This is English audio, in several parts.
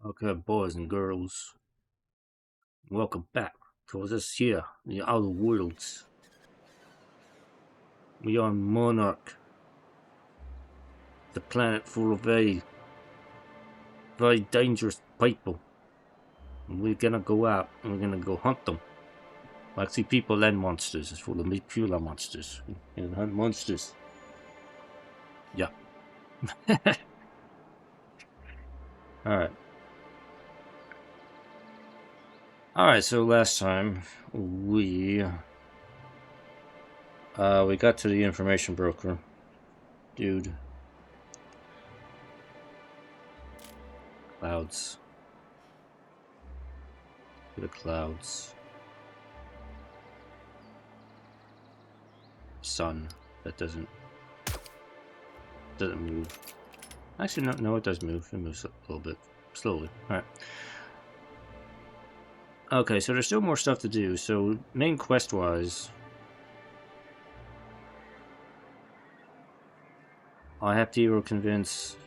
Okay, boys and girls, welcome back to this here, the Outer Worlds. We are Monarch, the planet full of very dangerous people. And we're gonna go out and we're gonna go hunt them. Actually, people and monsters. It's full of pure monsters. We're gonna hunt monsters. Yeah. Alright. Alright, so last time we got to the information broker. Dude. Clouds. The clouds. Sun. That doesn't move. Actually, no, it does move. It moves a little bit slowly. Alright. Okay, so there's still more stuff to do. So, main quest-wise, I have to either convince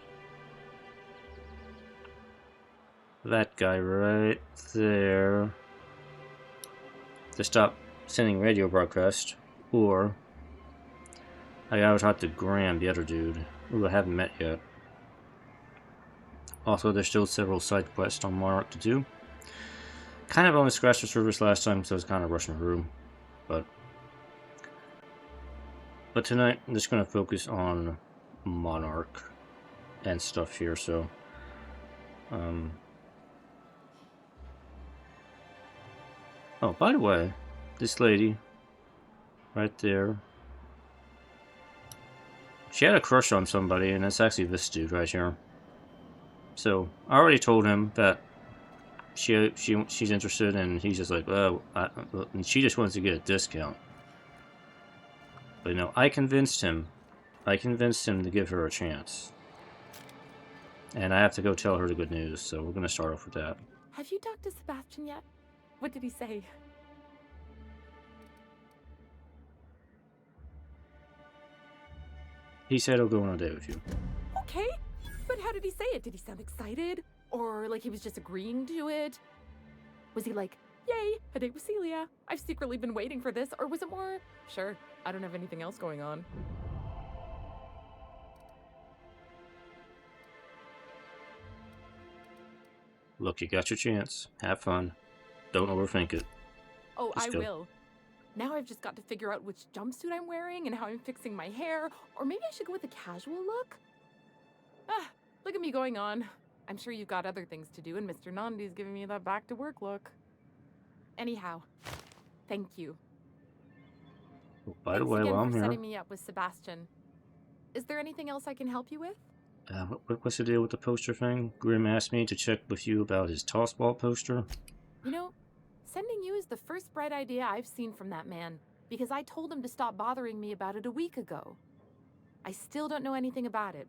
that guy right there to stop sending radio broadcast, or I gotta talk to Graham, the other dude, who I haven't met yet. Also, there's still several side quests on Monarch to do. Kind of only scratched the surface last time, so I was kind of rushing through. But tonight, I'm just going to focus on Monarch and stuff here, so... Oh, by the way, this lady, right there, she had a crush on somebody, and it's actually this dude right here. So, I already told him that she's interested, and he's just like, well, and she just wants to get a discount. But no, I convinced him to give her a chance. And I have to go tell her the good news, so we're gonna start off with that. Have you talked to Sebastian yet? What did he say? He said he'll go on a date with you. Okay, but how did he say it? Did he sound excited? Or like he was just agreeing to it? Was he like, yay, a date with Celia? I've secretly been waiting for this. Or was it more, sure, I don't have anything else going on? Look, you got your chance. Have fun. Don't overthink it. Oh, Just I go. will. Now I've just got to figure out which jumpsuit I'm wearing and how I'm fixing my hair. Or maybe I should go with a casual look? Ah, look at me going on. I'm sure you've got other things to do, and Mr. Nandi's giving me that back-to-work look. Anyhow, thank you. Oh, by the Thanks way, again while I'm for here, setting me up with Sebastian. Is there anything else I can help you with? what's the deal with the poster thing? Grim asked me to check with you about his tossball poster. You know, sending you is the first bright idea I've seen from that man, because I told him to stop bothering me about it a week ago. I still don't know anything about it,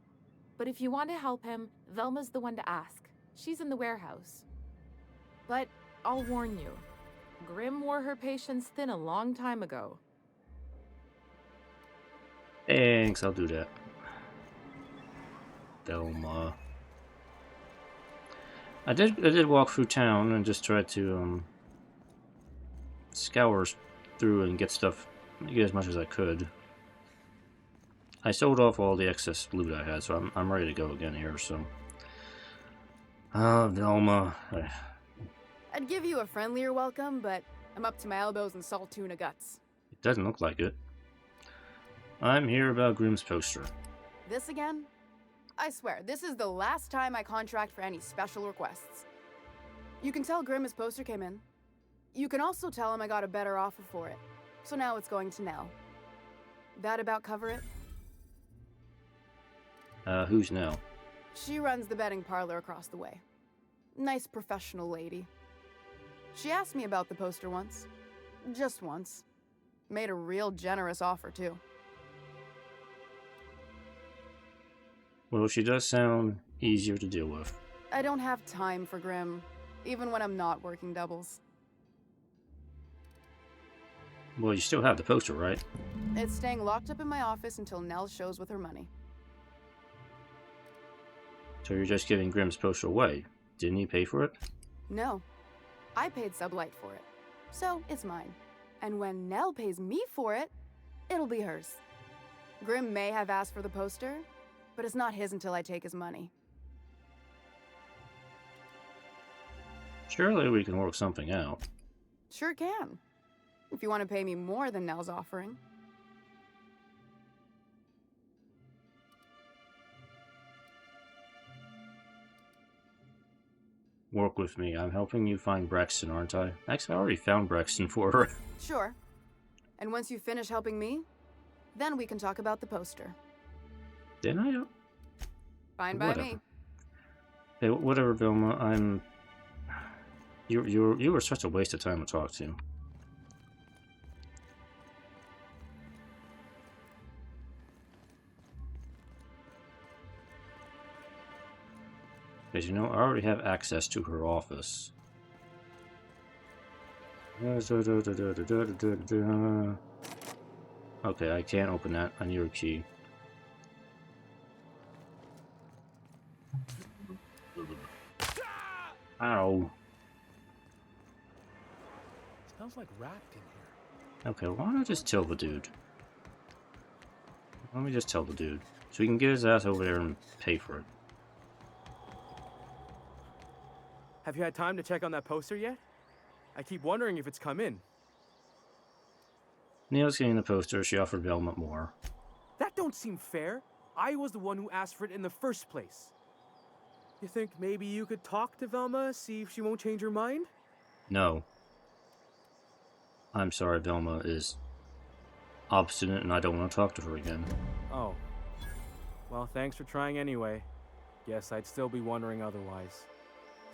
but if you want to help him, Velma's the one to ask. She's in the warehouse. But I'll warn you, Grim wore her patience thin a long time ago. Thanks, I'll do that. Delma. I did walk through town and just tried to scour through and get as much as I could. I sold off all the excess loot I had, so I'm ready to go again here. So, Velma. I'd give you a friendlier welcome, but I'm up to my elbows in salt tuna guts. It doesn't look like it. I'm here about Grimm's poster. This again? I swear, this is the last time I contract for any special requests. You can tell Grimm his poster came in. You can also tell him I got a better offer for it. So now it's going to Nell. That about cover it? Who's Nell? She runs the betting parlor across the way. Nice professional lady. She asked me about the poster once. Just once. Made a real generous offer, too. Well, she does sound easier to deal with. I don't have time for Grimm, even when I'm not working doubles. Well, you still have the poster, right? It's staying locked up in my office until Nell shows with her money. So you're just giving Grimm's poster away. Didn't he pay for it? No. I paid Sublight for it. So, it's mine. And when Nell pays me for it, it'll be hers. Grimm may have asked for the poster, but it's not his until I take his money. Surely we can work something out. Sure can. If you want to pay me more than Nell's offering. Work with me. I'm helping you find Braxton, aren't I? Actually, I already found Braxton for her. Sure. And once you finish helping me, then we can talk about the poster. Didn't I? Fine by me. Hey, whatever, Vilma. You were such a waste of time to talk to. Because, you know, I already have access to her office. Okay, I can't open that. I need a key. Ow. Smells like rat in here. Okay, why don't I just tell the dude? Let me just tell the dude. So we can get his ass over there and pay for it. Have you had time to check on that poster yet? I keep wondering if it's come in. Neil's getting the poster. She offered Velma more. That don't seem fair. I was the one who asked for it in the first place. You think maybe you could talk to Velma, see if she won't change her mind? No. I'm sorry, Velma is obstinate and I don't want to talk to her again. Oh. Well, thanks for trying anyway. Guess I'd still be wondering otherwise.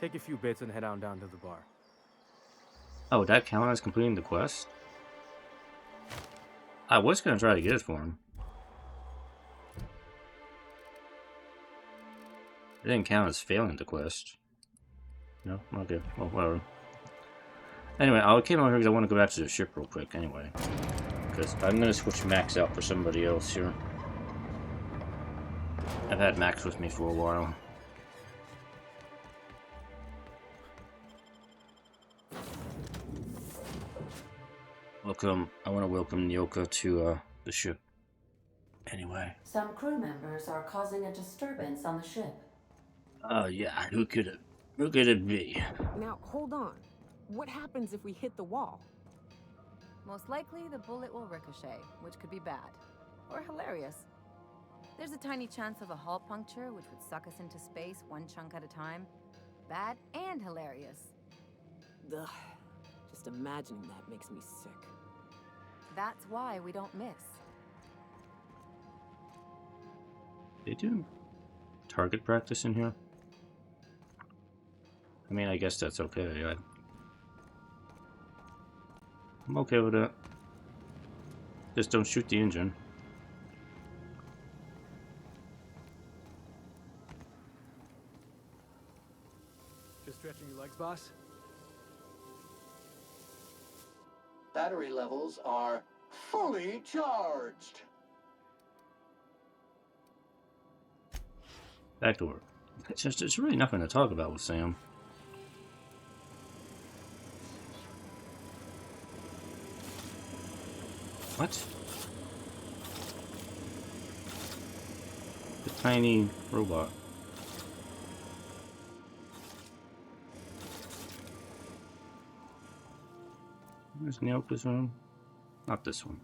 Take a few bits and head on down to the bar. Oh, would that count as completing the quest? I was going to try to get it for him. It didn't count as failing the quest. No? Okay. Well, whatever. Anyway, I came over here because I want to go back to the ship real quick anyway. Because I'm going to switch Max out for somebody else here. I've had Max with me for a while. Welcome. I want to welcome Nyoka to the ship. Anyway. Some crew members are causing a disturbance on the ship. Oh yeah, who could it be? Now, hold on. What happens if we hit the wall? Most likely, the bullet will ricochet, which could be bad. Or hilarious. There's a tiny chance of a hull puncture, which would suck us into space one chunk at a time. Bad and hilarious. Ugh. Just imagining that makes me sick. That's why we don't miss. They do target practice in here? I mean, I guess that's okay. I'm okay with it. Just don't shoot the engine. Just stretching your legs, boss? Battery levels are fully charged. Back to work. There's really nothing to talk about with Sam. What? The tiny robot. Where's Nyoka's room? Not this one.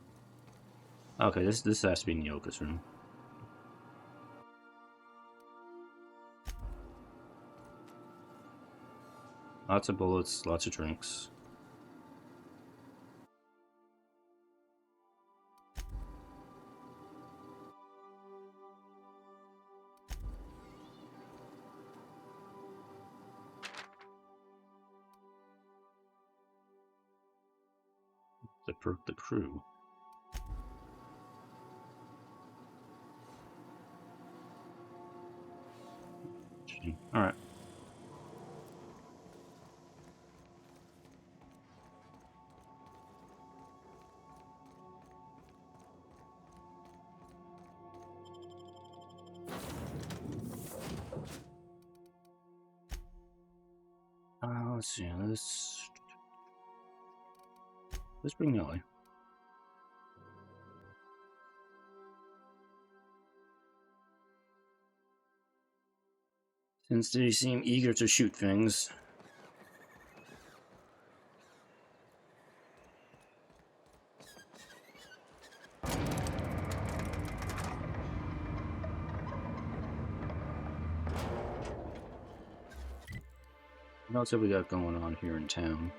Okay, this has to be Nyoka's room. Lots of bullets, lots of drinks. The crew. All right. Let's see. Let's bring Nelly. Since they seem eager to shoot things. What else have we got going on here in town?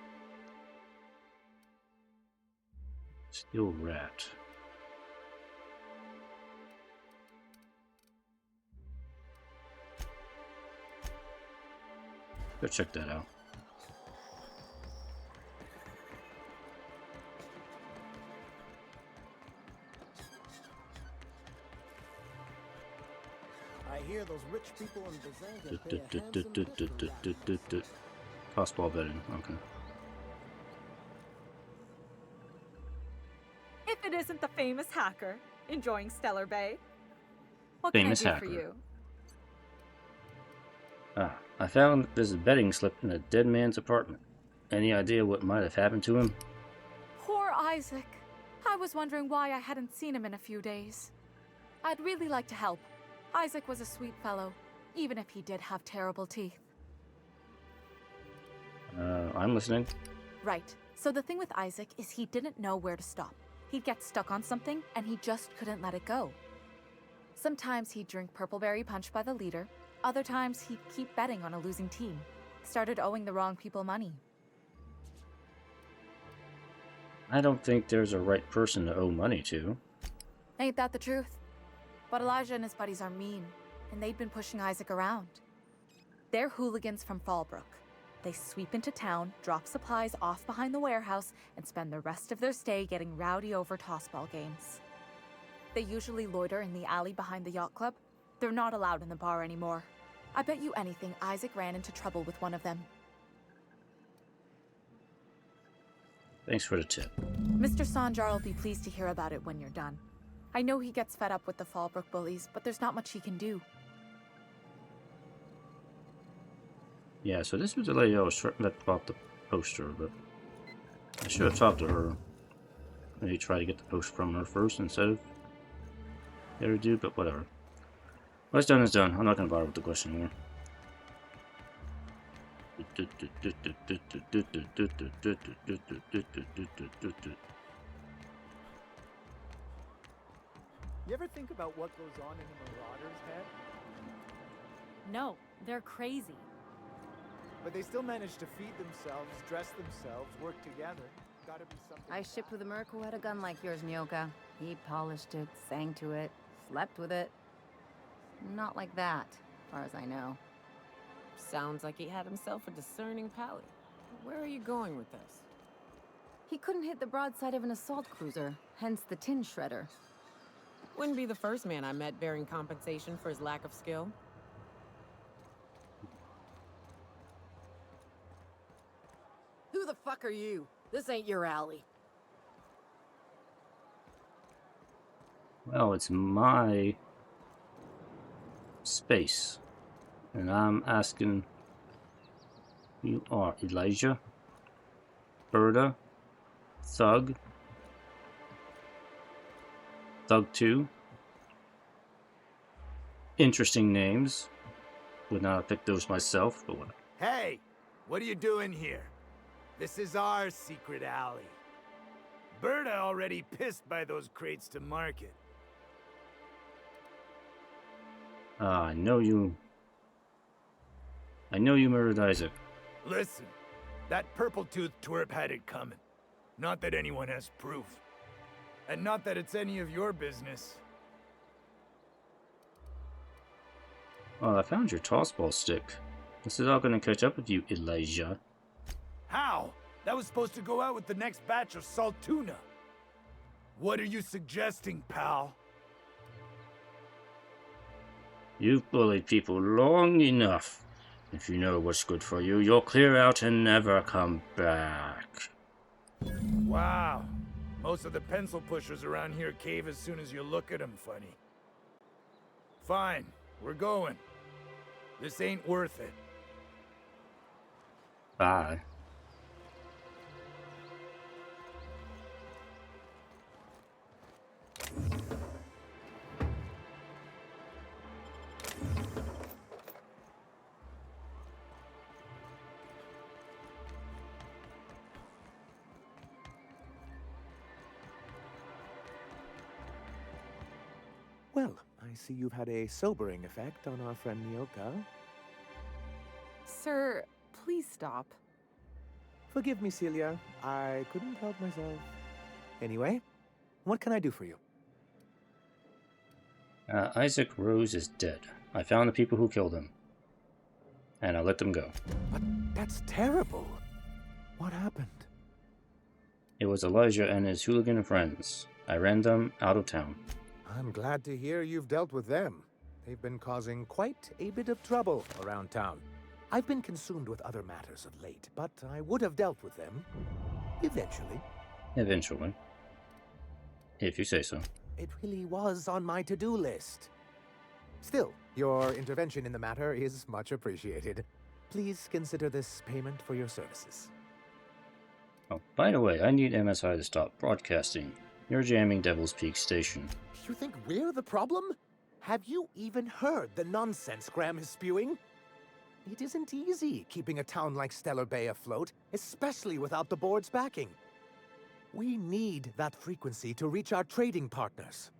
Steel rat. Go check that out. I hear those rich people in Bazanga pay a handsome gift for that. Tossball betting, okay. If it isn't the famous hacker enjoying Stellar Bay, what Famous can I do hacker. for you? Ah, I found this betting slip in a dead man's apartment. Any idea what might have happened to him? Poor Isaac. I was wondering why I hadn't seen him in a few days. I'd really like to help. Isaac was a sweet fellow, even if he did have terrible teeth. I'm listening. Right. So the thing with Isaac is he didn't know where to stop. He'd get stuck on something, and he just couldn't let it go. Sometimes he'd drink Purpleberry Punch by the liter. Other times he'd keep betting on a losing team. Started owing the wrong people money. I don't think there's a right person to owe money to. Ain't that the truth? But Elijah and his buddies are mean, and they'd been pushing Isaac around. They're hooligans from Fallbrook. They sweep into town, drop supplies off behind the warehouse, and spend the rest of their stay getting rowdy over tossball games. They usually loiter in the alley behind the yacht club. They're not allowed in the bar anymore. I bet you anything Isaac ran into trouble with one of them. Thanks for the tip. Mr. Sanjar will be pleased to hear about it when you're done. I know he gets fed up with the Fallbrook bullies, but there's not much he can do. Yeah, so this was the lady I was trying to pop the poster, but I should have talked to her. Maybe try to get the post from her first instead of the other dude, but whatever. What's done is done. I'm not going to bother with the question anymore. You ever think about what goes on in a marauder's head? No, they're crazy. But they still manage to feed themselves, dress themselves, work together. Gotta be something. I shipped with a merc who had a gun like yours, Nyoka. He polished it, sang to it, slept with it. Not like that, as far as I know. Sounds like he had himself a discerning palate. Where are you going with this? He couldn't hit the broadside of an assault cruiser, hence the tin shredder. Wouldn't be the first man I met bearing compensation for his lack of skill. Who the fuck are you? This ain't your alley. Well, it's my space. And I'm asking, you are Elijah, Berta, Thug, Thug 2. Interesting names. Would not have picked those myself, but whatever. Hey, what are you doing here? This is our secret alley. Berta already pissed by those crates to market. I know you murdered Isaac. Listen, that purple-toothed twerp had it coming. Not that anyone has proof. And not that it's any of your business. Well, I found your tossball stick. This is all gonna catch up with you, Elijah. How? That was supposed to go out with the next batch of salt tuna. What are you suggesting, pal? You've bullied people long enough. If you know what's good for you, you'll clear out and never come back. Wow. Most of the pencil pushers around here cave as soon as you look at them funny. Fine, we're going. This ain't worth it. Bye. Well, I see you've had a sobering effect on our friend Nyoka. Sir, please stop. Forgive me, Celia. I couldn't help myself. Anyway, what can I do for you? Isaac Rose is dead. I found the people who killed him. And I let them go. But that's terrible. What happened? It was Elijah and his hooligan friends. I ran them out of town. I'm glad to hear you've dealt with them. They've been causing quite a bit of trouble around town. I've been consumed with other matters of late, but I would have dealt with them eventually. Eventually. If you say so. It really was on my to-do list. Still, your intervention in the matter is much appreciated. Please consider this payment for your services. Oh, by the way, I need MSI to stop broadcasting. You're jamming Devil's Peak Station. You think we're the problem? Have you even heard the nonsense Graham is spewing? It isn't easy keeping a town like Stellar Bay afloat, especially without the board's backing. We need that frequency to reach our trading partners.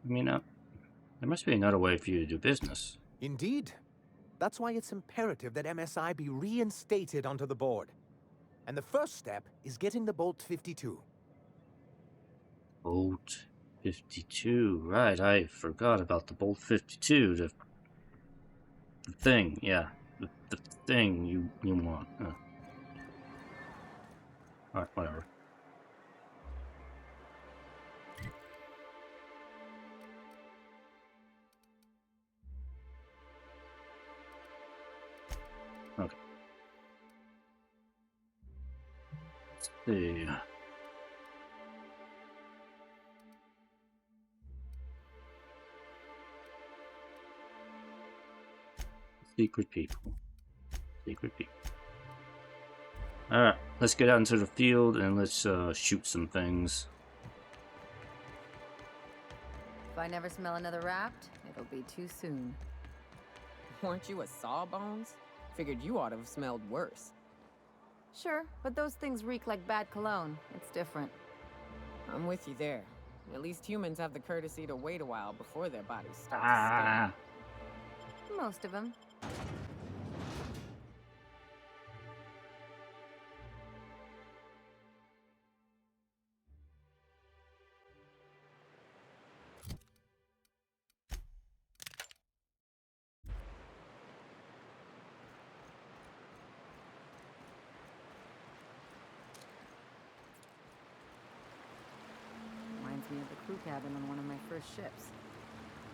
I mean, there must be another way for you to do business. Indeed. That's why it's imperative that MSI be reinstated onto the board. And the first step is getting the Bolt 52. Bolt 52, right, I forgot about the Bolt 52, the thing, yeah, the thing you want. Alright, whatever. Okay. Let's see. Secret people. Secret people. Alright, let's get out into the field and let's shoot some things. If I never smell another raft, it'll be too soon. Weren't you a Sawbones? Figured you ought to have smelled worse. Sure, but those things reek like bad cologne. It's different. I'm with you there. At least humans have the courtesy to wait a while before their bodies start to stink. Most of them. Reminds me of the crew cabin on one of my first ships.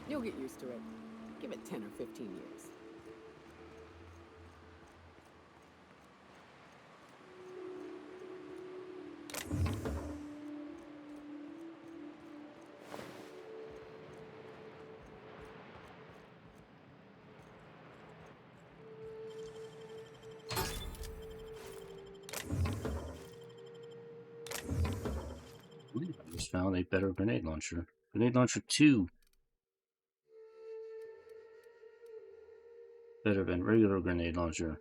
You'll get used to it. Give it 10 or 15 years. I just found a better grenade launcher. Grenade launcher 2. Better than regular grenade launcher.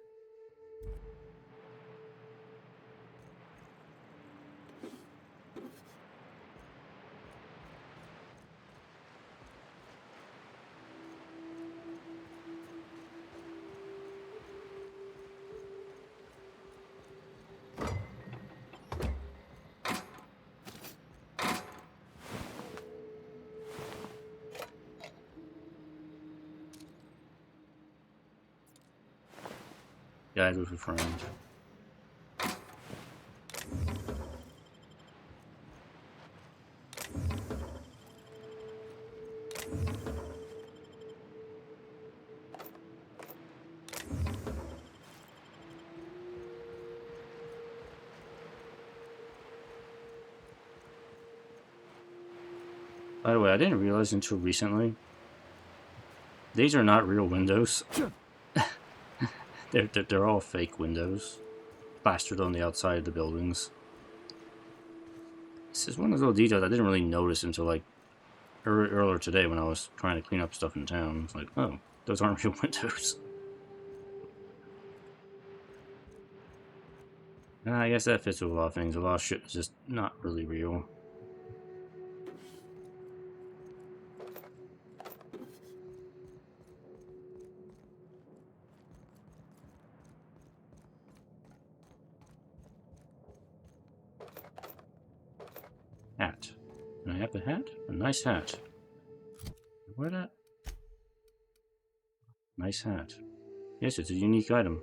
Guide with a friend. By the way, I didn't realize until recently these are not real windows. they're all fake windows, plastered on the outside of the buildings. This is one of those little details I didn't really notice until like earlier today when I was trying to clean up stuff in town. It's like, oh, those aren't real windows. I guess that fits with a lot of things. A lot of shit is just not really real. Hat. Can I have the hat? A nice hat. Where that? Nice hat. Yes, it's a unique item.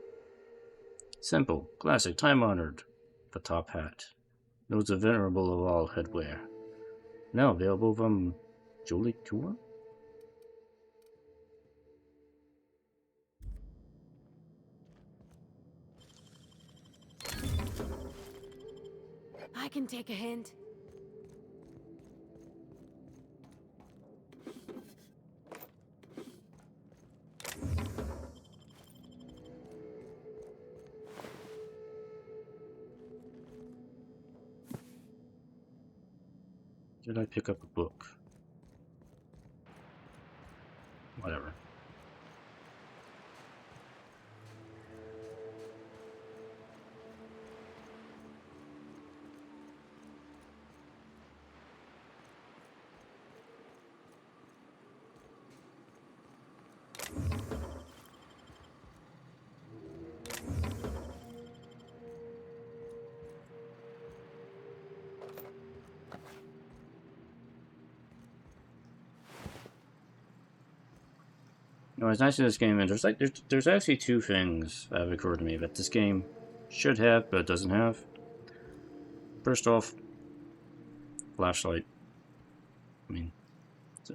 Simple, classic, time-honored. The top hat. Knows the venerable of all headwear. Now available from Jolie Tour? I can take a hint. Did I pick up a book? Whatever. No, it's nice in this game, and there's actually two things that have occurred to me that this game should have, but it doesn't have. First off, flashlight. I mean,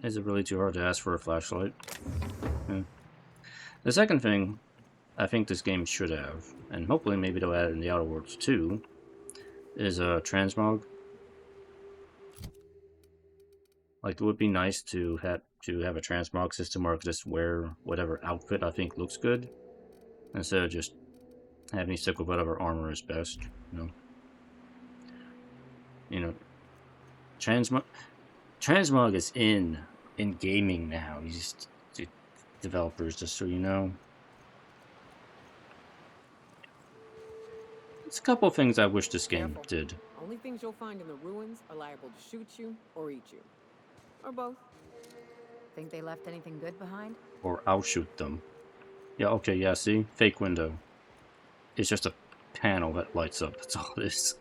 is it really too hard to ask for a flashlight? Yeah. The second thing I think this game should have, and hopefully maybe they'll add it in the Outer Worlds too, is a transmog. Like, it would be nice to have a transmog system where I could just wear whatever outfit I think looks good, instead of just having me stick with whatever armor is best. You know, transmog is in gaming now. These developers, just so you know. It's a couple of things I wish this game did. Only things you'll find in the ruins are liable to shoot you or eat you. Or both. Think they left anything good behind? Or I'll shoot them. Yeah, okay, yeah, see? Fake window. It's just a panel that lights up, that's all it is.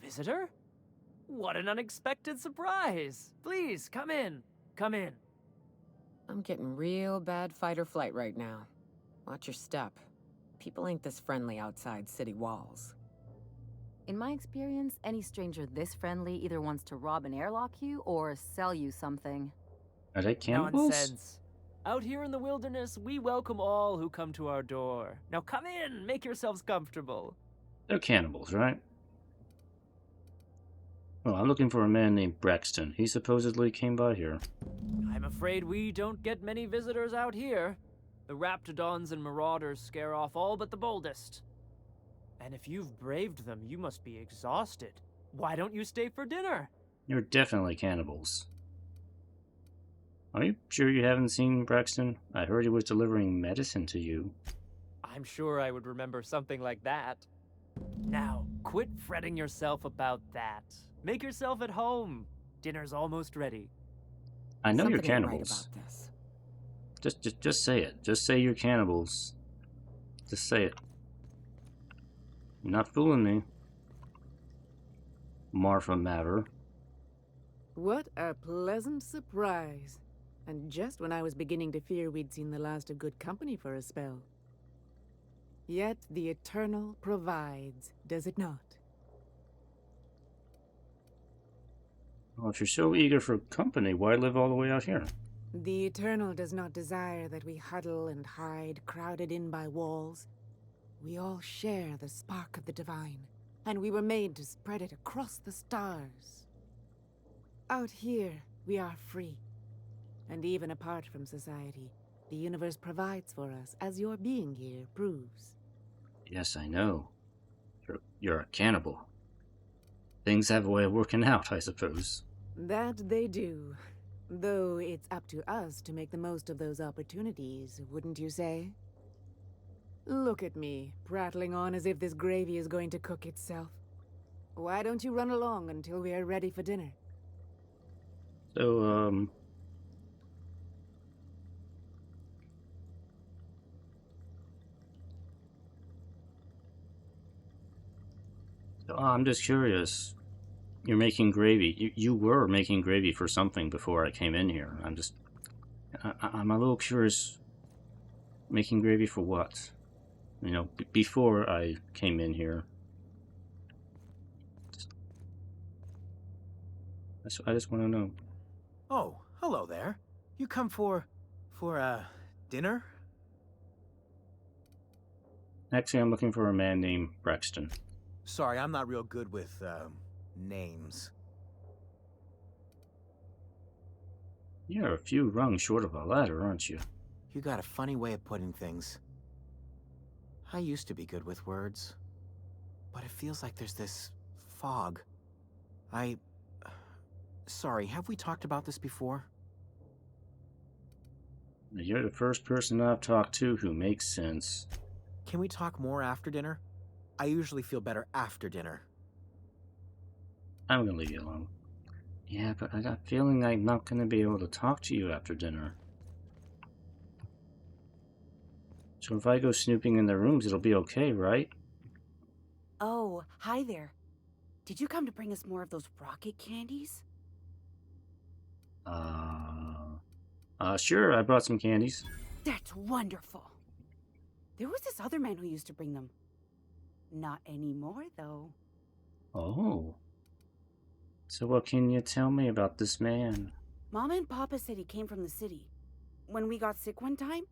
Visitor? What an unexpected surprise! Please, come in. Come in. I'm getting real bad fight or flight right now. Watch your step. People ain't this friendly outside city walls. In my experience, any stranger this friendly either wants to rob and airlock you or sell you something. Are they cannibals? Nonsense. Out here in the wilderness, we welcome all who come to our door. Now come in, make yourselves comfortable. They're cannibals, right? Well, I'm looking for a man named Braxton. He supposedly came by here. I'm afraid we don't get many visitors out here. The Raptidons and Marauders scare off all but the boldest. And if you've braved them, you must be exhausted. Why don't you stay for dinner? You're definitely cannibals. Are you sure you haven't seen Braxton? I heard he was delivering medicine to you. I'm sure I would remember something like that. Now, quit fretting yourself about that. Make yourself at home. Dinner's almost ready. I know Something you're cannibals. Right about this. Just say it. Just say you're cannibals. Just say it. You're not fooling me. Marfa matter. What a pleasant surprise. And just when I was beginning to fear we'd seen the last of good company for a spell. Yet the Eternal provides, does it not? Well, if you're so eager for company, why live all the way out here? The Eternal does not desire that we huddle and hide, crowded in by walls. We all share the spark of the divine, and we were made to spread it across the stars. Out here, we are free. And even apart from society, the universe provides for us, as your being here proves. Yes, I know. You're a cannibal. Things have a way of working out, I suppose. That they do. Though it's up to us to make the most of those opportunities, wouldn't you say? Look at me, prattling on as if this gravy is going to cook itself. Why don't you run along until we are ready for dinner? So, I'm just curious. You're making gravy. You were making gravy for something before I came in here. I'm a little curious. Making gravy for what? You know, before I came in here. I just want to know. Oh, hello there. You come for dinner? Actually, I'm looking for a man named Braxton. Sorry, I'm not real good with, names. You're a few rungs short of a ladder, aren't you? You got a funny way of putting things. I used to be good with words, but it feels like there's this fog. Sorry, have we talked about this before? You're the first person I've talked to who makes sense. Can we talk more after dinner? I usually feel better after dinner. I'm gonna leave you alone. Yeah, but I got a feeling I'm not gonna be able to talk to you after dinner. So if I go snooping in the rooms, it'll be okay, right? Oh, hi there. Did you come to bring us more of those rocket candies? Sure, I brought some candies. That's wonderful. There was this other man who used to bring them. Not anymore, though. Oh. So what can you tell me about this man? Mama and Papa said he came from the city. When we got sick one time,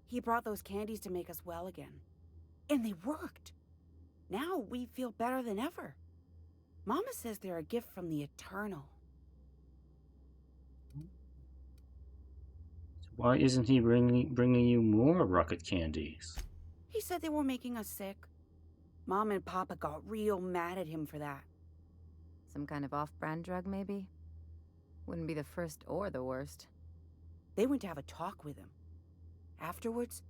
he brought those candies to make us well again. And they worked. Now we feel better than ever. Mama says they're a gift from the Eternal. Why isn't he bringing you more rocket candies? He said they were making us sick. Mom and Papa got real mad at him for that. Some kind of off-brand drug, maybe? Wouldn't be the first or the worst. They went to have a talk with him. Afterwards,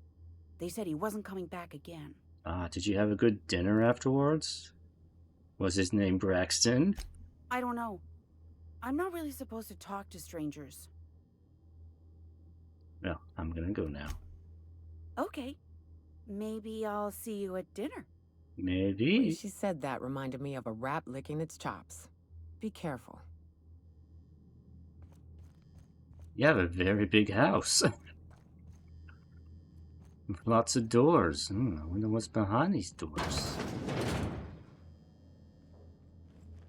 they said he wasn't coming back again. Did you have a good dinner afterwards? Was his name Braxton? I don't know. I'm not really supposed to talk to strangers. Well, I'm gonna go now. Okay. Maybe I'll see you at dinner. Maybe. The way she said that reminded me of a rat licking its chops. Be careful. You have a very big house. With lots of doors. I wonder what's behind these doors.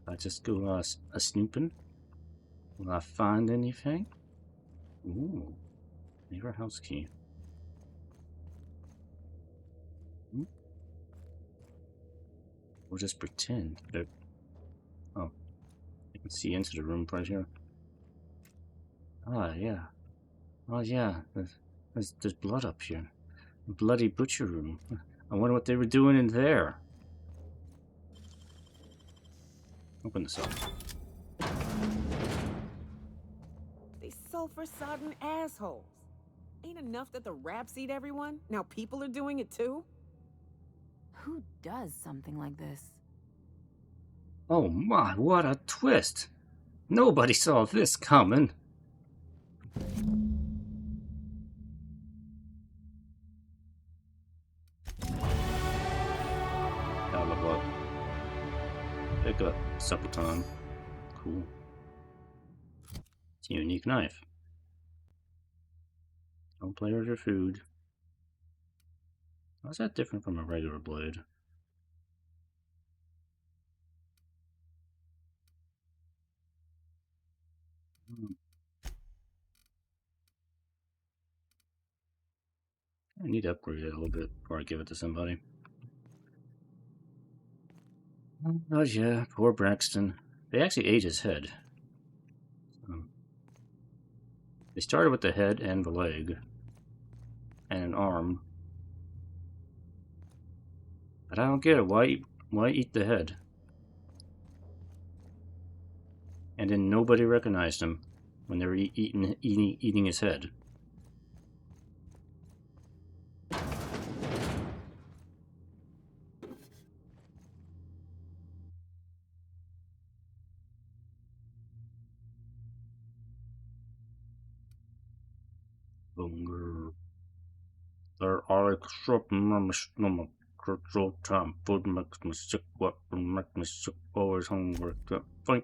I just go a snooping. Will I find anything? Ooh. Neighbor house key. Or just pretend that. Oh. You can see into the room right here. Ah, yeah. Oh, yeah. There's blood up here. A bloody butcher room. I wonder what they were doing in there. Open this up. They sulfur-sodden assholes. Ain't enough that the raps eat everyone? Now people are doing it too? Who does something like this? Oh my, what a twist! Nobody saw this coming. Gotta level up. Pick up supper time. cool. It's a unique knife. Don't play with your food. How's that different from a regular blade? I need to upgrade it a little bit before I give it to somebody. Oh yeah, poor Braxton. They actually ate his head. They started with the head and the leg. And an arm. But I don't get it. Why eat the head? And then nobody recognized him when they were eating his head. There are extraordinary control time. Food makes me sick. What will make me sick? Always hungry. Fine.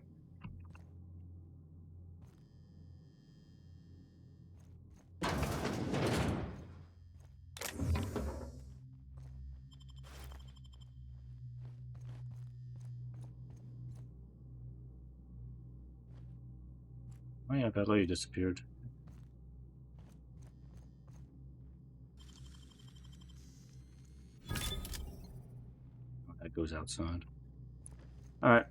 Oh yeah, that lady disappeared. That goes outside. Alright.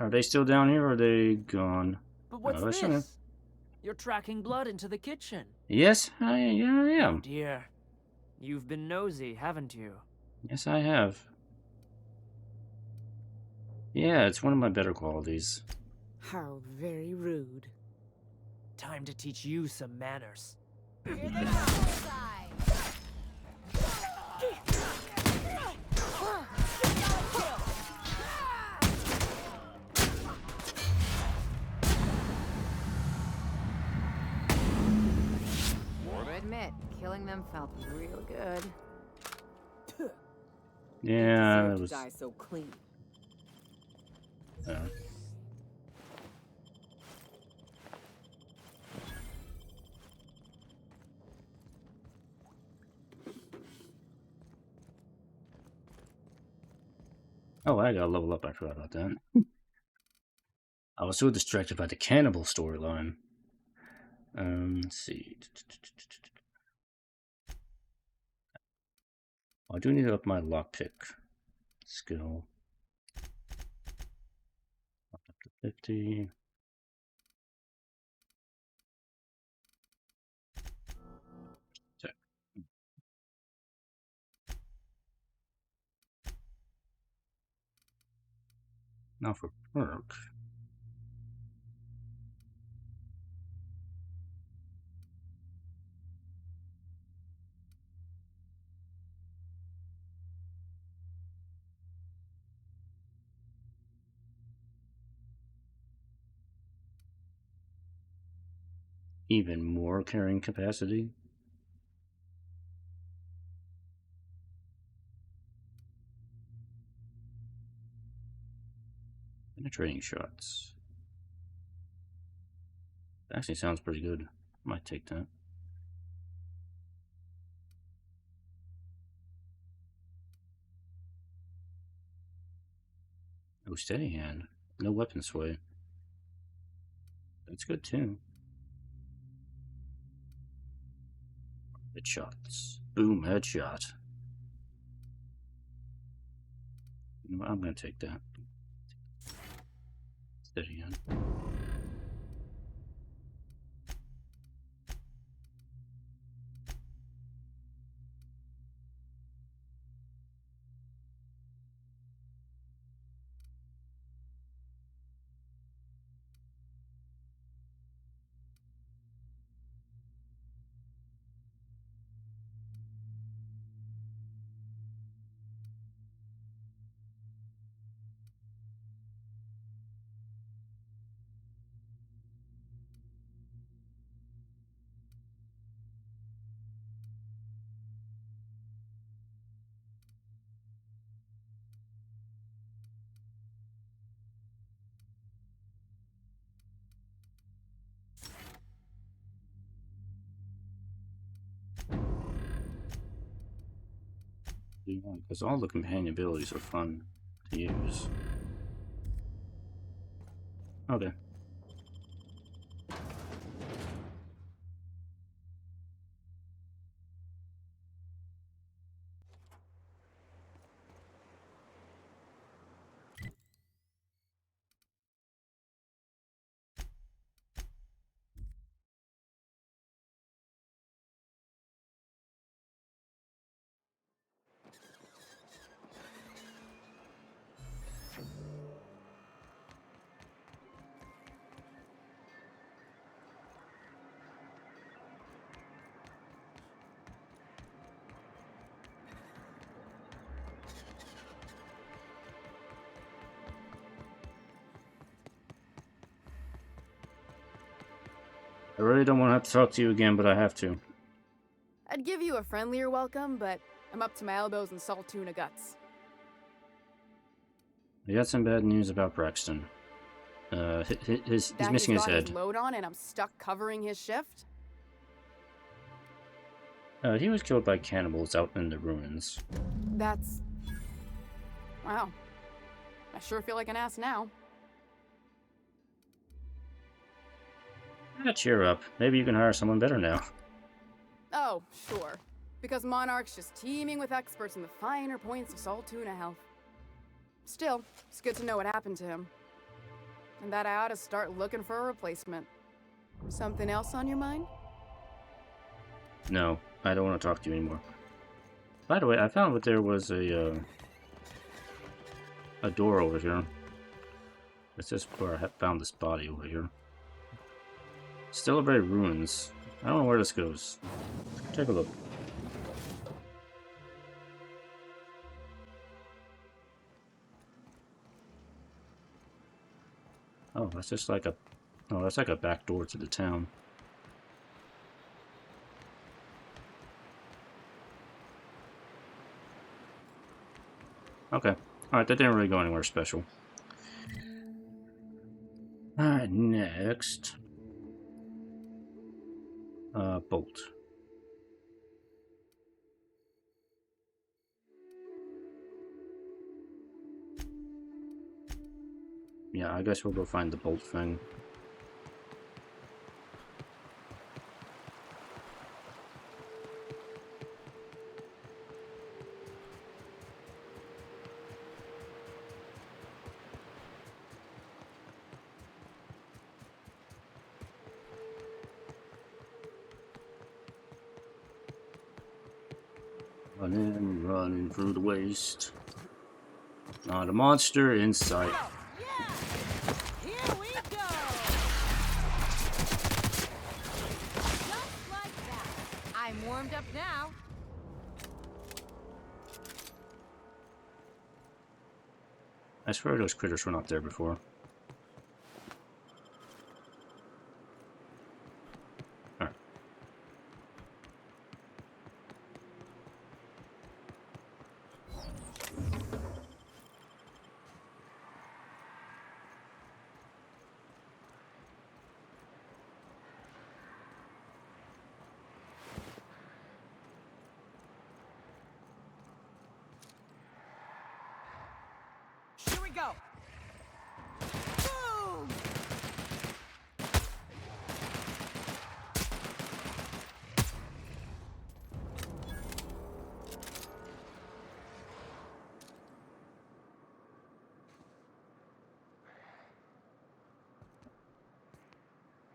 Are they still down here or are they gone? But what's this? You're tracking blood into the kitchen. Yes, I am. Oh dear. You've been nosy, haven't you? Yes, I have. Yeah, it's one of my better qualities. How very rude. Time to teach you some manners. Admit, killing them felt real good. Yeah, it was. Die so clean. Oh, I gotta level up. I forgot about that. I was so distracted by the cannibal storyline. Let's see. I do need to up my lockpick skill. Up to 50. Check. Now for perk. Even more carrying capacity. Penetrating shots. Actually sounds pretty good. Might take that. Oh, steady hand. No weapon sway. That's good too. Headshots. Boom, headshot. You know what? I'm gonna take that. Steady hand. Because all the companion abilities are fun to use. Okay. I really don't want to have to talk to you again, but I have to. I'd give you a friendlier welcome, but I'm up to my elbows in salt tuna guts. I got some bad news about Braxton. He's missing his head. His load on and I'm stuck covering his shift? He was killed by cannibals out in the ruins. That's... Wow. I sure feel like an ass now. Cheer up. Maybe you can hire someone better now. Oh, sure. Because Monarch's just teeming with experts in the finer points of salt tuna health. Still, it's good to know what happened to him. And that I ought to start looking for a replacement. Something else on your mind? No, I don't want to talk to you anymore. By the way, I found that there was a door over here. It's just where I found this body over here. Still very ruins. I don't know where this goes. Take a look. Oh, that's just like a... Oh, that's like a back door to the town. Okay. Alright, that didn't really go anywhere special. Alright, next. Bolt. Yeah, I guess we'll go find the bolt thing. Running through the waste. Not a monster in sight. Here we go. Just like that. I'm warmed up now. I swear those critters were not there before. Alright. Here we go. Boom!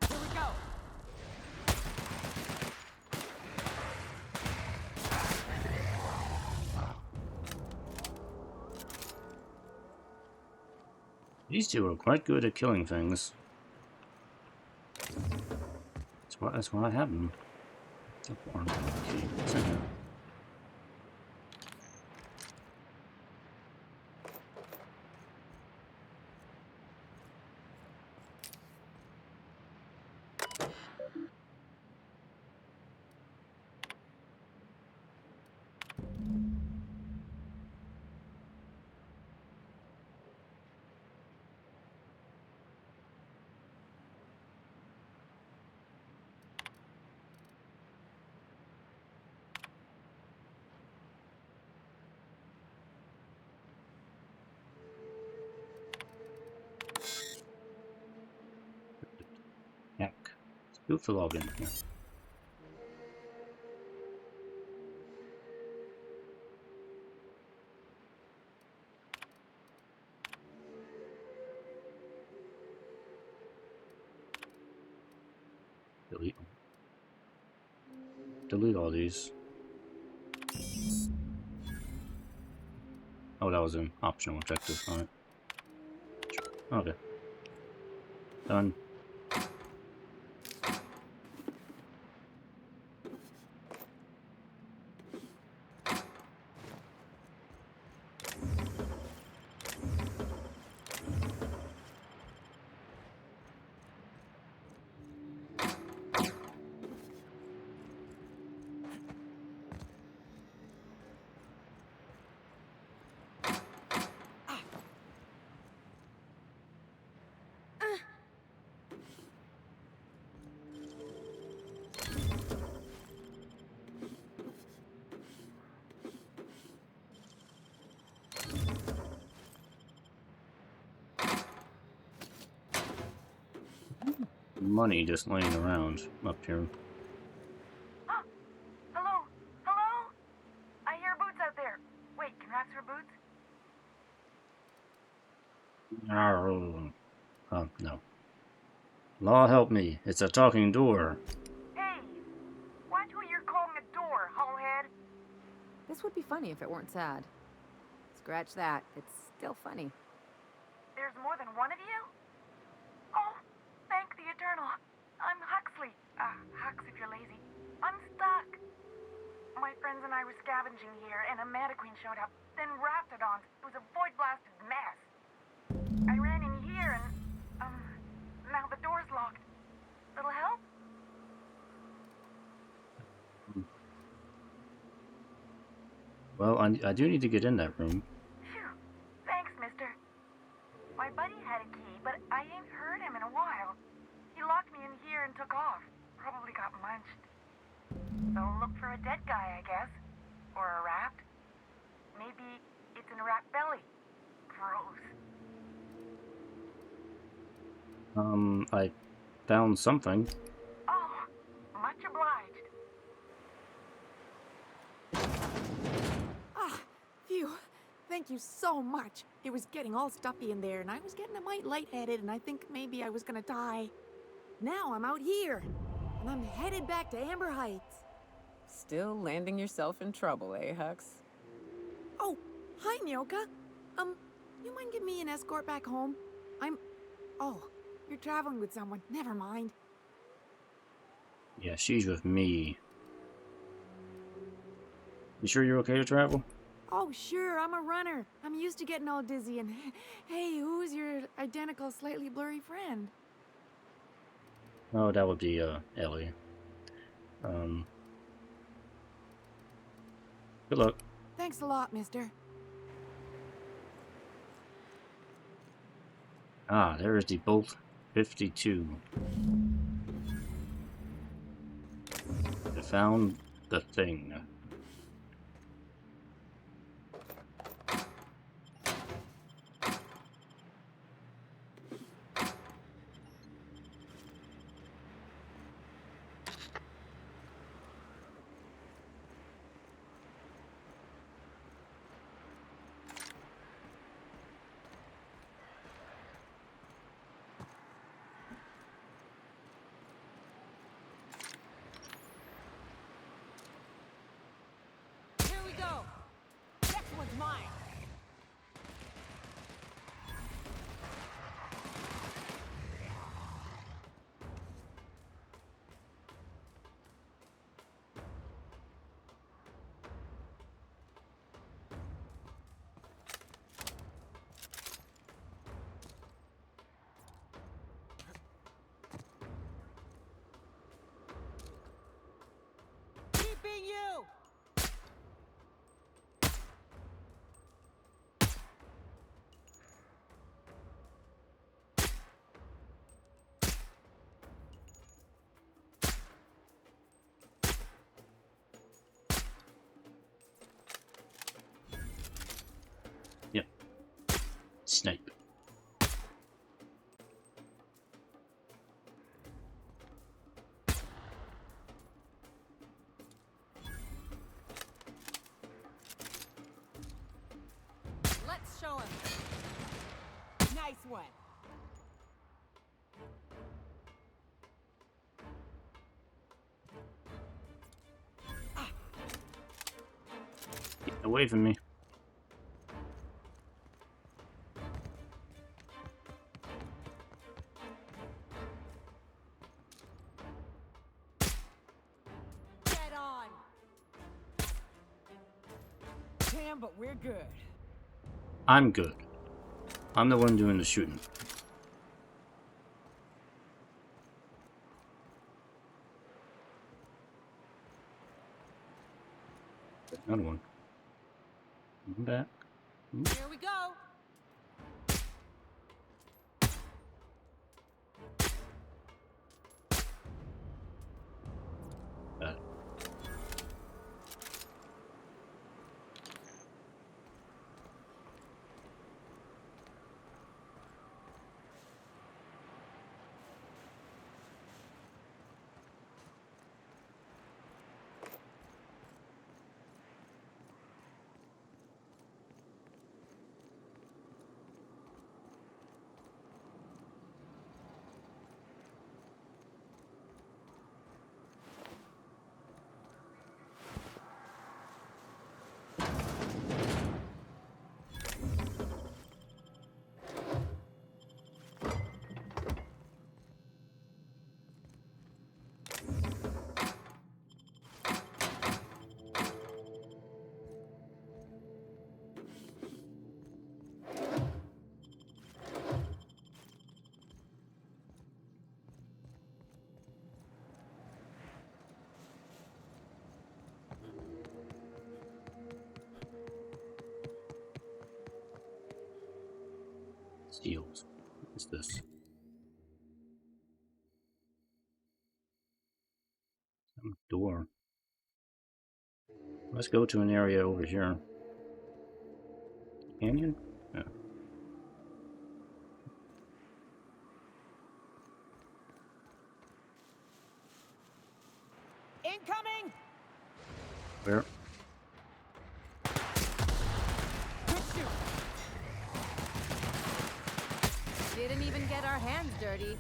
Here we go. These two are quite good at killing things. That's why I have them. Okay, what's in here? Do for login. Yeah. Delete. Delete all these. Oh, that was an optional objective. Alright. Okay. Done. Money just laying around up here. Hello? Hello? I hear boots out there. Wait, can rats hear boots? No. Law help me. It's a talking door. Hey! Watch what you're calling a door, hullhead. This would be funny if it weren't sad. Scratch that. It's still funny. There's more than one of you? Oh, thank the Eternal. I'm Huxley. Hux if you're lazy. I'm stuck. My friends and I were scavenging here, and a Mana Queen showed up. Then Raptidons. It was a void-blasted mess. I ran in here, and, now the door's locked. Little help? Well, I do need to get in that room. Phew. Thanks, mister. My buddy had a key, but I ain't heard him in a while. He locked me in here and took off. Probably got munched. So look for a dead guy, I guess. Or a rat. Maybe it's in a rat belly. Gross. I found something. Oh, much obliged. Ah, phew. Thank you so much. It was getting all stuffy in there, and I was getting a mite lightheaded, and I think maybe I was gonna die. Now I'm out here, and I'm headed back to Amber Heights. Still landing yourself in trouble, eh, Hux? Oh, hi, Nyoka. You mind giving me an escort back home? Oh, you're traveling with someone. Never mind. Yeah, she's with me. You sure you're okay to travel? Oh, sure, I'm a runner. I'm used to getting all dizzy, and hey, who's your identical, slightly blurry friend? Oh, that would be, Ellie. Good luck. Thanks a lot, mister. Ah, there is the Bolt 52. I found the thing. Here we go. Next one's mine. Keeping you. Yep. Snipe. show him. Nice one. Get away from me. Get on. Damn, but we're good. I'm good. I'm the one doing the shooting. Another one. I'm back. Here we go. Steals. What's this? Some door. Let's go to an area over here. Canyon? Yeah. Incoming! Where? Didn't even get our hands dirty.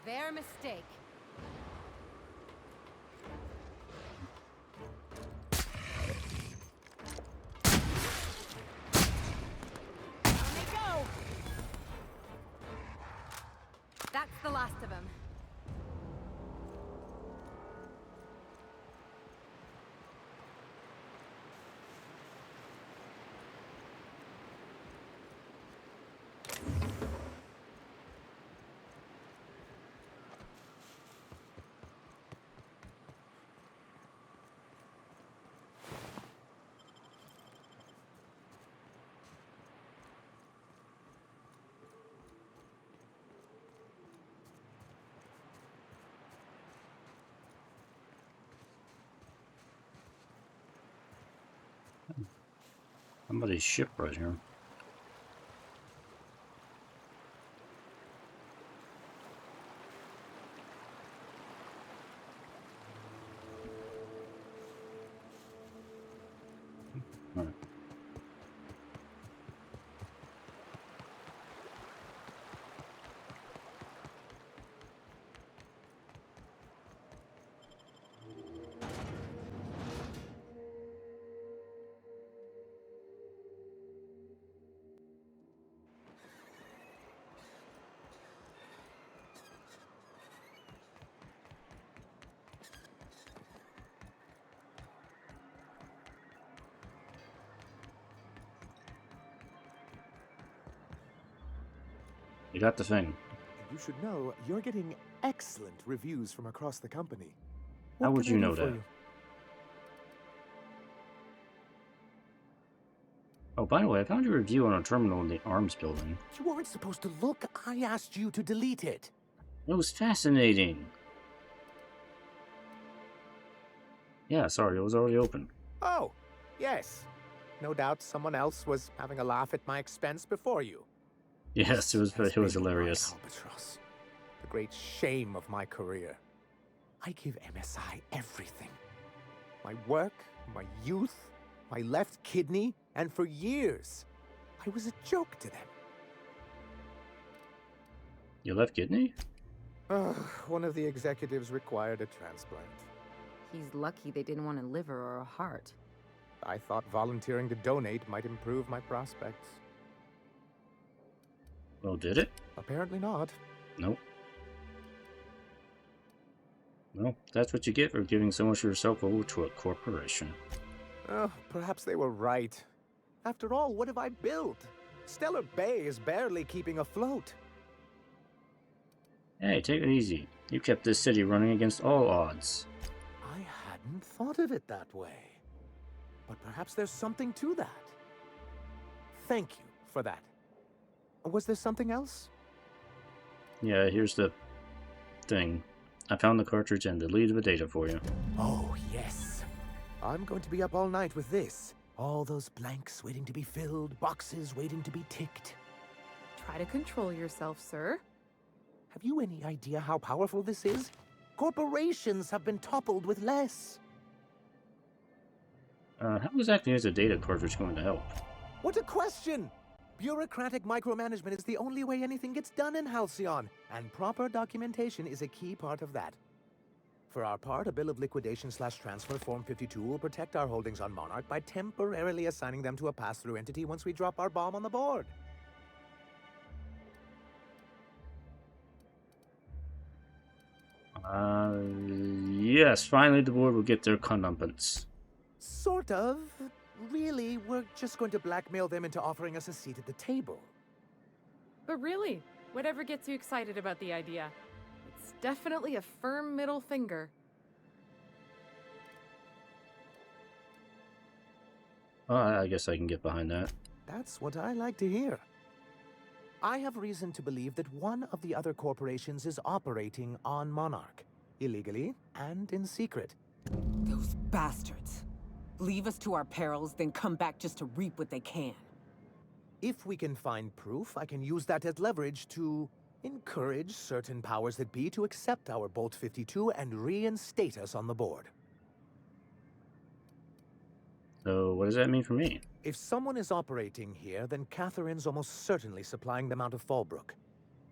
Their mistake. Down they go. That's the last of them. Somebody's ship right here. All right. You got the thing. You should know you're getting excellent reviews from across the company. How would can you I know do for that? you? Oh, by the way, I found your review on a terminal in the arms building. You weren't supposed to look. I asked you to delete it. It was fascinating. Yeah, sorry, it was already open. Oh, yes. No doubt someone else was having a laugh at my expense before you. Yes, it was hilarious. Albatross. the great shame of my career. I give MSI everything. My work, my youth, my left kidney, and for years, I was a joke to them. Your left kidney? One of the executives required a transplant. He's lucky they didn't want a liver or a heart. I thought volunteering to donate might improve my prospects. Well, did it? Apparently not. Nope. Well, that's what you get for giving so much of yourself over to a corporation. Oh, perhaps they were right. After all, what have I built? Stellar Bay is barely keeping afloat. Hey, take it easy. You kept this city running against all odds. I hadn't thought of it that way. But perhaps there's something to that. Thank you for that. Was there something else? Yeah, here's the thing. I found the cartridge and deleted the data for you. Oh, yes. I'm going to be up all night with this. All those blanks waiting to be filled, boxes waiting to be ticked. Try to control yourself, sir. Have you any idea how powerful this is? Corporations have been toppled with less. How exactly is a data cartridge going to help? What a question! Bureaucratic micromanagement is the only way anything gets done in Halcyon, and proper documentation is a key part of that. For our part, a bill of liquidation/transfer Form 52 will protect our holdings on Monarch by temporarily assigning them to a pass-through entity once we drop our bomb on the board. Yes, finally the board will get their comeuppance. Sort of. Really, we're just going to blackmail them into offering us a seat at the table. But really, whatever gets you excited about the idea, it's definitely a firm middle finger. I guess I can get behind that. That's what I like to hear. I have reason to believe that one of the other corporations is operating on Monarch, illegally and in secret. Those bastards. Leave us to our perils, then come back just to reap what they can. If we can find proof, I can use that as leverage to encourage certain powers that be to accept our Bolt 52 and reinstate us on the board. So, what does that mean for me? If someone is operating here, then Catherine's almost certainly supplying them out of Fallbrook.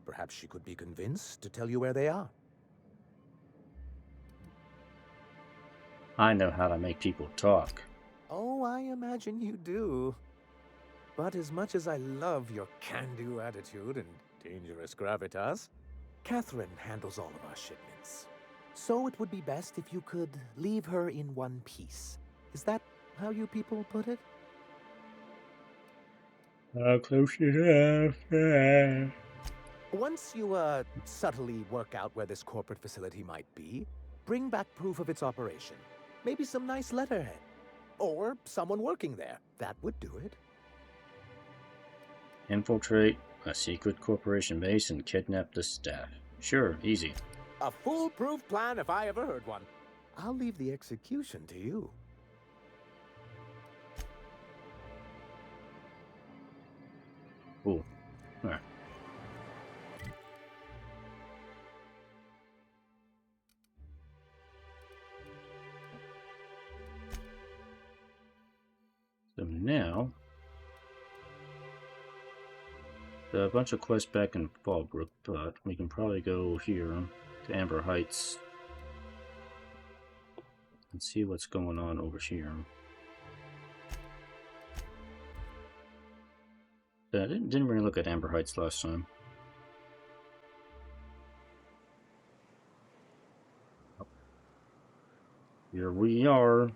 Perhaps she could be convinced to tell you where they are. I know how to make people talk. Oh, I imagine you do. But as much as I love your can-do attitude and dangerous gravitas, Catherine handles all of our shipments. So it would be best if you could leave her in one piece. Is that how you people put it? Close enough. Yeah. Once you, subtly work out where this corporate facility might be, bring back proof of its operation. Maybe some nice letterhead. Or someone working there. That would do it. Infiltrate a secret corporation base and kidnap the staff. Sure, easy. A foolproof plan if I ever heard one. I'll leave the execution to you. Cool. Alright. So now, a bunch of quests back in Fallbrook, but we can probably go here to Amber Heights and see what's going on over here. I didn't really look at Amber Heights last time. Here we are.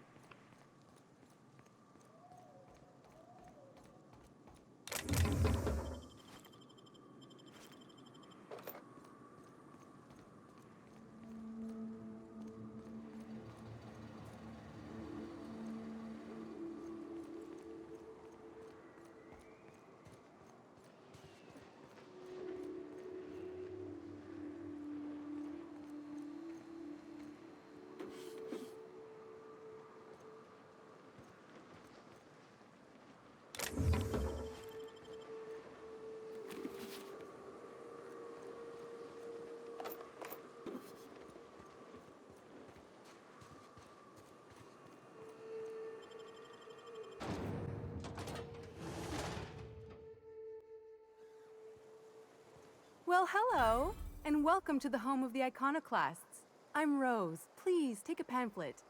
Well, hello, and welcome to the home of the Iconoclasts. I'm Rose. Please take a pamphlet.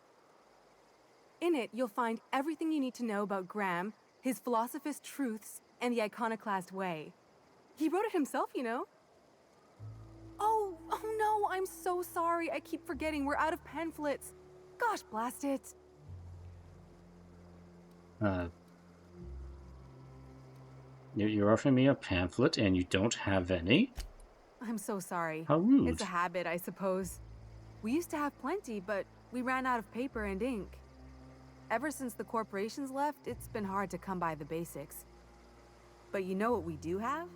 In it, you'll find everything you need to know about Graham, his Philosophist truths, and the Iconoclast way. He wrote it himself, you know. Oh no, I'm so sorry. I keep forgetting we're out of pamphlets. Gosh, blast it. You're offering me a pamphlet and you don't have any? I'm so sorry. How rude. It's a habit, I suppose. We used to have plenty, but we ran out of paper and ink. Ever since the corporations left, it's been hard to come by the basics. But you know what we do have?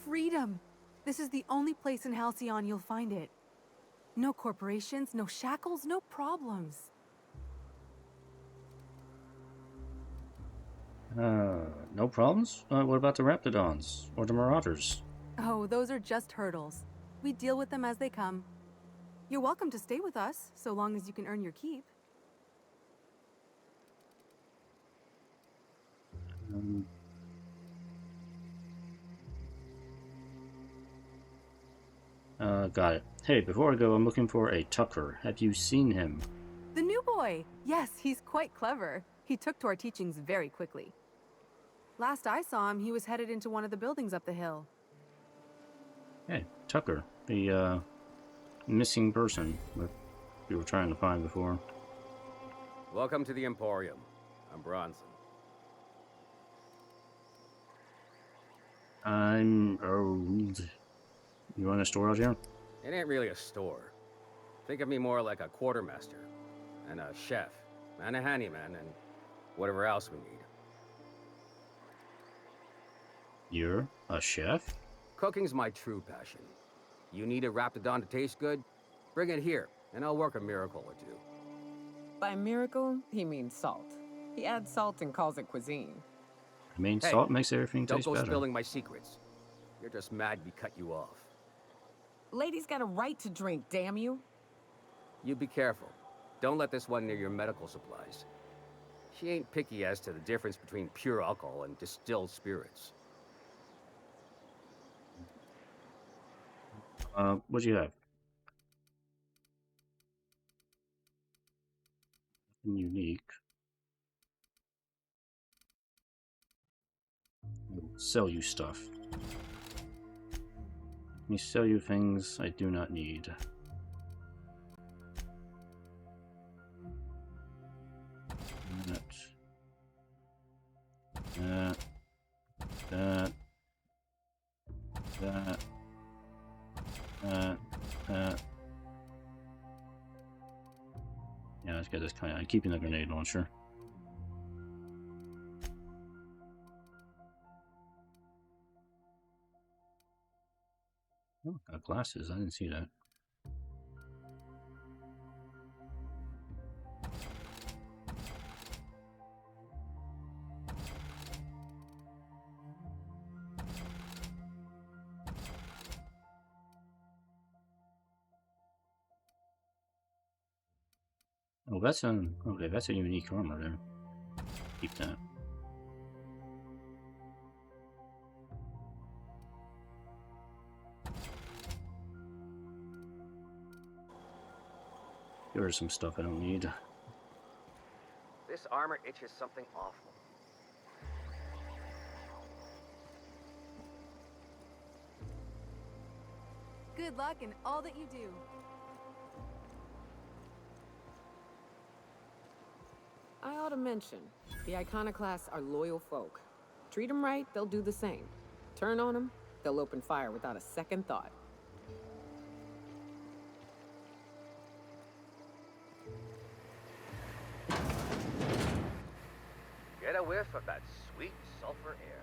Freedom! This is the only place in Halcyon you'll find it. No corporations, no shackles, no problems. No problems? What about the Raptidons? Or the Marauders? Oh, those are just hurdles. We deal with them as they come. You're welcome to stay with us, so long as you can earn your keep. Got it. Hey, before I go, I'm looking for a Tucker. Have you seen him? The new boy! Yes, he's quite clever. He took to our teachings very quickly. Last I saw him, he was headed into one of the buildings up the hill. Hey, Tucker. The, missing person that we were trying to find before. Welcome to the Emporium. I'm Bronson. I'm old. You run a store out here? It ain't really a store. Think of me more like a quartermaster, and a chef, and a handyman, and whatever else we need. You're a chef? Cooking's my true passion. You need a Raptidon to taste good? Bring it here, and I'll work a miracle or two. By miracle, he means salt. He adds salt and calls it cuisine. I mean, Hey, salt makes everything don't taste go better. spilling my secrets. You're just mad we cut you off. Lady's got a right to drink, damn you. You be careful. Don't let this one near your medical supplies. She ain't picky as to the difference between pure alcohol and distilled spirits. What do you have? Unique. I'll sell you stuff. Let me sell you things I do not need. That. Yeah, let's get this kind of. I'm keeping the grenade launcher. Oh, got glasses. I didn't see that. Oh, that's an okay. That's a unique armor there. Keep that. Here's some stuff I don't need. This armor itches something awful. Good luck in all that you do. I ought to mention, the Iconoclasts are loyal folk. Treat them right, they'll do the same. Turn on them, they'll open fire without a second thought. Get a whiff of that sweet sulfur air.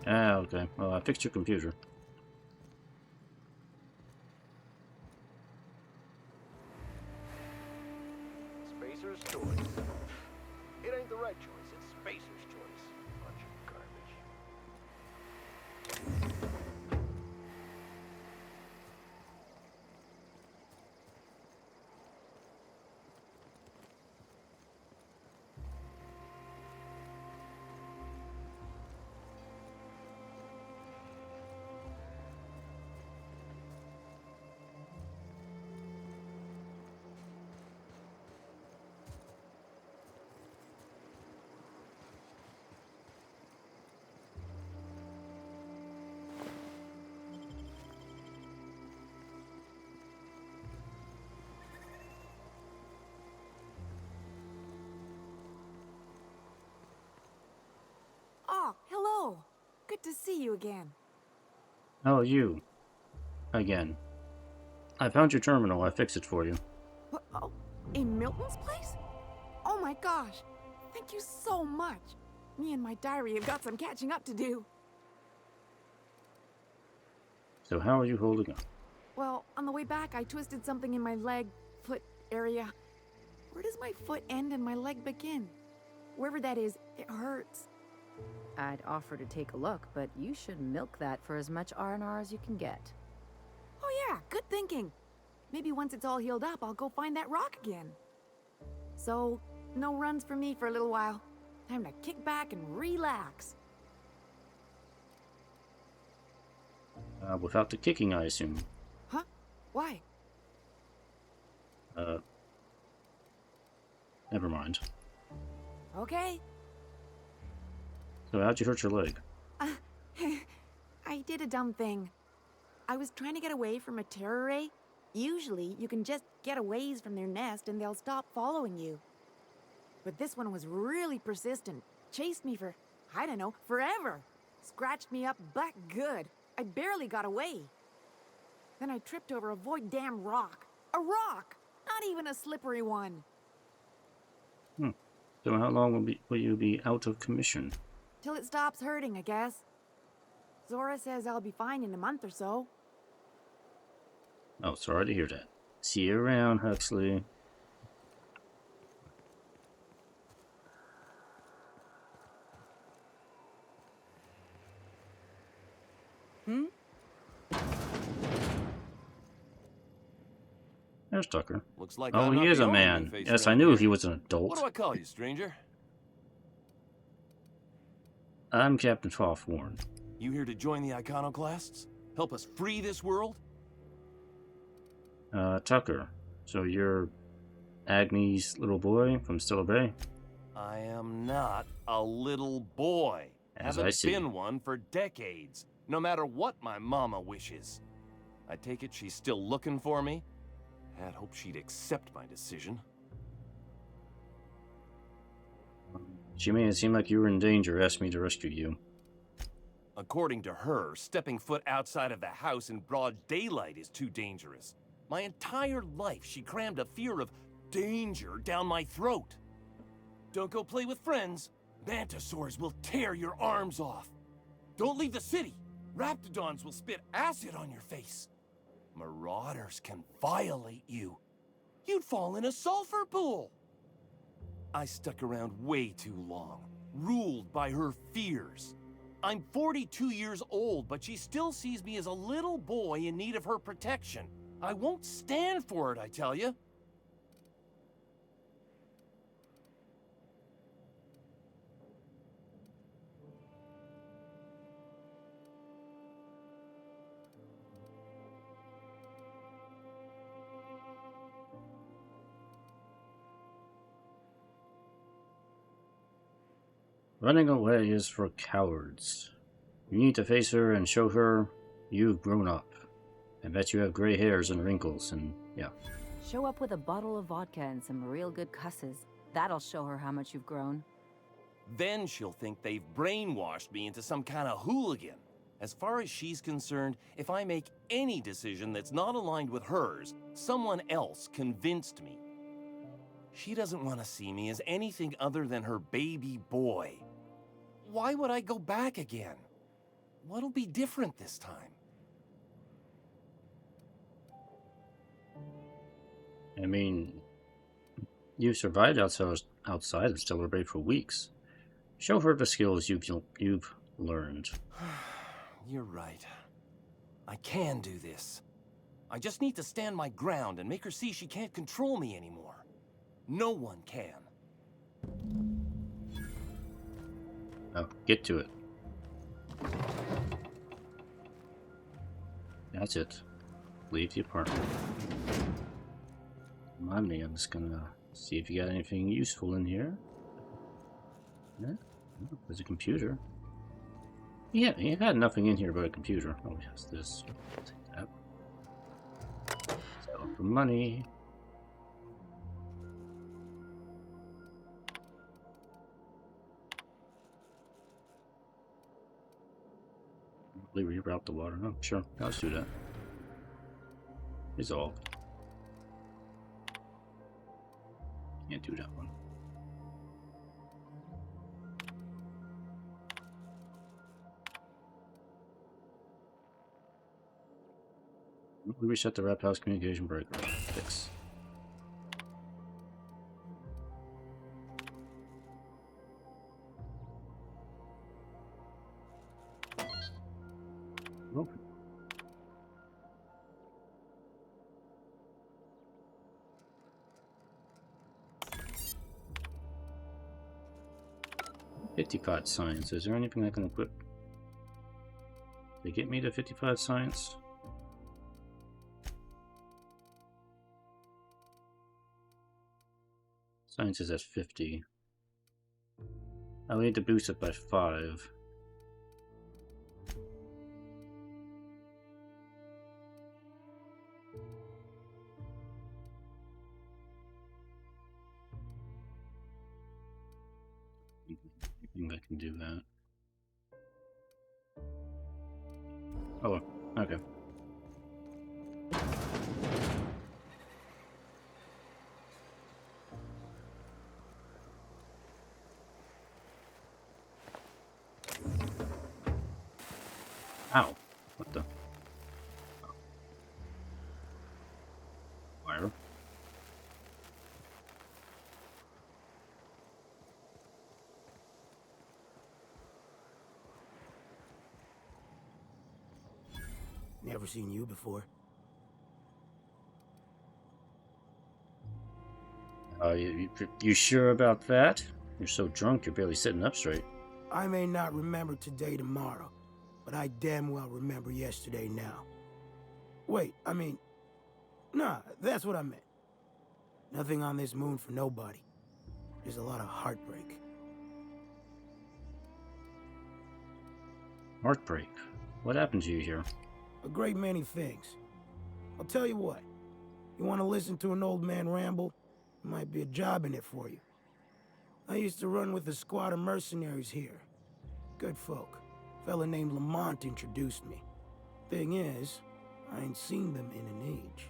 Ah, okay. Well, I fixed your computer. Spacer's choice. It ain't the right choice, it's Spacer's choice. Bunch of garbage. Oh, hello. Good to see you again. Oh, you. Again. I found your terminal. I fixed it for you. What, oh, in Milton's place? Oh my gosh. Thank you so much. Me and my diary have got some catching up to do. So how are you holding up? Well, on the way back, I twisted something in my leg, foot area. Where does my foot end and my leg begin? Wherever that is, it hurts. I'd offer to take a look, but you should milk that for as much R&R as you can get. Oh yeah, good thinking. Maybe once it's all healed up, I'll go find that rock again. So, no runs for me for a little while. Time to kick back and relax. Without the kicking, I assume. Huh? Why? Never mind. Okay. So how'd you hurt your leg? I did a dumb thing. I was trying to get away from a terror ray. Usually, you can just get a ways from their nest and they'll stop following you. But this one was really persistent. Chased me for, I don't know, forever. Scratched me up butt good. I barely got away. Then I tripped over a void damn rock. A rock! Not even a slippery one. So how long will you be out of commission? Till it stops hurting, I guess. Zora says I'll be fine in a month or so. Oh, sorry to hear that. See you around, Huxley. There's Tucker. Looks like Oh, I'm he not is the a only man. face Yes, I around knew here. he was an What adult. do I call you, stranger? I'm Captain Fawthorn. You here to join the Iconoclasts? Help us free this world? Tucker. So you're Agnes' little boy from Stella Bay? I am not a little boy. As Haven't I see. been one for decades, no matter what my mama wishes. I take it she's still looking for me? Had hoped she'd accept my decision. She made it seem like you were in danger, asked me to rescue you. According to her, stepping foot outside of the house in broad daylight is too dangerous. My entire life, she crammed a fear of danger down my throat. Don't go play with friends. Mantisaurs will tear your arms off. Don't leave the city. Raptidons will spit acid on your face. Marauders can violate you. You'd fall in a sulfur pool. I stuck around way too long, ruled by her fears. I'm 42 years old, but she still sees me as a little boy in need of her protection. I won't stand for it, I tell you. Running away is for cowards. You need to face her and show her you've grown up. I bet you have gray hairs and wrinkles and, yeah. Show up with a bottle of vodka and some real good cusses. That'll show her how much you've grown. Then she'll think they've brainwashed me into some kind of hooligan. As far as she's concerned, if I make any decision that's not aligned with hers, someone else convinced me. She doesn't want to see me as anything other than her baby boy. Why would I go back again? What'll be different this time? I mean, you survived outside of Stellar Bay for weeks. Show her the skills you've learned. You're right. I can do this. I just need to stand my ground and make her see she can't control me anymore. No one can. Oh, get to it. That's it. Leave the apartment. Remind me, I'm just gonna see if you got anything useful in here. Yeah, oh, there's a computer. Yeah, you got nothing in here but a computer. Oh, yes, this. I'll take that. Sell it for money. Reroute the water. Oh, sure. Let's do that. Resolve. Can't do that one. We reset the wrap house communication breaker. Fix. Open. $55 science. Is there anything I can equip? They get me to 55 science? Science is at 50. I will need to boost it by 5. I think I can do that. Oh, okay. Ow. What the? Wire. Never seen you before. You sure about that? You're so drunk you're barely sitting up straight. I may not remember today tomorrow, but I damn well remember yesterday now. Wait, I mean... Nah, that's what I meant. Nothing on this moon for nobody. There's a lot of heartbreak. Heartbreak? What happened to you here? A great many things. I'll tell you what. You want to listen to an old man ramble? There might be a job in it for you. I used to run with a squad of mercenaries here. Good folk. A fella named Lamont introduced me. Thing is, I ain't seen them in an age.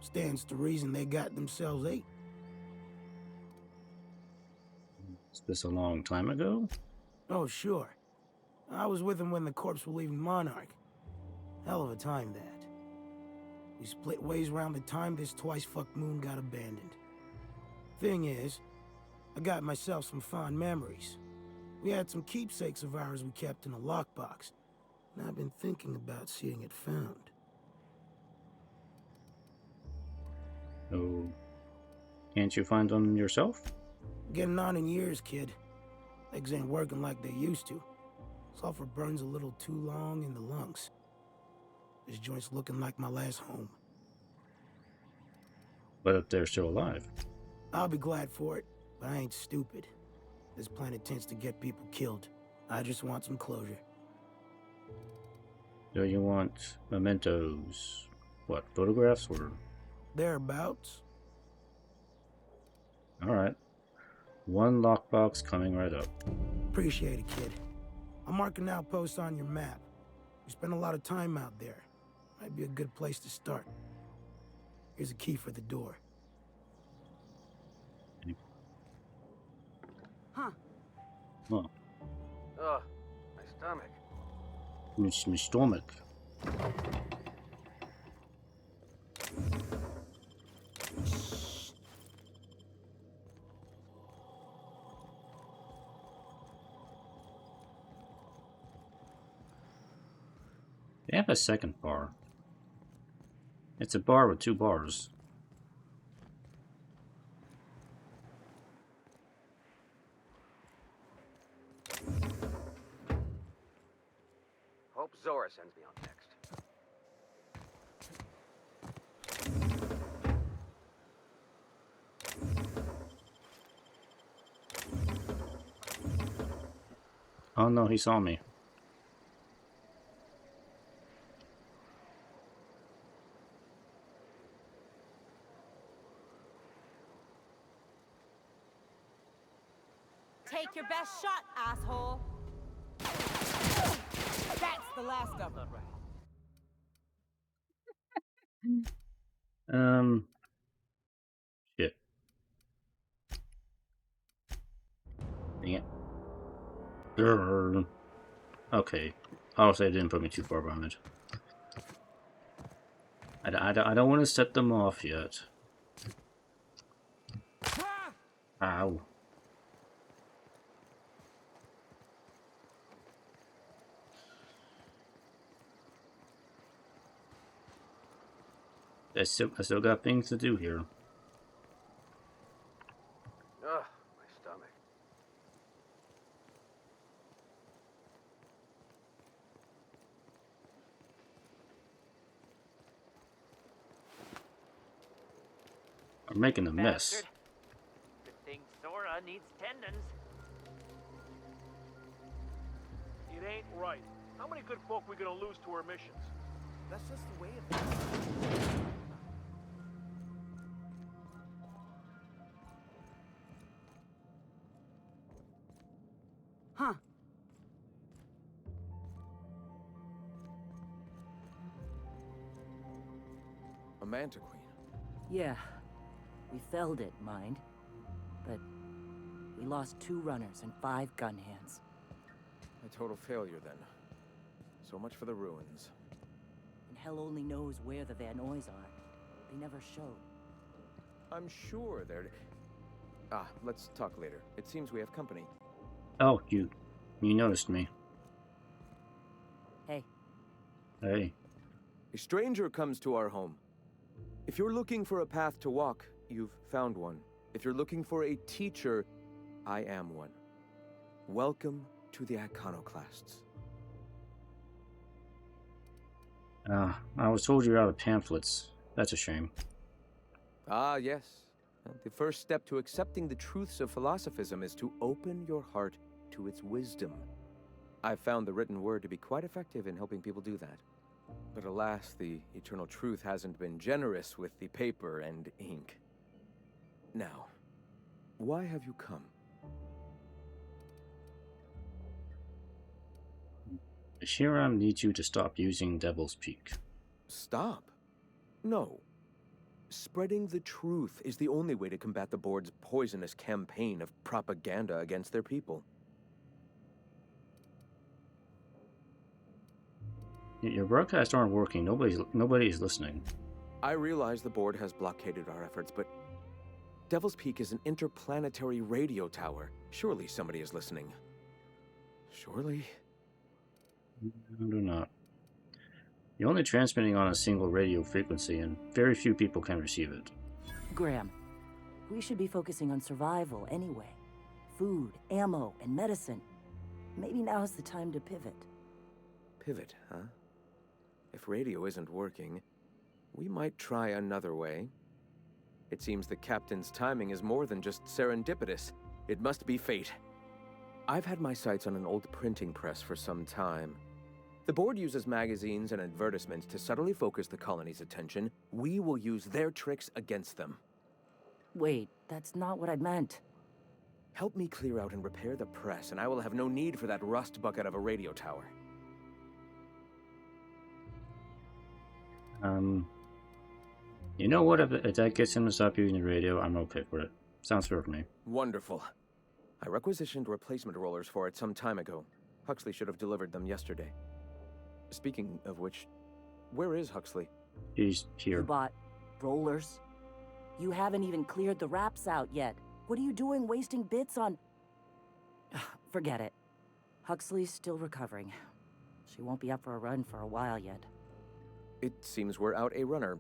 Stands to reason they got themselves ate. Is this a long time ago? Oh, sure. I was with them when the corps were leaving Monarch. Hell of a time, that. We split ways around the time this twice-fucked moon got abandoned. Thing is, I got myself some fond memories. We had some keepsakes of ours we kept in a lockbox, and I've been thinking about seeing it found. Oh, can't you find them yourself? Getting on in years, kid. Legs ain't working like they used to. Sulfur burns a little too long in the lungs. This joint's looking like my last home. But if they're still alive? I'll be glad for it, but I ain't stupid. This planet tends to get people killed. I just want some closure. Do you want mementos? What, photographs or? Thereabouts. Alright. One lockbox coming right up. Appreciate it, kid. I'll mark an outpost on your map. We spend a lot of time out there. Might be a good place to start. Here's a key for the door. Huh. Oh. Ugh, my stomach. My stomach. They have a second bar. It's a bar with 2 bars. Hope Zora sends me on next. Oh no, he saw me. Take your best shot, asshole. That's the last of them. Shit. Dang it. Grrr. Okay. Obviously, I didn't put me too far behind. I don't want to set them off yet. Ow. I still got things to do here. Ugh, my stomach. I'm making a mess. Bastard. Good thing Zora needs tendons. It ain't right. How many good folk we gonna lose to our missions? That's just the way of it. Huh. A manta queen. Yeah. We felled it, mind. But we lost 2 runners and 5 gun hands. A total failure, then. So much for the ruins. And hell only knows where the Vanoys are. They never showed. I'm sure they're... Ah, let's talk later. It seems we have company. Oh, you noticed me. Hey. Hey. A stranger comes to our home. If you're looking for a path to walk, you've found one. If you're looking for a teacher, I am one. Welcome to the Iconoclasts. I was told you're out of pamphlets. That's a shame. Ah, yes. The first step to accepting the truths of philosophism is to open your heart to its wisdom. I've found the written word to be quite effective in helping people do that. But alas, the eternal truth hasn't been generous with the paper and ink. Now, why have you come? Shiram needs you to stop using Devil's Peak. Stop? No. Spreading the truth is the only way to combat the board's poisonous campaign of propaganda against their people. Your broadcasts aren't working. Nobody's listening. I realize the board has blockaded our efforts, but Devil's Peak is an interplanetary radio tower. Surely somebody is listening. Surely? No, do not. You're only transmitting on a single radio frequency, and very few people can receive it. Graham, we should be focusing on survival anyway. Food, ammo, and medicine. Maybe now's the time to pivot. Pivot, huh? If radio isn't working, we might try another way. It seems the captain's timing is more than just serendipitous. It must be fate. I've had my sights on an old printing press for some time. The board uses magazines and advertisements to subtly focus the colony's attention. We will use their tricks against them. Wait, that's not what I meant. Help me clear out and repair the press, and I will have no need for that rust bucket of a radio tower. You know what? If that gets him to stop using the radio, I'm okay with it. Sounds fair for me. Wonderful. I requisitioned replacement rollers for it some time ago. Huxley should have delivered them yesterday. Speaking of which, where is Huxley? He's here. You bought rollers? You haven't even cleared the wraps out yet. What are you doing wasting bits on... Forget it. Huxley's still recovering. She won't be up for a run for a while yet. It seems we're out a runner.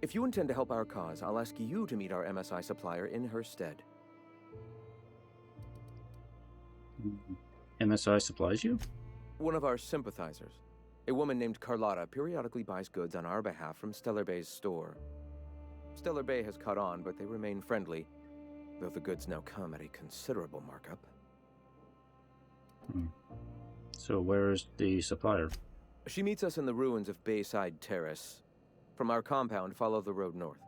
If you intend to help our cause, I'll ask you to meet our MSI supplier in her stead. MSI supplies you? One of our sympathizers. A woman named Carlotta periodically buys goods on our behalf from Stellar Bay's store. Stellar Bay has caught on, but they remain friendly, though the goods now come at a considerable markup. So where is the supplier? She meets us in the ruins of Bayside Terrace. From our compound, follow the road north.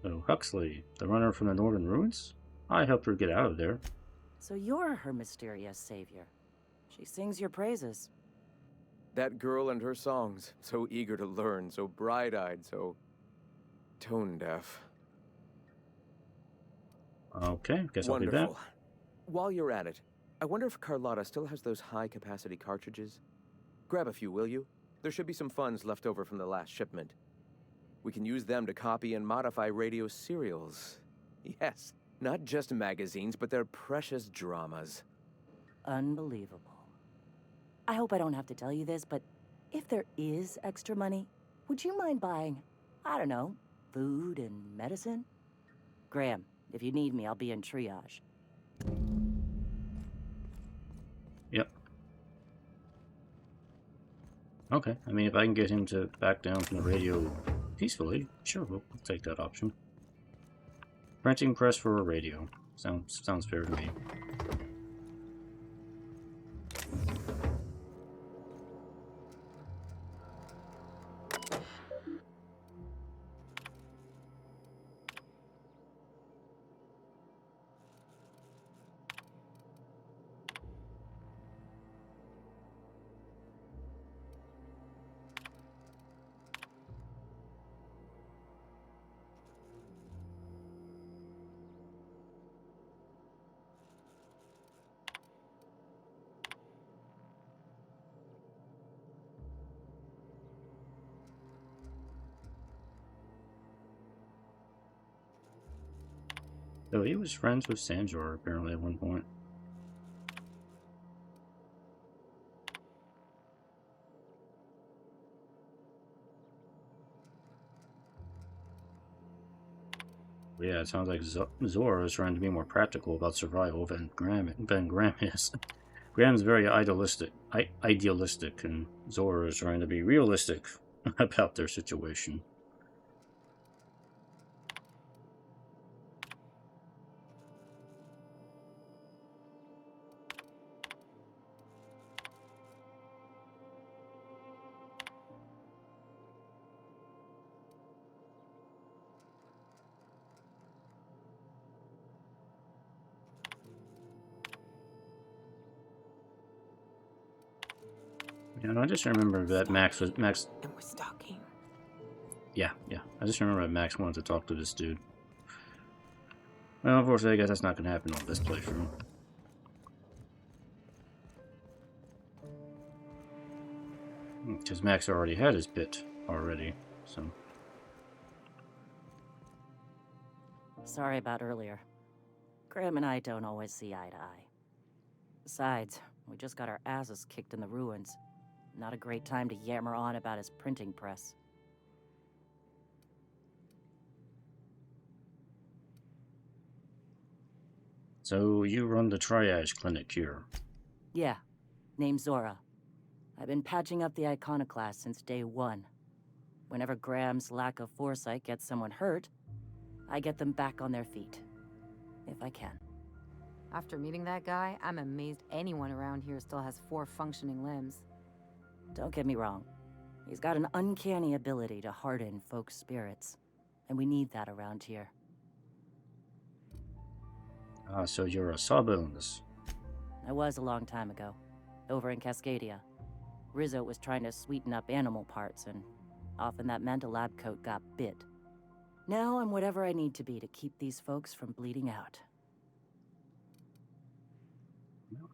So Huxley, the runner from the northern ruins? I helped her get out of there. So you're her mysterious savior. She sings your praises. That girl and her songs, so eager to learn, so bright-eyed, so tone-deaf. Okay, guess Wonderful. I'll be back. While you're at it, I wonder if Carlotta still has those high-capacity cartridges? Grab a few, will you? There should be some funds left over from the last shipment. We can use them to copy and modify radio serials. Yes, not just magazines, but their precious dramas. Unbelievable. I hope I don't have to tell you this, but if there is extra money, would you mind buying, I don't know, food and medicine? Graham, if you need me, I'll be in triage. Yep. Okay, I mean, if I can get him to back down from the radio peacefully, sure, we'll take that option. Printing press for a radio. Sounds fair to me. So he was friends with Sanjor apparently at one point. Yeah, it sounds like Zora is trying to be more practical about survival than Graham is. Graham's very idealistic, and Zora is trying to be realistic about their situation. And I just remember that Max. And we're stalking. Yeah. I just remember that Max wanted to talk to this dude. Well, unfortunately, I guess that's not going to happen on this playthrough. Because Max already had his bit already, so... Sorry about earlier. Graham and I don't always see eye to eye. Besides, we just got our asses kicked in the ruins. Not a great time to yammer on about his printing press. So you run the triage clinic here? Yeah, name's Zora. I've been patching up the Iconoclasts since day one. Whenever Graham's lack of foresight gets someone hurt, I get them back on their feet. If I can. After meeting that guy, I'm amazed anyone around here still has 4 functioning limbs. Don't get me wrong. He's got an uncanny ability to harden folks' spirits. And we need that around here. Ah, so you're a Sawbones. I was a long time ago. Over in Cascadia. Rizzo was trying to sweeten up animal parts, and often that meant a lab coat got bit. Now I'm whatever I need to be to keep these folks from bleeding out.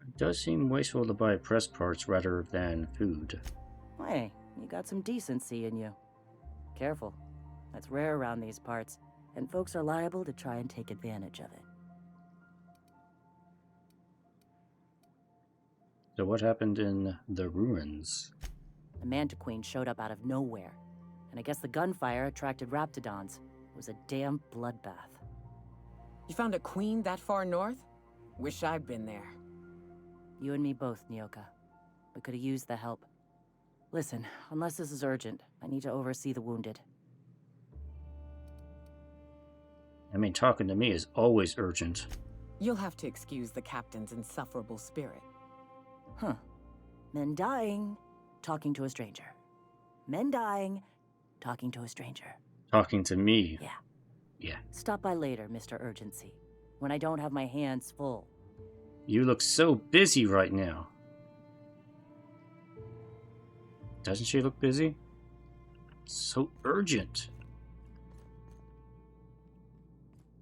It does seem wasteful to buy press parts rather than food. Hey, you got some decency in you. Careful. That's rare around these parts, and folks are liable to try and take advantage of it. So what happened in the ruins? The Mantiqueen showed up out of nowhere, and I guess the gunfire attracted Raptidons. It was a damn bloodbath. You found a queen that far north? Wish I'd been there. You and me both, Nyoka. We could have used the help. Listen, unless this is urgent, I need to oversee the wounded. I mean, talking to me is always urgent. You'll have to excuse the captain's insufferable spirit. Huh. Men dying, talking to a stranger. Men dying, talking to a stranger. Talking to me? Yeah. Yeah. Stop by later, Mr. Urgency, when I don't have my hands full. You look so busy right now. Doesn't she look busy? So urgent.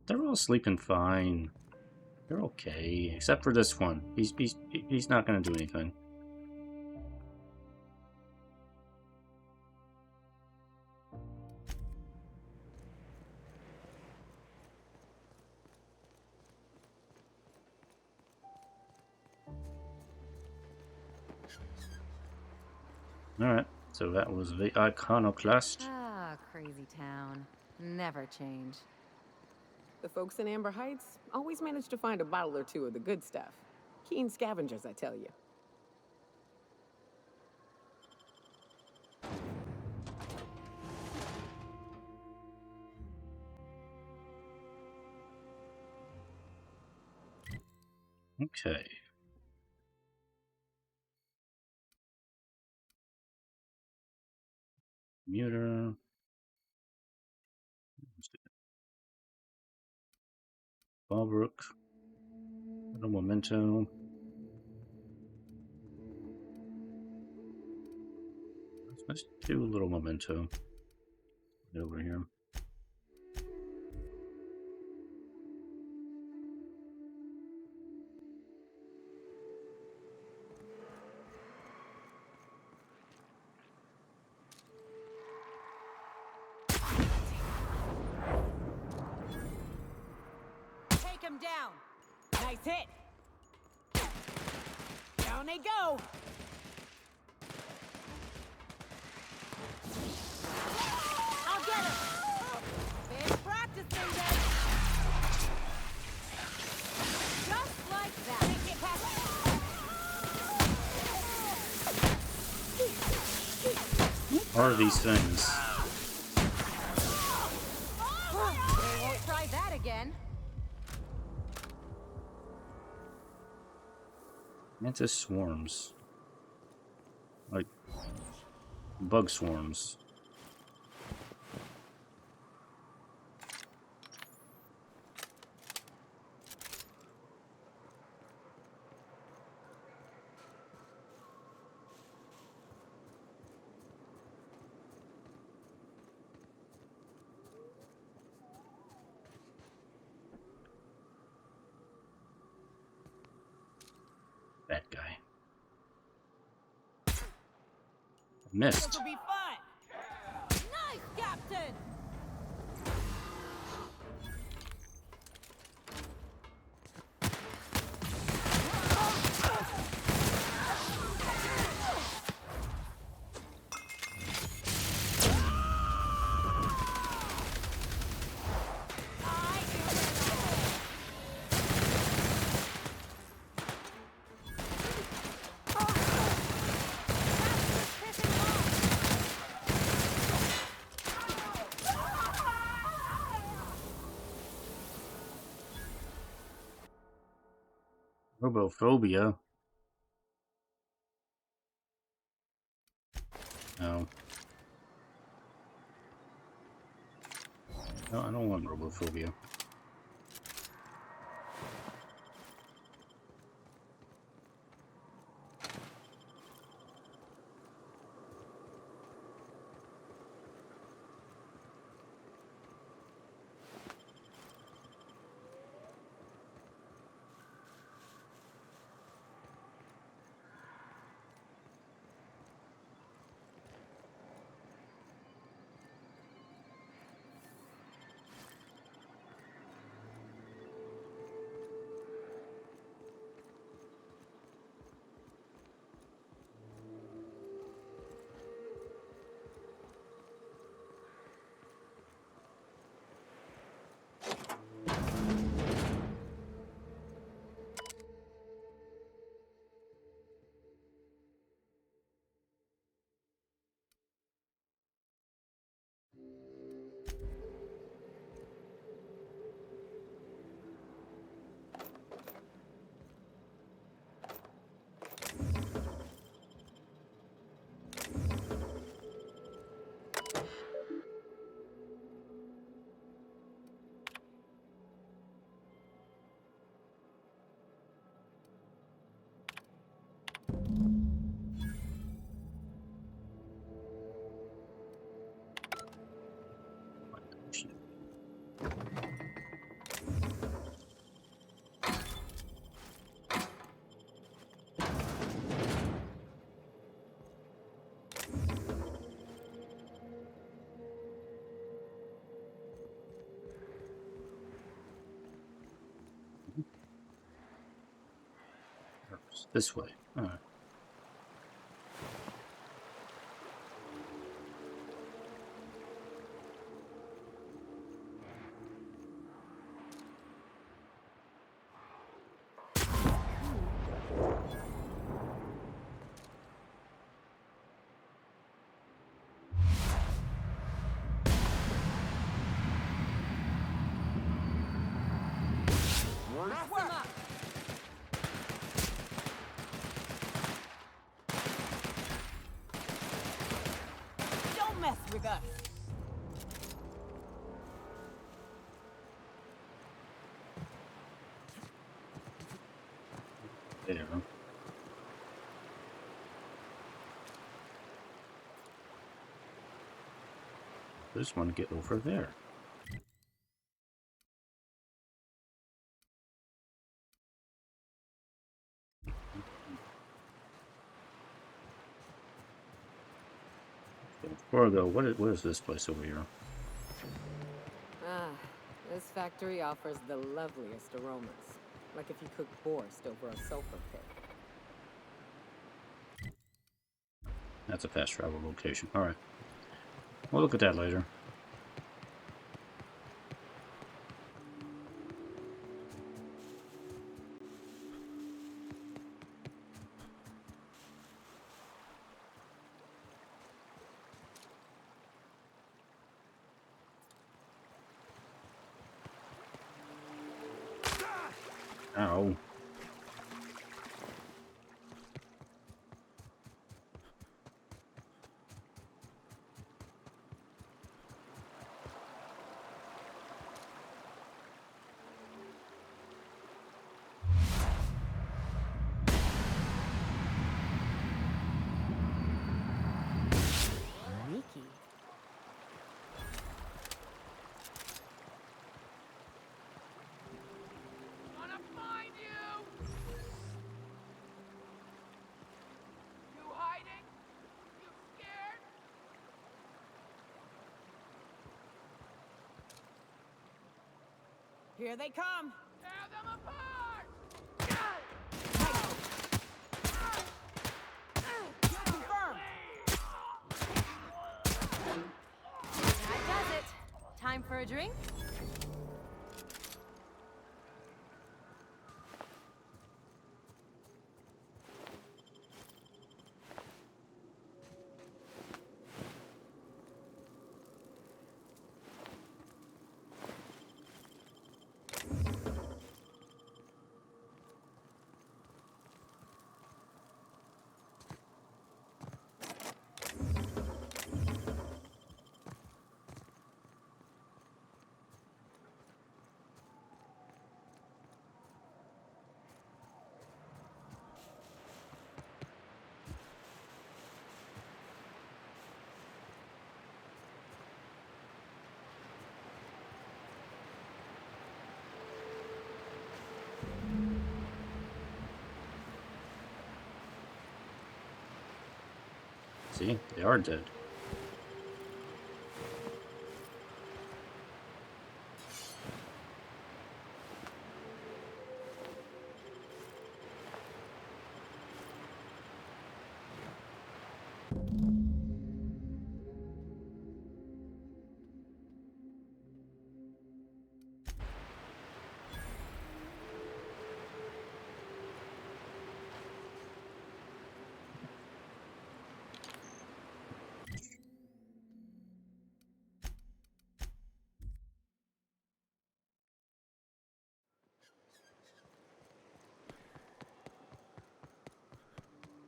They're all sleeping fine. They're okay, except for this one. He's not gonna do anything. Alright, so that was the Iconoclast. Ah, crazy town. Never change. The folks in Amber Heights always manage to find a bottle or two of the good stuff. Keen scavengers, I tell you. Okay. Muter. Ballbrook. Little memento. Let's do a little memento. Get over here. Take him down. Nice hit. Down they go. I'll get him. Been practicing this. Just like that. Make it happen. What are these things? They won't try that again. Mantis swarms. Like bug swarms. That guy. Missed. This'll be fun. Nice, Captain. Robophobia. No. No, I don't want robophobia. It's this way. Alright. Don't mess with us. There. I just want to get over there. Before I go, what is this place over here? Ah, this factory offers the loveliest aromas. Like if you cooked borscht over a sulfur pit. That's a fast travel location. Alright. We'll look at that later. Ow. Sneaky. Gonna find you! You hiding? You scared? Here they come. Tear them apart! Confirm. That does it. Time for a drink? See? They are dead.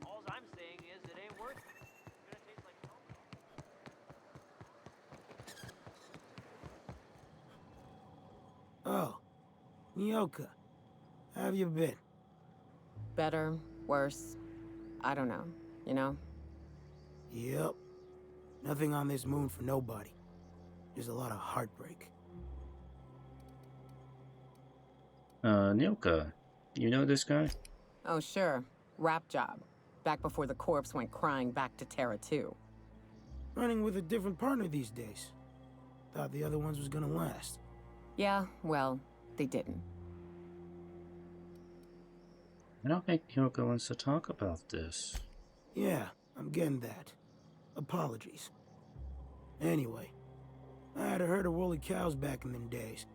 All I'm saying is it ain't worth it. It's gonna taste like Oh, Nyoka. How have you been? Better, worse. I don't know. You know? Yep. Nothing on this moon for nobody. There's a lot of heartbreak. Nilka, you know this guy? Oh, sure. Rap job. Back before the corpse went crying back to Terra 2. Running with a different partner these days. Thought the other ones was gonna last. Yeah, well, they didn't. I don't think Hyoko wants to talk about this. Yeah, I'm getting that. Apologies. Anyway, I had a herd of woolly cows back in them days.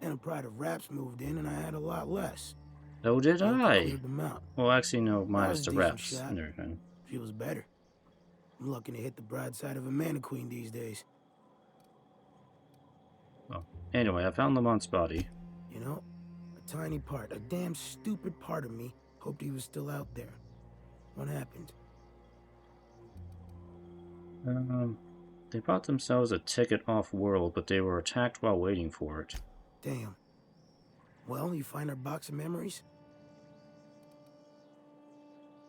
Then a pride of raps moved in and I had a lot less. So did Hyoko I. cleared them out. Well, actually, no, I minus was a the decent reps shot. and everything. She was better. I'm lucky to hit the bride side of a mana queen these days. Well, anyway, I found Lamont's body. You know, a tiny part, a damn stupid part of me hoped he was still out there. What happened? They bought themselves a ticket off-world, but they were attacked while waiting for it. Damn. Well, you find our box of memories?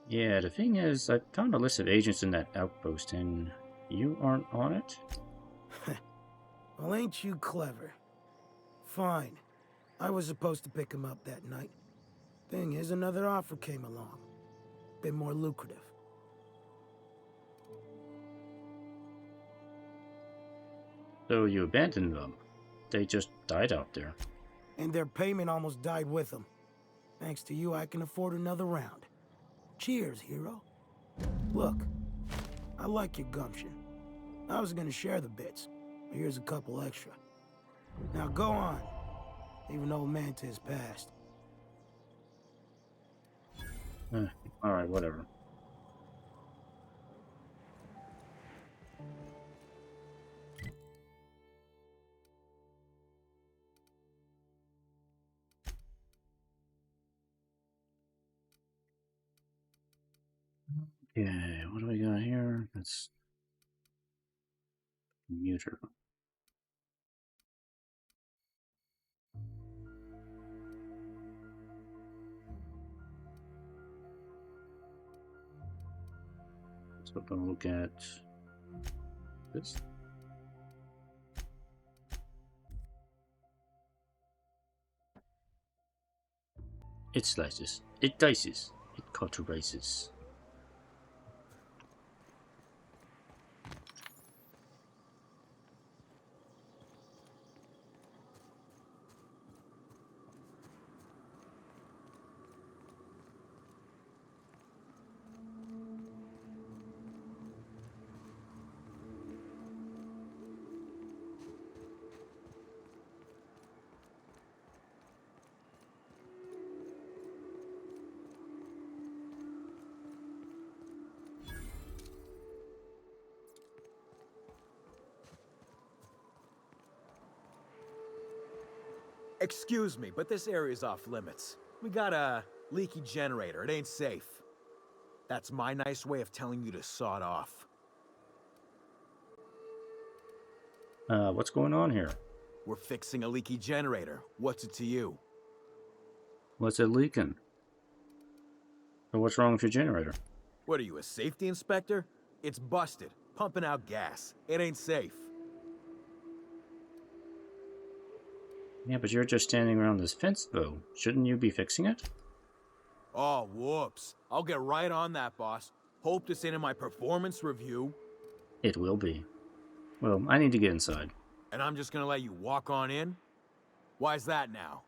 Yeah, the thing is, I found a list of agents in that outpost, and you aren't on it? Well, ain't you clever? Fine. I was supposed to pick him up that night. Thing is, another offer came along. Bit more lucrative. So you abandoned them. They just died out there. And their payment almost died with them. Thanks to you, I can afford another round. Cheers, hero. Look, I like your gumption. I was gonna share the bits, but here's a couple extra. Now go on. Even old man to his past. Alright, whatever. Okay, what do we got here? That's muter. So we're gonna look at this. It slices, it dices, it cauterizes. Excuse me, but this area's off limits. We got a leaky generator. It ain't safe. That's my nice way of telling you to sod off. What's going on here? We're fixing a leaky generator. What's it to you? What's it leaking? So what's wrong with your generator? What are you, a safety inspector? It's busted, pumping out gas. It ain't safe. Yeah, but you're just standing around this fence, though. Shouldn't you be fixing it? Oh, whoops. I'll get right on that, boss. Hope this ain't in my performance review. It will be. Well, I need to get inside. And I'm just gonna let you walk on in? Why's that now?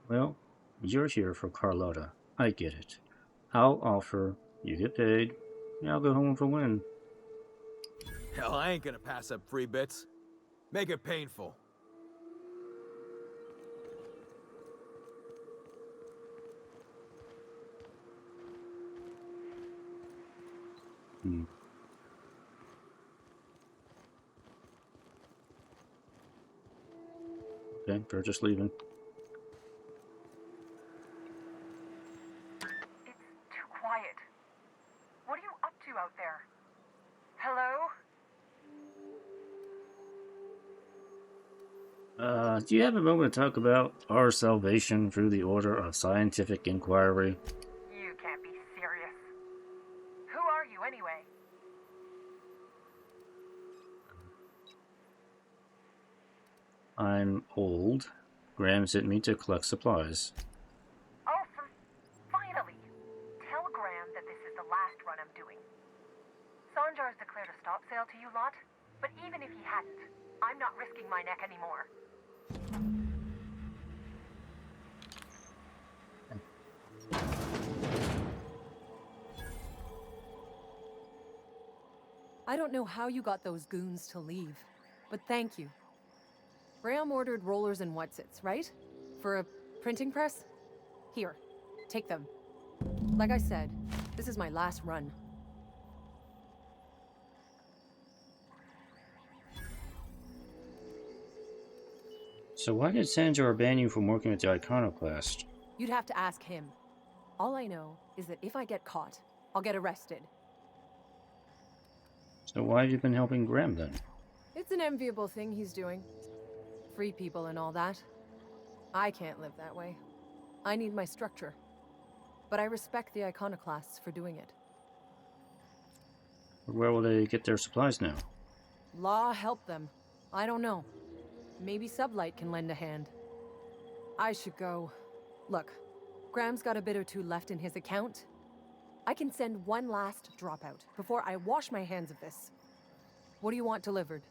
Well, you're here for Carlotta. I get it. I'll offer, you get paid, and I'll go home for a win. Hell, I ain't gonna pass up free bits. Make it painful. Okay, they're just leaving. It's too quiet. What are you up to out there? Hello? Do you have a moment to talk about our salvation through the order of scientific inquiry? You can't be serious. Who are you anyway? I'm old. Graham sent me to collect supplies. Oh, finally! Tell Graham that this is the last run I'm doing. Sanjar's declared a stop sale to you lot, but even if he hadn't, I'm not risking my neck anymore. I don't know how you got those goons to leave, but thank you. Graham ordered rollers and whatsits, right? For a printing press? Here, take them. Like I said, this is my last run. So why did Sanjor ban you from working with the Iconoclast? You'd have to ask him. All I know is that if I get caught, I'll get arrested. So why have you been helping Graham then? It's an enviable thing he's doing. Free people and all that. I can't live that way. I need my structure. But I respect the Iconoclasts for doing it. Where will they get their supplies now? Law help them. I don't know. Maybe Sublight can lend a hand. I should go. Look, Graham's got a bit or two left in his account. I can send one last dropout before I wash my hands of this. What do you want delivered?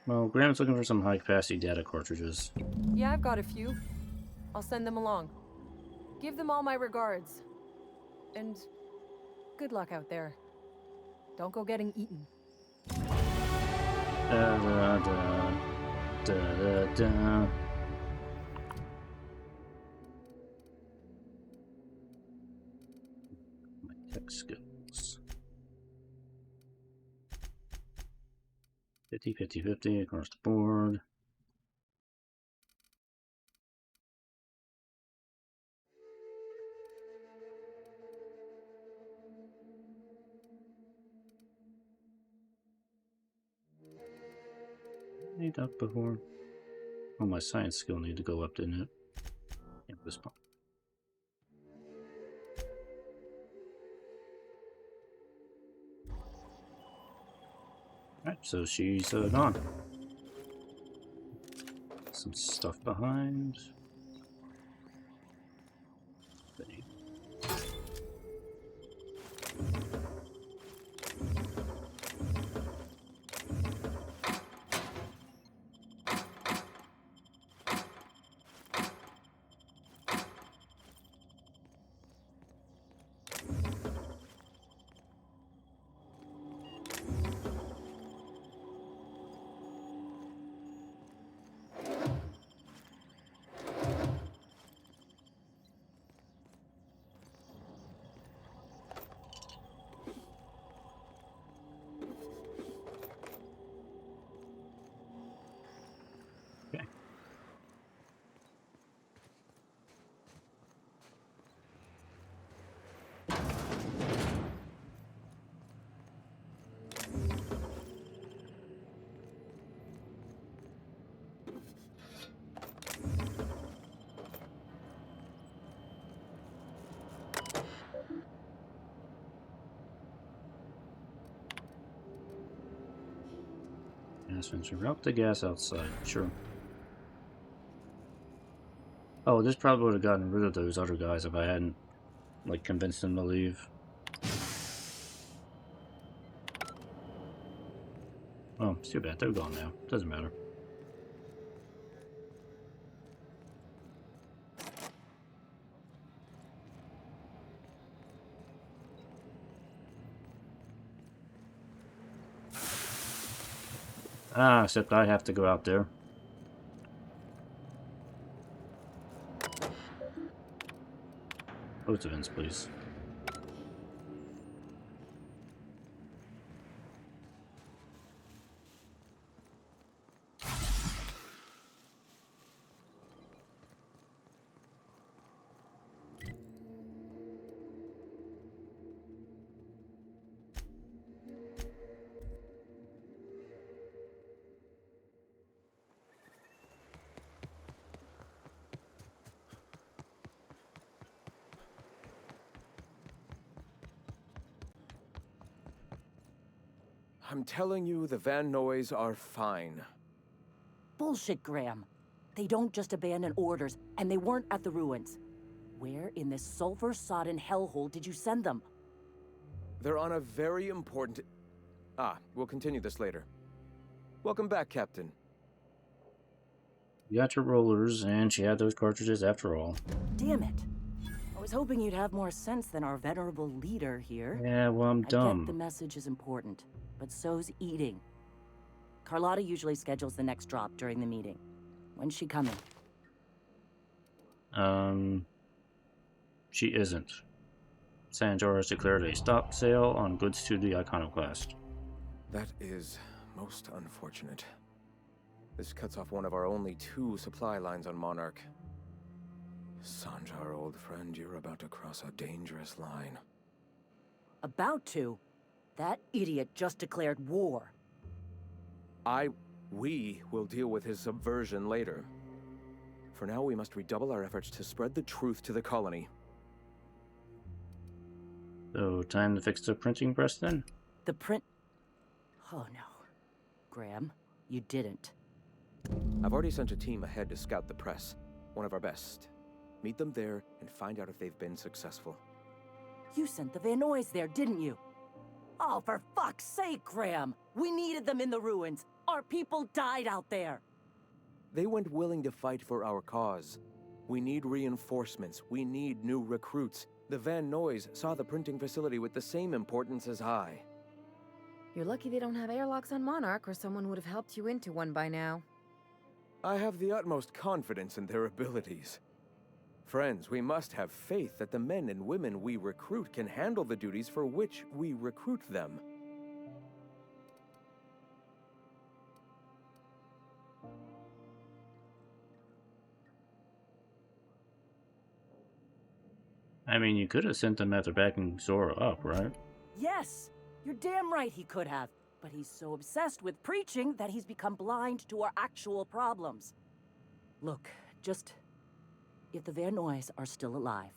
Well, Graham's looking for some high-capacity data cartridges. Yeah, I've got a few. I'll send them along. Give them all my regards. And good luck out there. Don't go getting eaten. Da da da da da da. My tech skills. 50, 50, 50 across the board. Need up before. Oh, my science skill need to go up, didn't it? Yeah, this one. Alright, so she's gone. Some stuff behind. Gas sensor up the gas outside, sure. Oh, this probably would have gotten rid of those other guys if I hadn't, like, convinced them to leave. Oh, it's too bad. They're gone now. Doesn't matter. Ah, except I have to go out there. Both events, please. I'm telling you, the Van Noys are fine. Bullshit, Graham. They don't just abandon orders, and they weren't at the ruins. Where in this sulfur-sodden hellhole did you send them? They're on a very important... Ah, we'll continue this later. Welcome back, Captain. You got your rollers, and she had those cartridges after all. Damn it. I was hoping you'd have more sense than our venerable leader here. Yeah, well, I'm I get dumb. the message is important, but so's eating. Carlotta usually schedules the next drop during the meeting. When's she coming? She isn't. Sanjar has declared a stop sale on goods to the Iconoclast. That is most unfortunate. This cuts off one of our only 2 supply lines on Monarch. Sanjar, old friend, you're about to cross a dangerous line. About to? That idiot just declared war. We will deal with his subversion later. For now, we must redouble our efforts to spread the truth to the colony. So, time to fix the printing press then? The print... Oh no. Graham, you didn't. I've already sent a team ahead to scout the press. One of our best. Meet them there and find out if they've been successful. You sent the Van Noys there, didn't you? Oh, for fuck's sake, Graham! We needed them in the ruins. Our people died out there. They went willing to fight for our cause. We need reinforcements. We need new recruits. The Van Noys saw the printing facility with the same importance as I. You're lucky they don't have airlocks on Monarch, or someone would have helped you into one by now. I have the utmost confidence in their abilities. Friends, we must have faith that the men and women we recruit can handle the duties for which we recruit them. I mean, you could have sent them after backing Zora up, right? Yes! You're damn right he could have. But he's so obsessed with preaching that he's become blind to our actual problems. Look, just... If the Van Noys are still alive,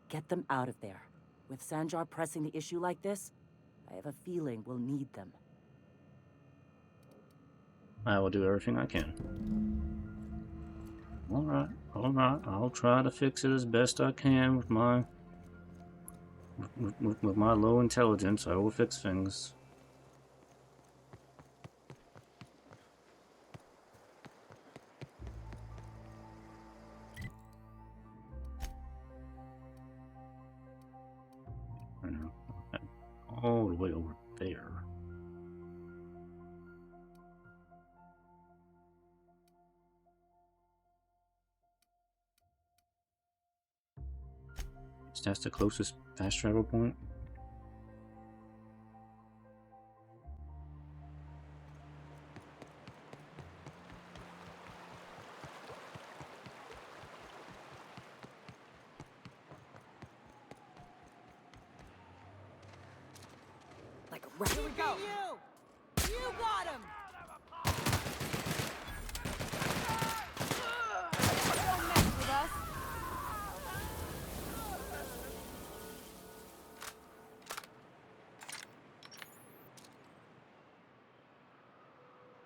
get them out of there. With Sanjar pressing the issue like this, I have a feeling we'll need them. I will do everything I can. Alright, I'll try to fix it as best I can with my... With my low intelligence. I will fix things. I know. All the way over there. That's the closest fast travel point. Like a rat. Here we go! You got him! Don't mess with us.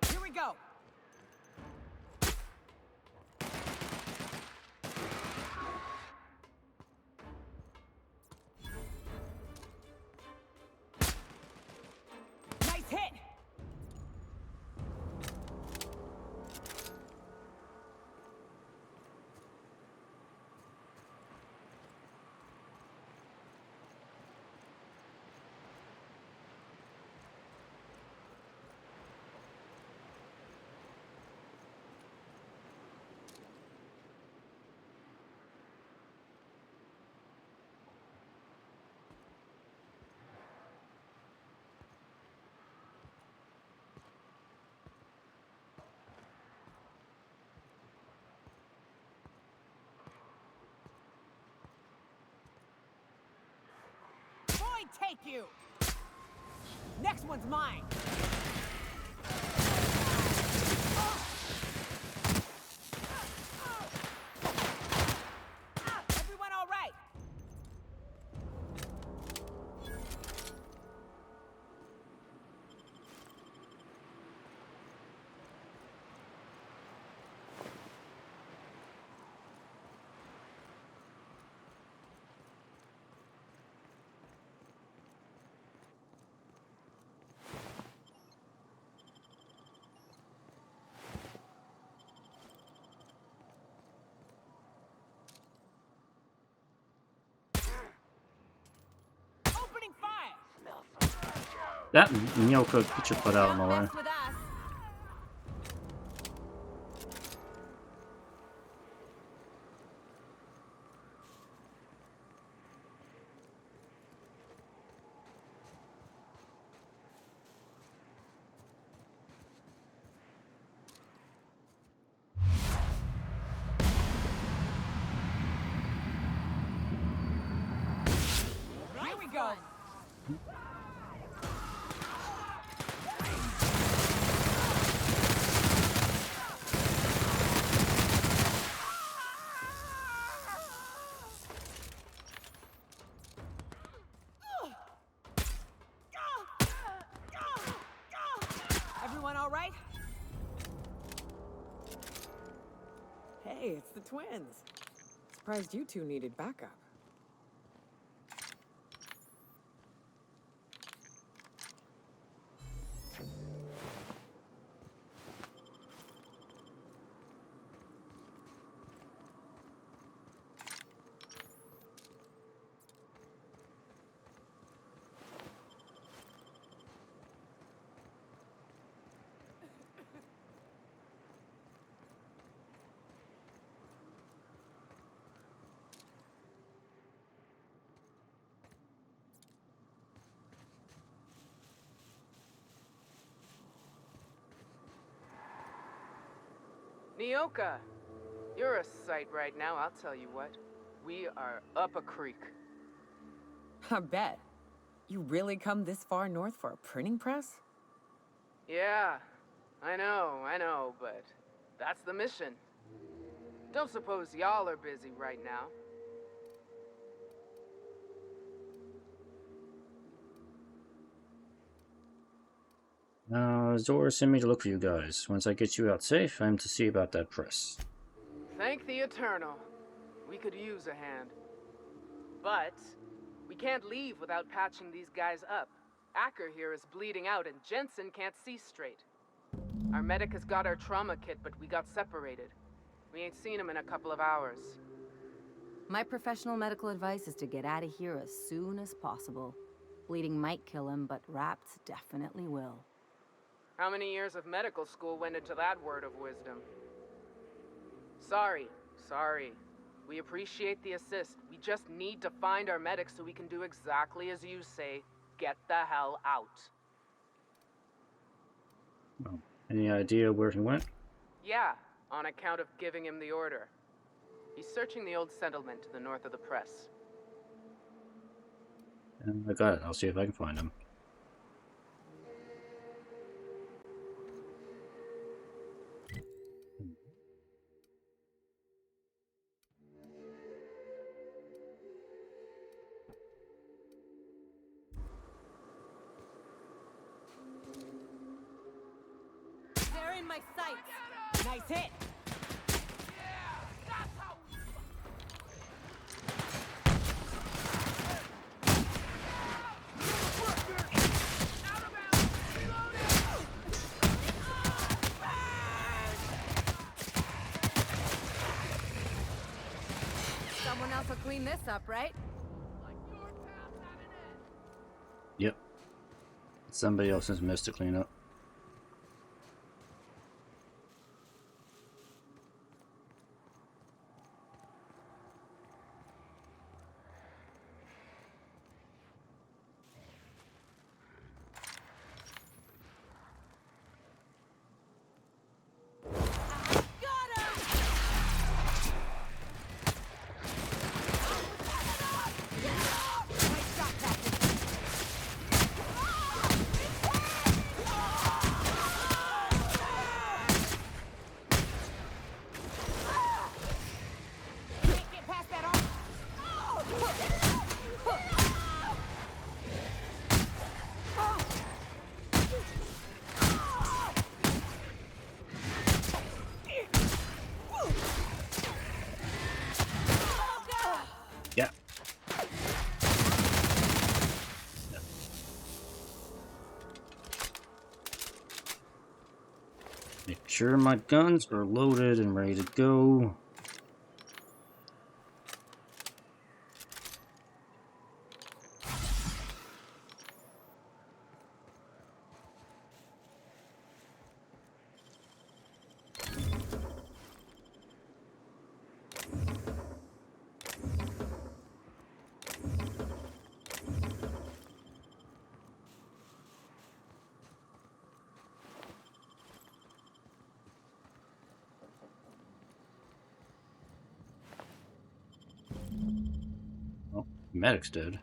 Here we go! Nice hit! Take you! Next one's mine! Everyone all right? That Nyoka, get your butt out of my way. Here we go. Everyone all right? Hey, it's the twins. Surprised you two needed backup. Nyoka, you're a sight right now, I'll tell you what. We are up a creek. I bet. You really come this far north for a printing press? Yeah, I know, but that's the mission. Don't suppose y'all are busy right now. Zora sent me to look for you guys. Once I get you out safe, I'm to see about that press. Thank the Eternal. We could use a hand. But we can't leave without patching these guys up. Acker here is bleeding out and Jensen can't see straight. Our medic has got our trauma kit, but we got separated. We ain't seen him in a couple of hours. My professional medical advice is to get out of here as soon as possible. Bleeding might kill him, but wraps definitely will. How many years of medical school went into that word of wisdom? Sorry. We appreciate the assist. We just need to find our medic so we can do exactly as you say. Get the hell out. Oh, any idea where he went? Yeah, on account of giving him the order. He's searching the old settlement to the north of the press. I got it. I'll see if I can find him. They're in my sights. Nice hit. Someone else will clean this up, right? Yep. Somebody else has missed to clean up. Yeah. Make sure my guns are loaded and ready to go. Medic's dead.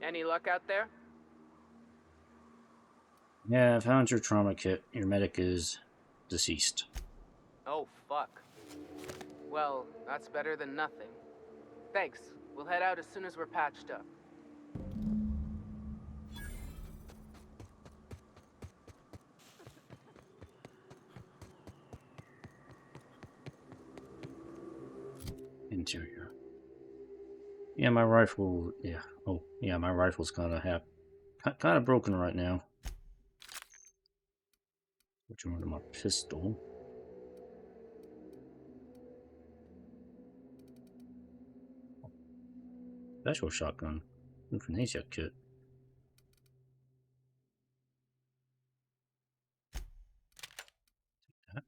Any luck out there? Yeah, I found your trauma kit. Your medic is deceased. Oh, fuck. Well, that's better than nothing. Thanks. We'll head out as soon as we're patched up. Interior. Yeah, my rifle. Yeah. Oh, yeah, my rifle's kind of broken right now. Which one of my pistol? Special shotgun. Euthanasia kit. That.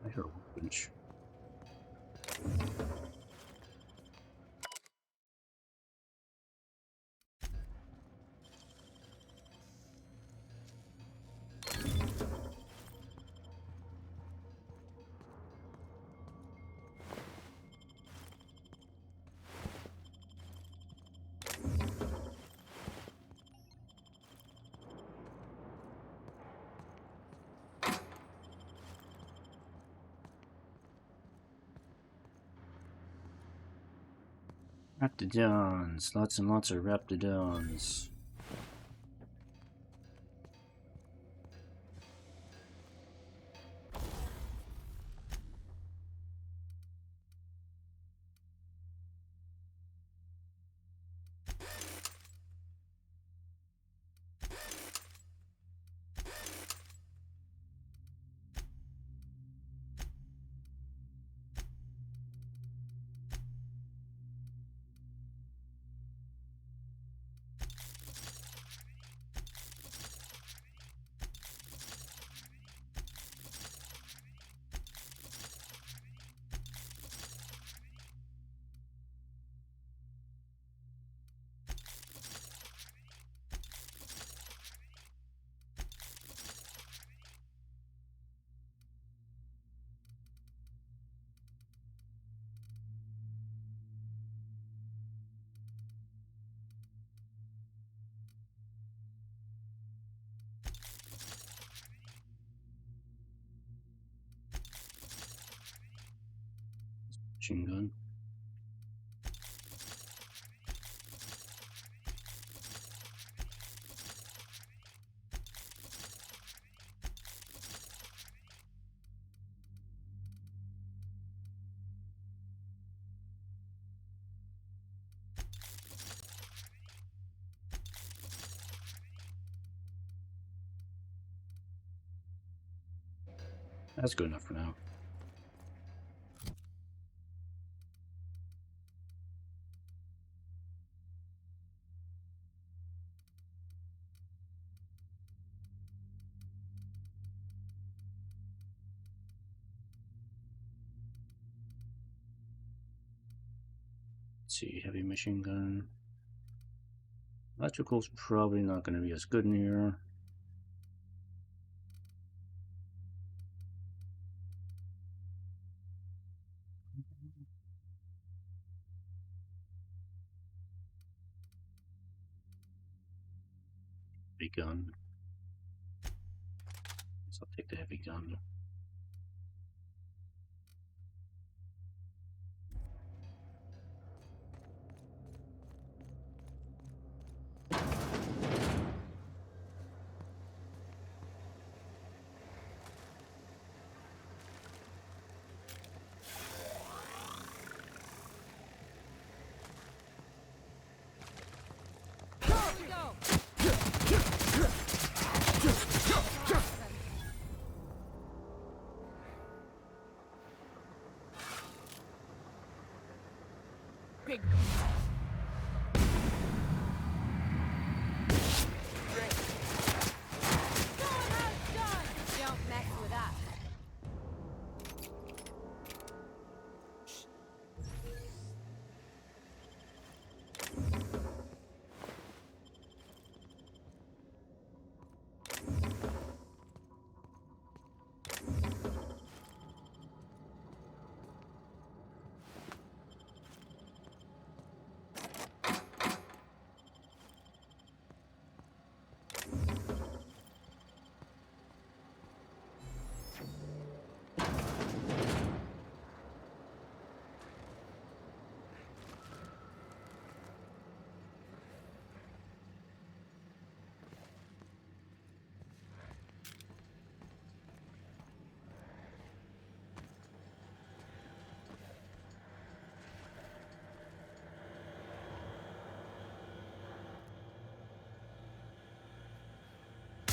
I heard a workbench. Raptidons. Lots and lots of raptidons. Machine gun. That's good enough for now. Let's see, heavy machine gun. Electrical's probably not going to be as good in here. heavy gun. So I'll take the heavy gun. Big. Don't mess with us.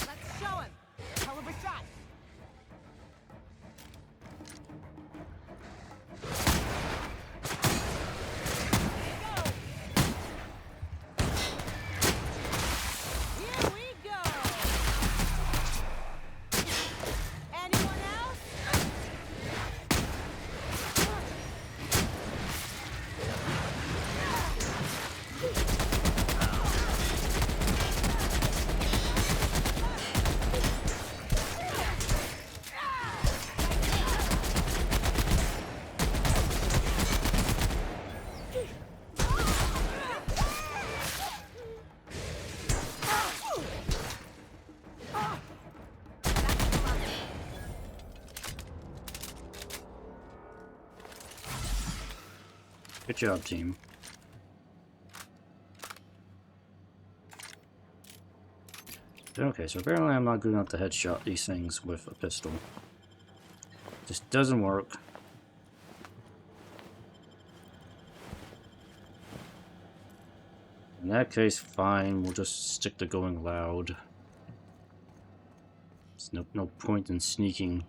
Let's show him. Hell of a shot. Here we go. Anyone else? Good job, team. Okay, so apparently I'm not good enough to headshot these things with a pistol. Just doesn't work. In that case, fine, we'll just stick to going loud. There's no point in sneaking.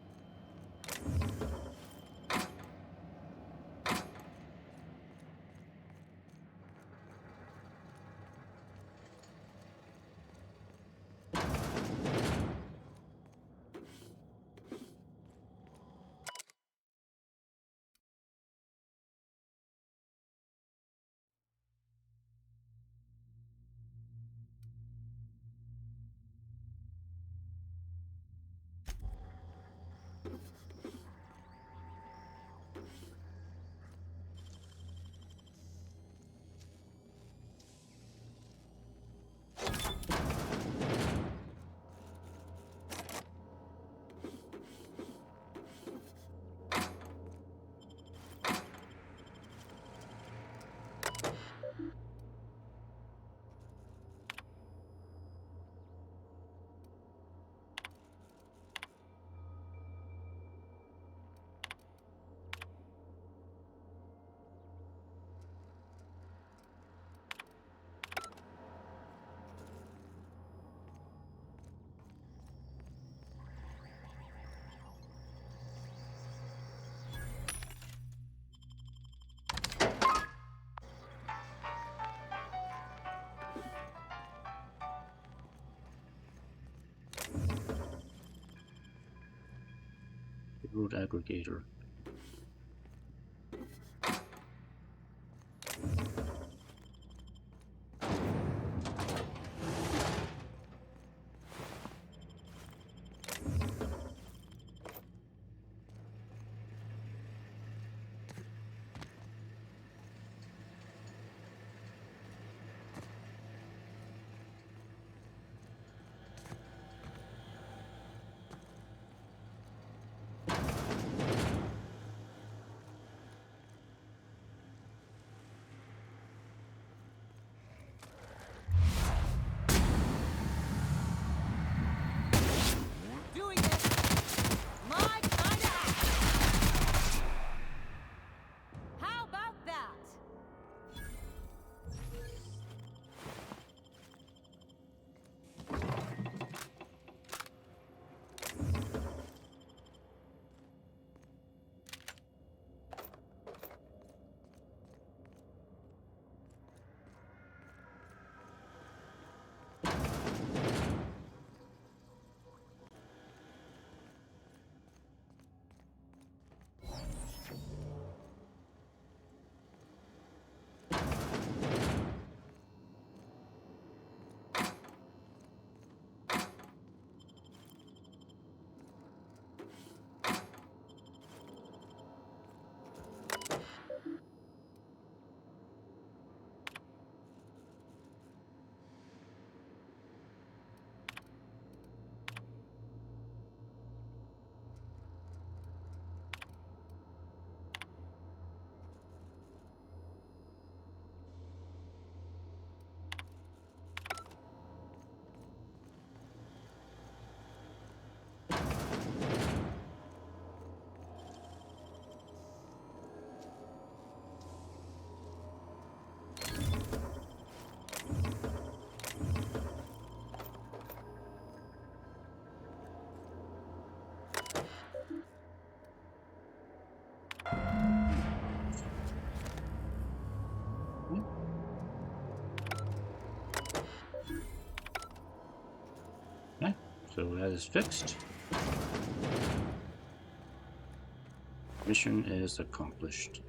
Road aggregator. So that is fixed. Mission is accomplished.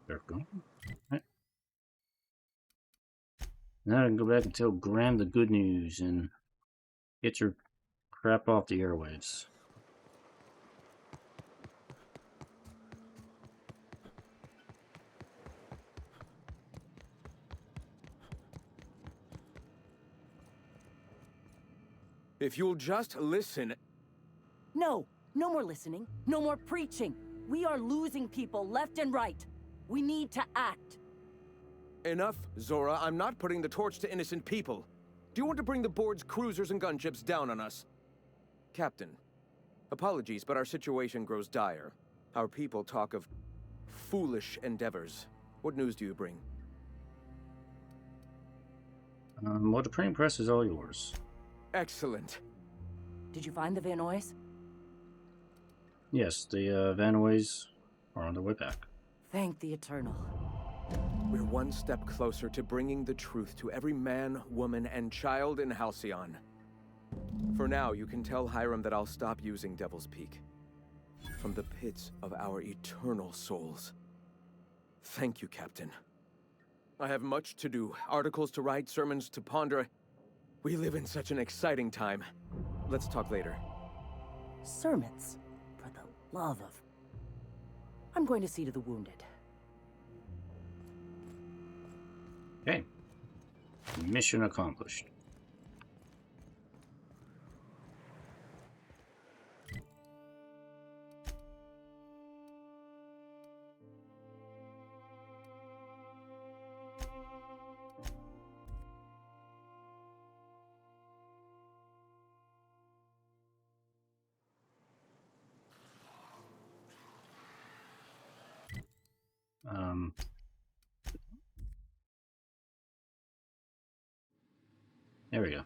They're gone. Right. Now I can go back and tell Graham the good news and get your crap off the airwaves. If you'll just listen... No, no more listening, no more preaching. We are losing people left and right. We need to act. Enough, Zora. I'm not putting the torch to innocent people. Do you want to bring the board's cruisers and gunships down on us? Captain, apologies, but our situation grows dire. Our people talk of foolish endeavors. What news do you bring? Well, the printing press is all yours. Excellent. Did you find the Vanoys? Yes, the Vanoys are on their way back. Thank the Eternal. We're one step closer to bringing the truth to every man, woman, and child in Halcyon. For now, you can tell Hiram that I'll stop using Devil's Peak. From the pits of our eternal souls. Thank you, Captain. I have much to do, articles to write, sermons to ponder. We live in such an exciting time. Let's talk later. Sermons? For the love of... I'm going to see to the wounded. Okay. Mission accomplished. There we go.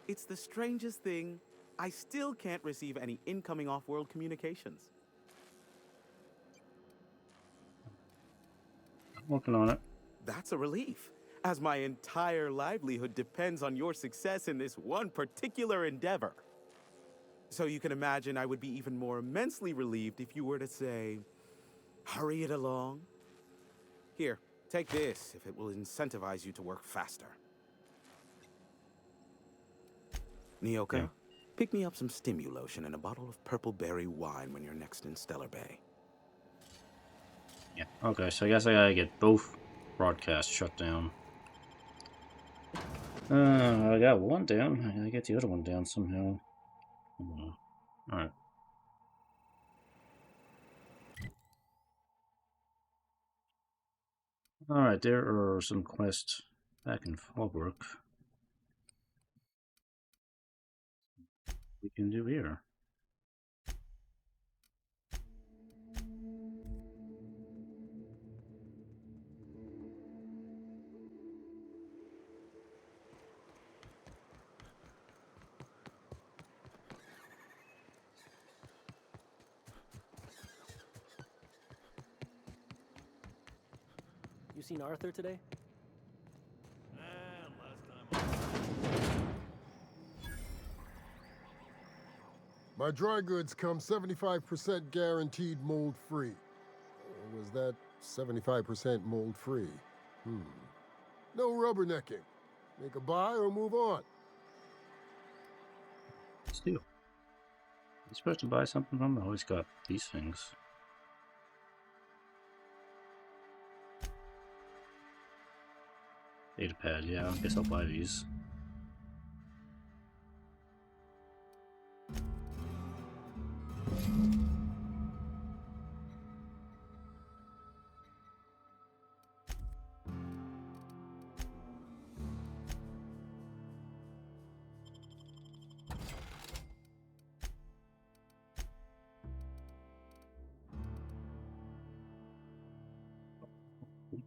It's the strangest thing. I still can't receive any incoming off-world communications. I'm working on it. That's a relief, as my entire livelihood depends on your success in this one particular endeavor. So you can imagine I would be even more immensely relieved if you were to say, hurry it along. Here, take this if it will incentivize you to work faster. Nyoka, Yeah. pick me up some Stimulotion and a bottle of purple berry wine when you're next in Stellar Bay. Yeah. Okay, so I guess I gotta get both broadcasts shut down. I got one down. I gotta get the other one down somehow. Alright. Alright, there are some quests back in Fallbrook we can do here. You seen Arthur today? My dry goods come 75% guaranteed mold-free. Or was that 75% mold-free? No rubbernecking. Make a buy or move on. Steal. You supposed to buy something from them? I always got these things. Data pad, yeah, I guess I'll buy these.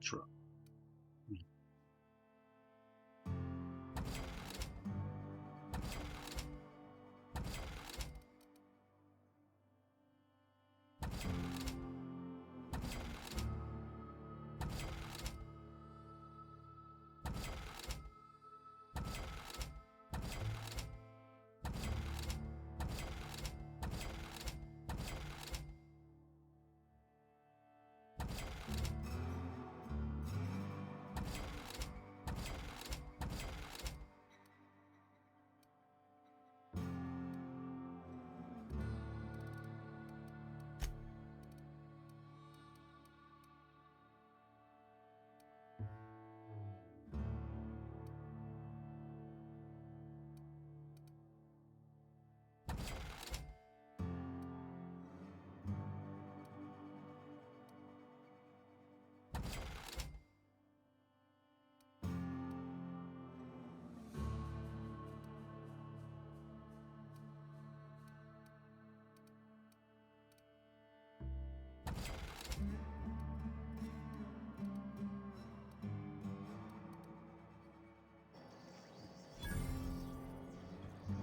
Truck.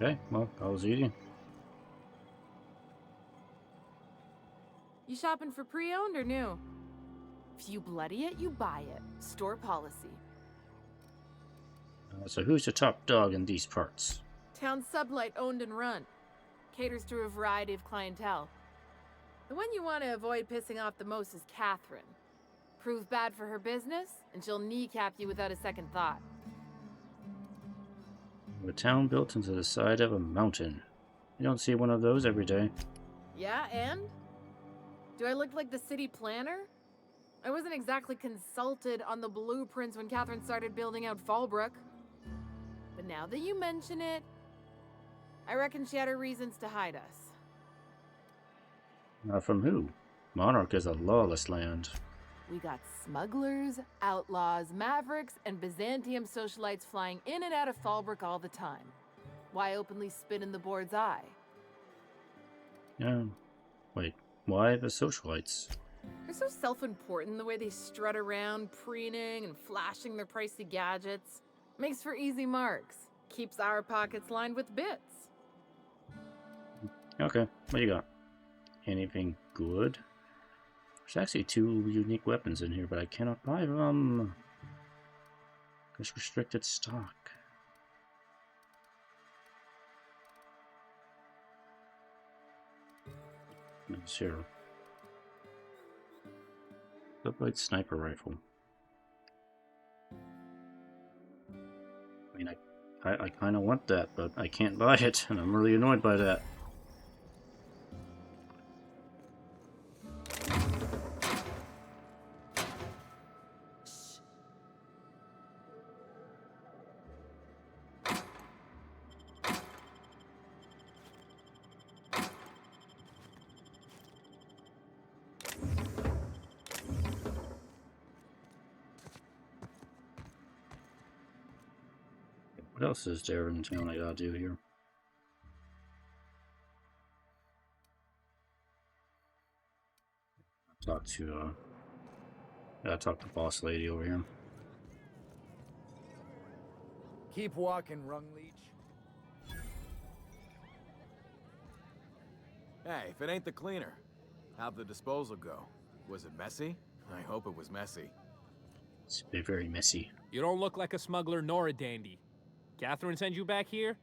Okay, well, that was easy. You shopping for pre-owned or new? If you bloody it, you buy it. Store policy. So who's the top dog in these parts? Town Sublight owned and run. Caters to a variety of clientele. The one you want to avoid pissing off the most is Catherine. Prove bad for her business, and she'll kneecap you without a second thought. A town built into the side of a mountain. You don't see one of those every day. Yeah, and? Do I look like the city planner? I wasn't exactly consulted on the blueprints when Catherine started building out Fallbrook. But now that you mention it, I reckon she had her reasons to hide us. From who? Monarch is a lawless land. We got smugglers, outlaws, mavericks, and Byzantium socialites flying in and out of Fallbrook all the time. Why openly spit in the board's eye? Wait, why the socialites? They're so self-important the way they strut around, preening and flashing their pricey gadgets. Makes for easy marks. Keeps our pockets lined with bits. Okay, what you got? Anything good? There's actually 2 unique weapons in here, but I cannot buy them. There's restricted stock. What's here? Sublight sniper rifle. I mean, I kind of want that, but I can't buy it, and I'm really annoyed by that. What else is there in town I gotta do here? Gotta talk to the boss lady over here. Keep walking, Rung Leech. Hey, if it ain't the cleaner, how'd the disposal go? Was it messy? I hope it was messy. It's been very messy. You don't look like a smuggler nor a dandy. Catherine sent you back here?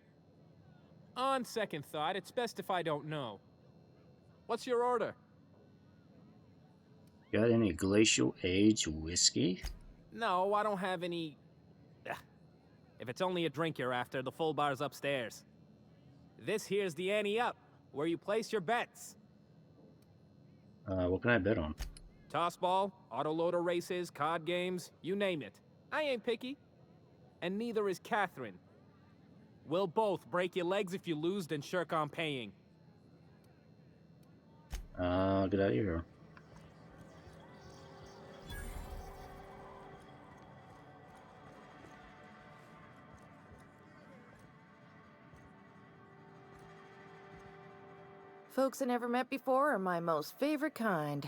On second thought, it's best if I don't know. What's your order? Got any glacial age whiskey? No, I don't have any... Ugh. If it's only a drink you're after, the full bar's upstairs. This here's the ante up, where you place your bets. What can I bet on? Tossball, autoloader races, card games, you name it. I ain't picky. And neither is Catherine. We'll both break your legs if you lose, then shirk on paying. Get out of here. Folks I never met before are my most favorite kind.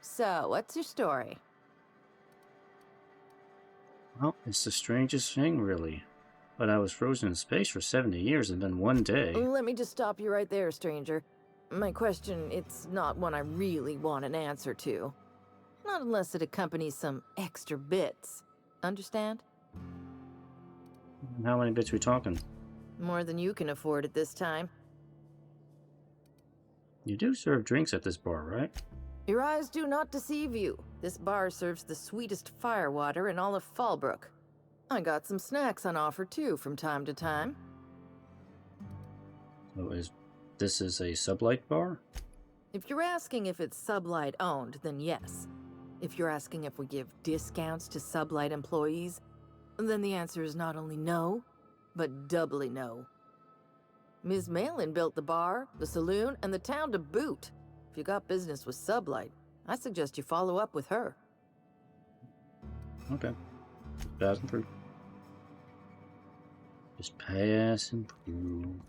So, what's your story? Well, it's the strangest thing, really. But I was frozen in space for 70 years and then one day... Let me just stop you right there, stranger. My question, it's not one I really want an answer to. Not unless it accompanies some extra bits. Understand? How many bits we talking? More than you can afford at this time. You do serve drinks at this bar, right? Your eyes do not deceive you. This bar serves the sweetest firewater in all of Fallbrook. I got some snacks on offer too from time to time. So this is a sublight bar? If you're asking if it's Sublight owned, then yes. If you're asking if we give discounts to Sublight employees, then the answer is not only no, but doubly no. Ms. Malin built the bar, the saloon, and the town to boot. If you got business with Sublight, I suggest you follow up with her. Okay. Passing through. Just passing through.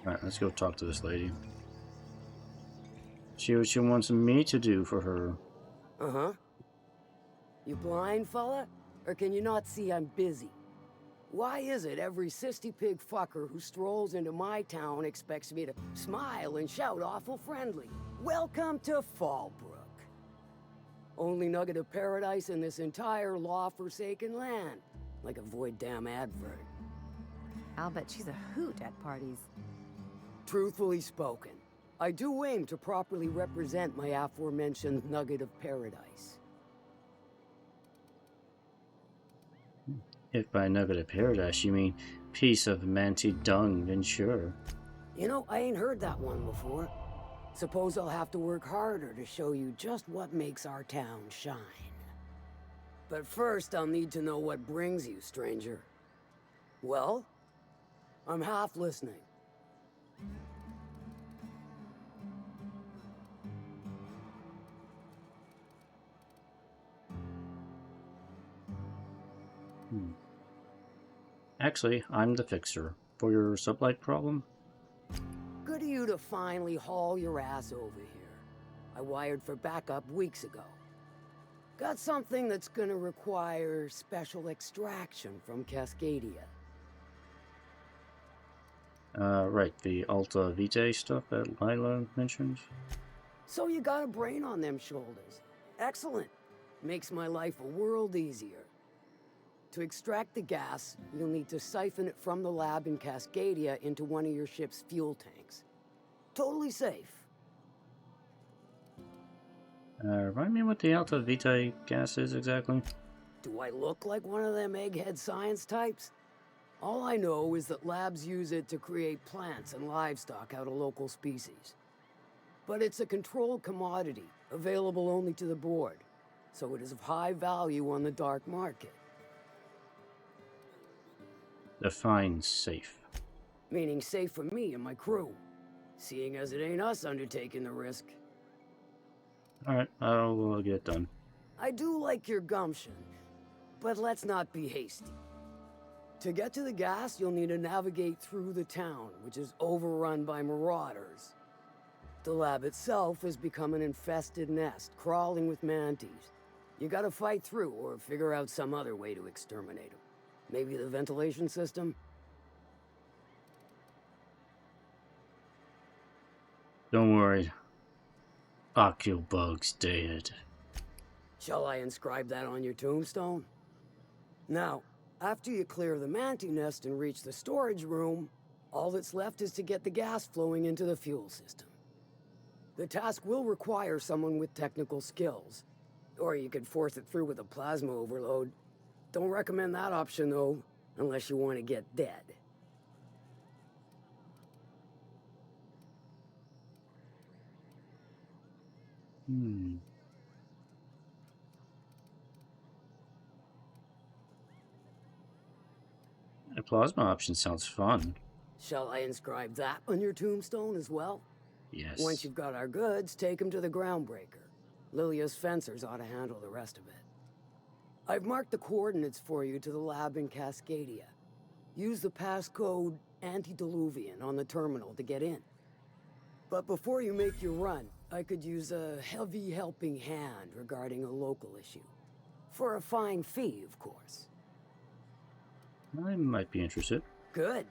Alright, let's go talk to this lady. See what she wants me to do for her. Uh-huh. You blind, fella? Or can you not see I'm busy? Why is it every sissy pig fucker who strolls into my town expects me to smile and shout awful friendly? Welcome to Fallbrook. Only nugget of paradise in this entire law-forsaken land. Like a void damn advert. I'll bet she's a hoot at parties. Truthfully spoken, I do aim to properly represent my aforementioned nugget of paradise. If by nugget of paradise you mean piece of manty dung, then sure. You know, I ain't heard that one before. Suppose I'll have to work harder to show you just what makes our town shine. But first, I'll need to know what brings you, stranger. Well, I'm half listening. Actually, I'm the fixer. For your sublight problem? Good of you to finally haul your ass over here. I wired for backup weeks ago. Got something that's gonna require special extraction from Cascadia. Right, the Alta Vitae stuff that Lila mentioned? So you got a brain on them shoulders. Excellent. Makes my life a world easier. To extract the gas, you'll need to siphon it from the lab in Cascadia into one of your ship's fuel tanks. Totally safe. Remind me what the Alta Vitae gas is exactly? Do I look like one of them egghead science types? All I know is that labs use it to create plants and livestock out of local species. But it's a controlled commodity, available only to the board, so it is of high value on the dark market. Define safe. Meaning safe for me and my crew, seeing as it ain't us undertaking the risk. Alright, I'll get it done. I do like your gumption, but let's not be hasty. To get to the gas, you'll need to navigate through the town, which is overrun by marauders. The lab itself has become an infested nest, crawling with manties. You gotta fight through or figure out some other way to exterminate them. Maybe the ventilation system? Don't worry. Oculbug's dead. Shall I inscribe that on your tombstone? Now, after you clear the manty nest and reach the storage room, all that's left is to get the gas flowing into the fuel system. The task will require someone with technical skills, or you could force it through with a plasma overload. Don't recommend that option, though, unless you want to get dead. The plasma option sounds fun. Shall I inscribe that on your tombstone as well? Yes. Once you've got our goods, take them to the groundbreaker. Lilia's fencers ought to handle the rest of it. I've marked the coordinates for you to the lab in Cascadia. Use the passcode antediluvian on the terminal to get in. But before you make your run, I could use a heavy helping hand regarding a local issue. For a fine fee, of course. I might be interested. Good.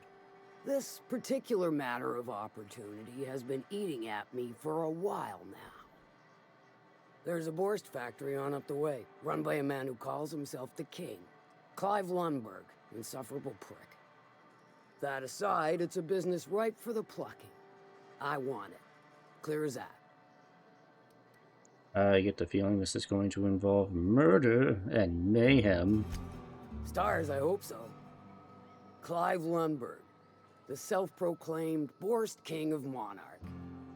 This particular matter of opportunity has been eating at me for a while now. There's a Borst factory on up the way, run by a man who calls himself the King. Clive Lundberg, insufferable prick. That aside, it's a business ripe for the plucking. I want it. Clear as that. I get the feeling this is going to involve murder and mayhem. Stars, I hope so. Clive Lundberg, the self-proclaimed Borst King of Monarch,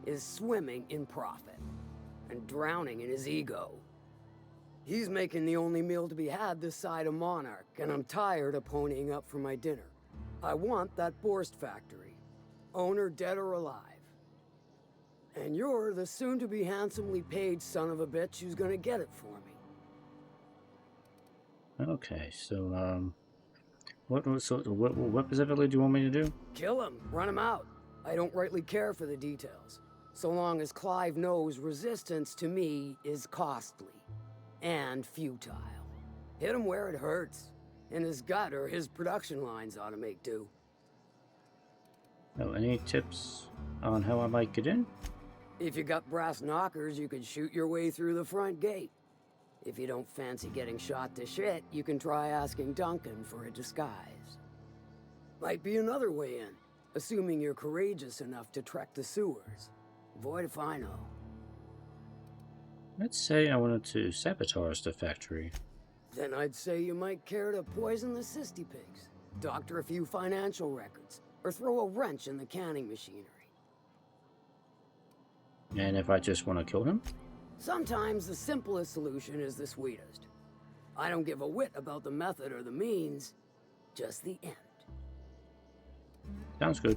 is swimming in profit and drowning in his ego. He's making the only meal to be had this side of Monarch, and I'm tired of ponying up for my dinner. I want that Borst factory, owner dead or alive. And you're the soon-to-be handsomely paid son of a bitch who's gonna get it for me. Okay, so, what specifically do you want me to do? Kill him, run him out. I don't rightly care for the details, so long as Clive knows resistance to me is costly and futile. Hit him where it hurts. In his gut or his production lines ought to make do. Oh, any tips on how I might get in? If you got brass knockers, you could shoot your way through the front gate. If you don't fancy getting shot to shit, you can try asking Duncan for a disguise. Might be another way in, assuming you're courageous enough to trek the sewers. Void if I know. Let's say I wanted to sabotage the factory. Then I'd say you might care to poison the cysty pigs, doctor a few financial records, or throw a wrench in the canning machinery. And if I just want to kill him? Sometimes the simplest solution is the sweetest. I don't give a whit about the method or the means, just the end. Sounds good.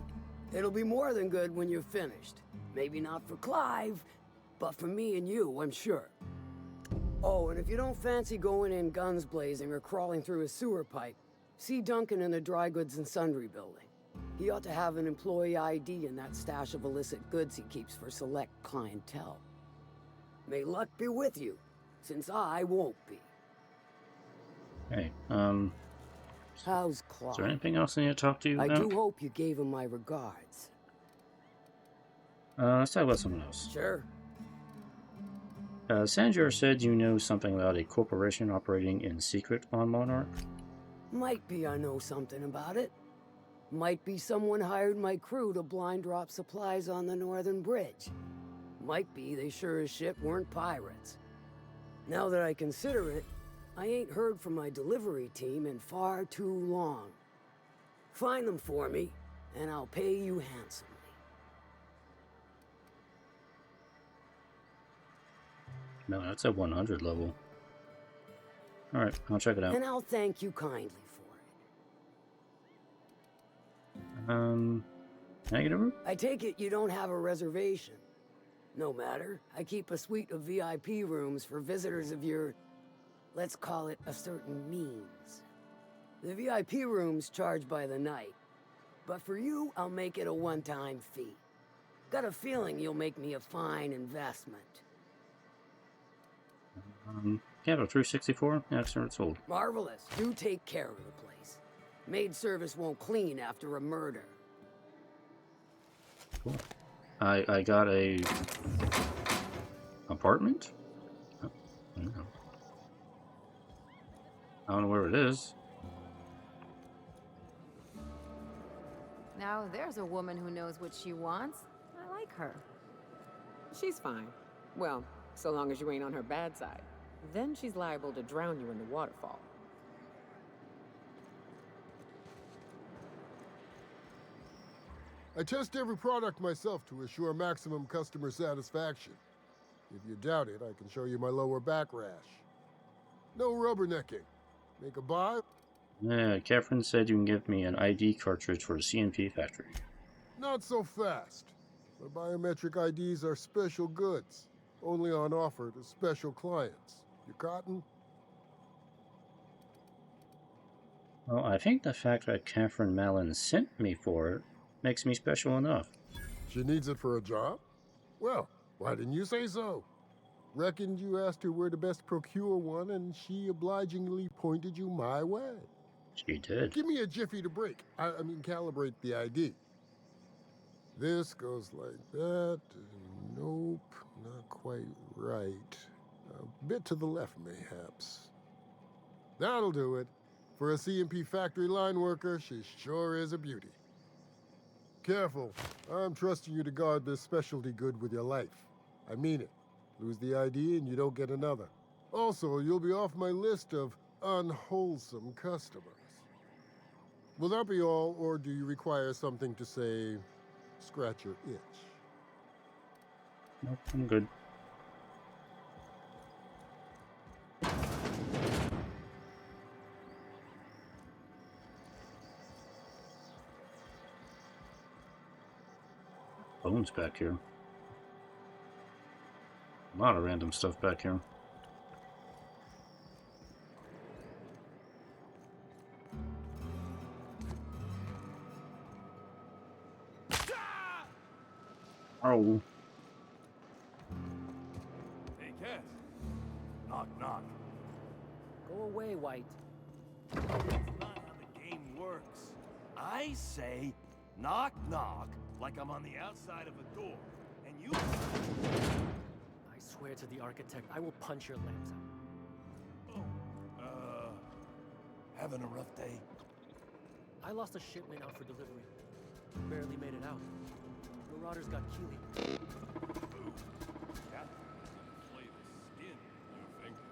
It'll be more than good when you're finished. Maybe not for Clive, but for me and you, I'm sure. Oh, and if you don't fancy going in guns blazing or crawling through a sewer pipe, see Duncan in the dry goods and sundry building. He ought to have an employee ID in that stash of illicit goods he keeps for select clientele. May luck be with you, since I won't be. Hey, How's Clive? is there anything else I need to talk to you I about? do hope you gave him my regards. Let's talk about someone else. Sure. Sanjar said you know something about a corporation operating in secret on Monarch. Might be I know something about it. Might be someone hired my crew to blind drop supplies on the Northern Bridge. Might be they sure as shit weren't pirates. Now that I consider it, I ain't heard from my delivery team in far too long. Find them for me, and I'll pay you handsomely. No, that's at 100 level. Alright, I'll check it out. And I'll thank you kindly for Can I get over? I take it you don't have a reservation. No matter, I keep a suite of VIP rooms for visitors of your, let's call it a certain means. The VIP rooms charge by the night, but for you, I'll make it a one-time fee. Got a feeling you'll make me a fine investment. Capital 364? Yeah, sir, it's sold. Marvelous. Do take care of the place. Maid service won't clean after a murder. Cool. I got a apartment? Oh, I don't know. I don't know where it is. Now there's a woman who knows what she wants. I like her. She's fine. Well, so long as you ain't on her bad side. Then she's liable to drown you in the waterfall. I test every product myself to assure maximum customer satisfaction. If you doubt it, I can show you my lower back rash. No rubbernecking. Make a buy? Yeah, Catherine said you can give me an ID cartridge for the CNP factory. Not so fast. My biometric IDs are special goods, only on offer to special clients. You cotton? Well, I think the fact that Catherine Mallon sent me for it makes me special enough. She needs it for a job? Well, why didn't you say so? Reckoned you asked her where to best procure one, and she obligingly pointed you my way. She did. Give me a jiffy to break. I mean, calibrate the ID. This goes like that. Nope, not quite right. A bit to the left, mayhaps. That'll do it. For a CMP factory line worker, she sure is a beauty. Careful. I'm trusting you to guard this specialty good with your life. I mean it. Lose the ID and you don't get another. Also, you'll be off my list of unwholesome customers. Will that be all, or do you require something to say, scratch your itch? Nope, I'm good. Bones back here. A lot of random stuff back here. Oh. Hey, Cass. Knock, knock. Go away, White. That's not how the game works. I say, knock, knock, like I'm on the outside of a door, and you... I swear to the architect, I will punch your lamps out. Oh, having a rough day? I lost a shipment out for delivery. Barely made it out. Marauders got Keely. Ooh, Captain, play the skin with your fingers.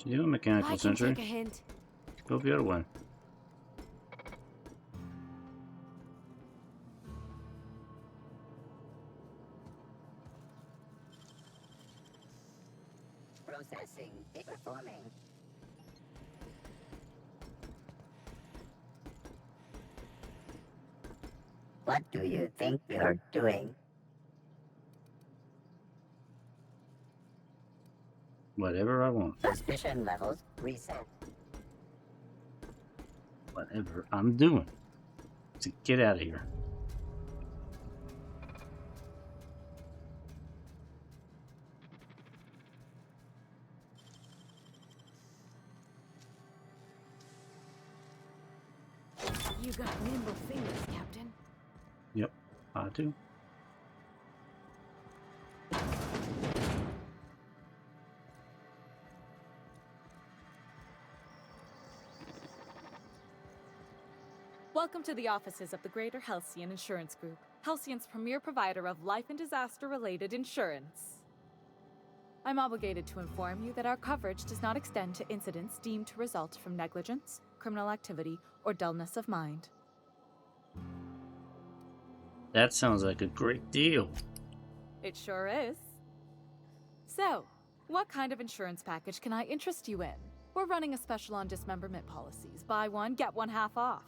Do you have a mechanical sentry? Take a hint. Go the other one. Processing. Performing. What do you think you're doing? Whatever I want. Suspicion levels reset. Whatever I'm doing. To get out of here. You got nimble fingers, Captain. Yep, I do. Welcome to the offices of the Greater Halcyon Insurance Group, Halcyon's premier provider of life and disaster-related insurance. I'm obligated to inform you that our coverage does not extend to incidents deemed to result from negligence, criminal activity, or dullness of mind. That sounds like a great deal. It sure is. So, what kind of insurance package can I interest you in? We're running a special on dismemberment policies. Buy one, get one half off.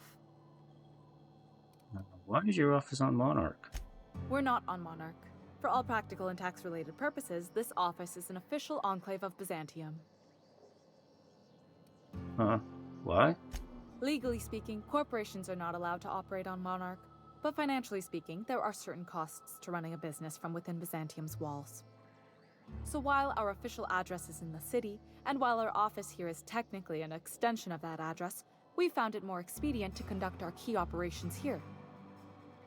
Why is your office on Monarch? We're not on Monarch. For all practical and tax-related purposes, this office is an official enclave of Byzantium. Huh? Why? Legally speaking, corporations are not allowed to operate on Monarch, but financially speaking, there are certain costs to running a business from within Byzantium's walls. So while our official address is in the city, and while our office here is technically an extension of that address, we found it more expedient to conduct our key operations here.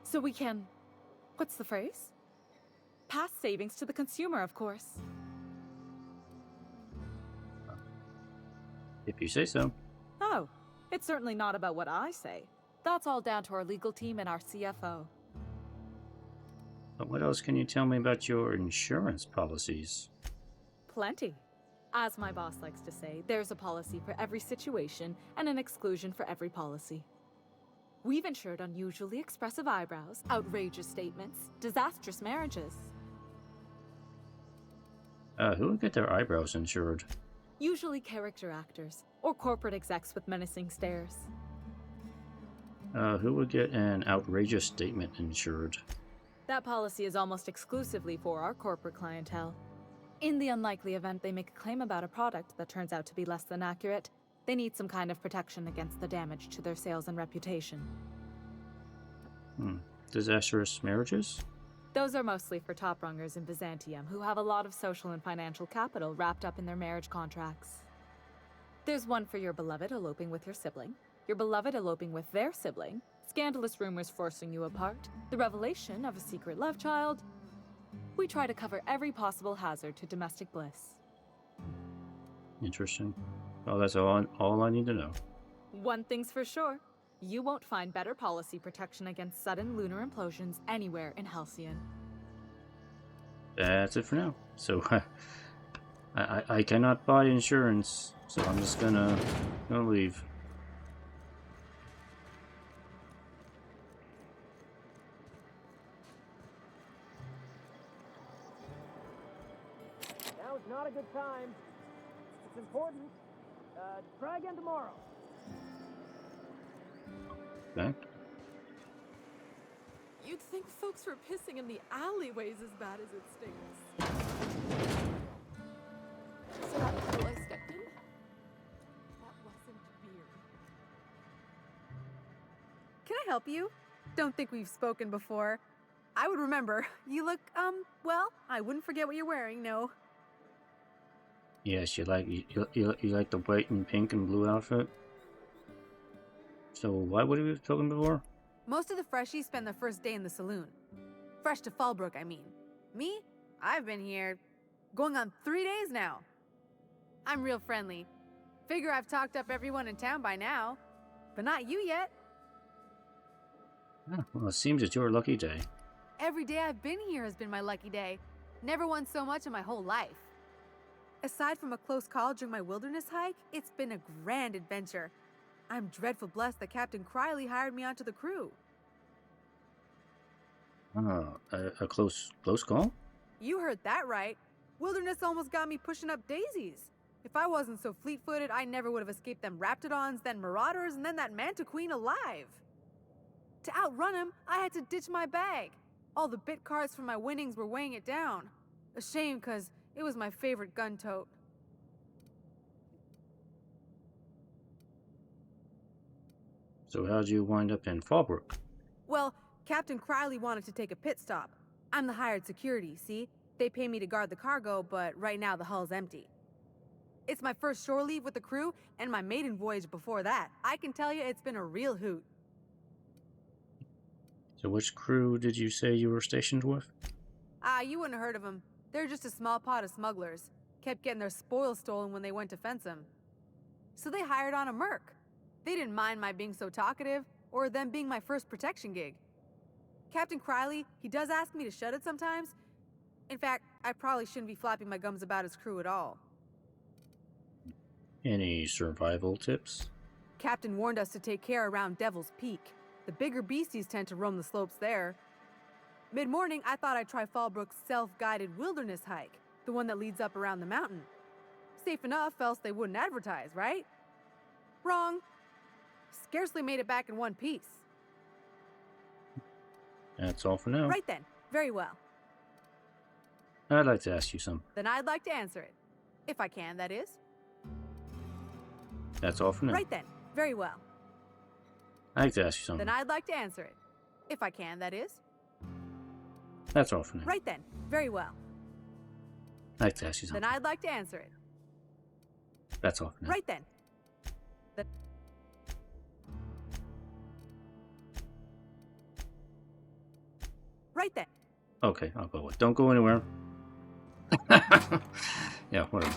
So we can... what's the phrase? Pass savings to the consumer, of course. If you say so. Oh, it's certainly not about what I say. That's all down to our legal team and our CFO. But what else can you tell me about your insurance policies? Plenty. As my boss likes to say, there's a policy for every situation and an exclusion for every policy. We've insured unusually expressive eyebrows, outrageous statements, disastrous marriages. Who would get their eyebrows insured? Usually character actors, or corporate execs with menacing stares. Who would get an outrageous statement insured? That policy is almost exclusively for our corporate clientele. In the unlikely event they make a claim about a product that turns out to be less than accurate, they need some kind of protection against the damage to their sales and reputation. Disastrous marriages? Those are mostly for top-rungers in Byzantium who have a lot of social and financial capital wrapped up in their marriage contracts. There's one for your beloved eloping with your sibling, your beloved eloping with their sibling, scandalous rumors forcing you apart, the revelation of a secret love child. We try to cover every possible hazard to domestic bliss. Interesting. Well, that's all I need to know. One thing's for sure. You won't find better policy protection against sudden lunar implosions anywhere in Halcyon. That's it for now. So, I cannot buy insurance, so I'm just gonna leave. Now is not a good time. It's important. Try again tomorrow. Okay. You'd think folks were pissing in the alleyways as bad as it stinks. So that pool I stepped in? That wasn't beer. Can I help you? Don't think we've spoken before. I would remember. You look, well, I wouldn't forget what you're wearing, no. Yes, you like the white and pink and blue outfit? So why would we have spoken before? Most of the freshies spend their first day in the saloon. Fresh to Fallbrook, I mean. Me? I've been here going on 3 days now. I'm real friendly. Figure I've talked up everyone in town by now. But not you yet. Oh, well, it seems it's your lucky day. Every day I've been here has been my lucky day. Never won so much in my whole life. Aside from a close call during my wilderness hike, it's been a grand adventure. I'm dreadful blessed that Captain Criley hired me onto the crew. A close call? You heard that right. Wilderness almost got me pushing up daisies. If I wasn't so fleet-footed, I never would have escaped them Raptidons, then Marauders, and then that Manta Queen alive. To outrun him, I had to ditch my bag. All the bit cards from my winnings were weighing it down. A shame, 'cause it was my favorite gun tote. So how'd you wind up in Fallbrook? Well, Captain Criley wanted to take a pit stop. I'm the hired security, see? They pay me to guard the cargo, but right now the hull's empty. It's my first shore leave with the crew, and my maiden voyage before that. I can tell you it's been a real hoot. So which crew did you say you were stationed with? You wouldn't have heard of them. They're just a small pot of smugglers. Kept getting their spoils stolen when they went to fence them. So they hired on a merc. They didn't mind my being so talkative, or them being my first protection gig. Captain Criley, he does ask me to shut it sometimes. In fact, I probably shouldn't be flapping my gums about his crew at all. Any survival tips? Captain warned us to take care around Devil's Peak. The bigger beasties tend to roam the slopes there. Mid-morning, I thought I'd try Fallbrook's self-guided wilderness hike, the one that leads up around the mountain. Safe enough, else they wouldn't advertise, right? Wrong. Scarcely made it back in one piece. That's all for now. Right then. Very well. I'd like to ask you something. Then I'd like to answer it. If I can, that is. That's all for now. Right then. Very well. I'd like to ask you something. Then I'd like to answer it. If I can, that is. That's all for now. Right then. Very well. I'd like to ask you something. Then I'd like to answer it. That's all for now. Right then. Right then. Okay, I'll go with. Don't go anywhere. Yeah, whatever.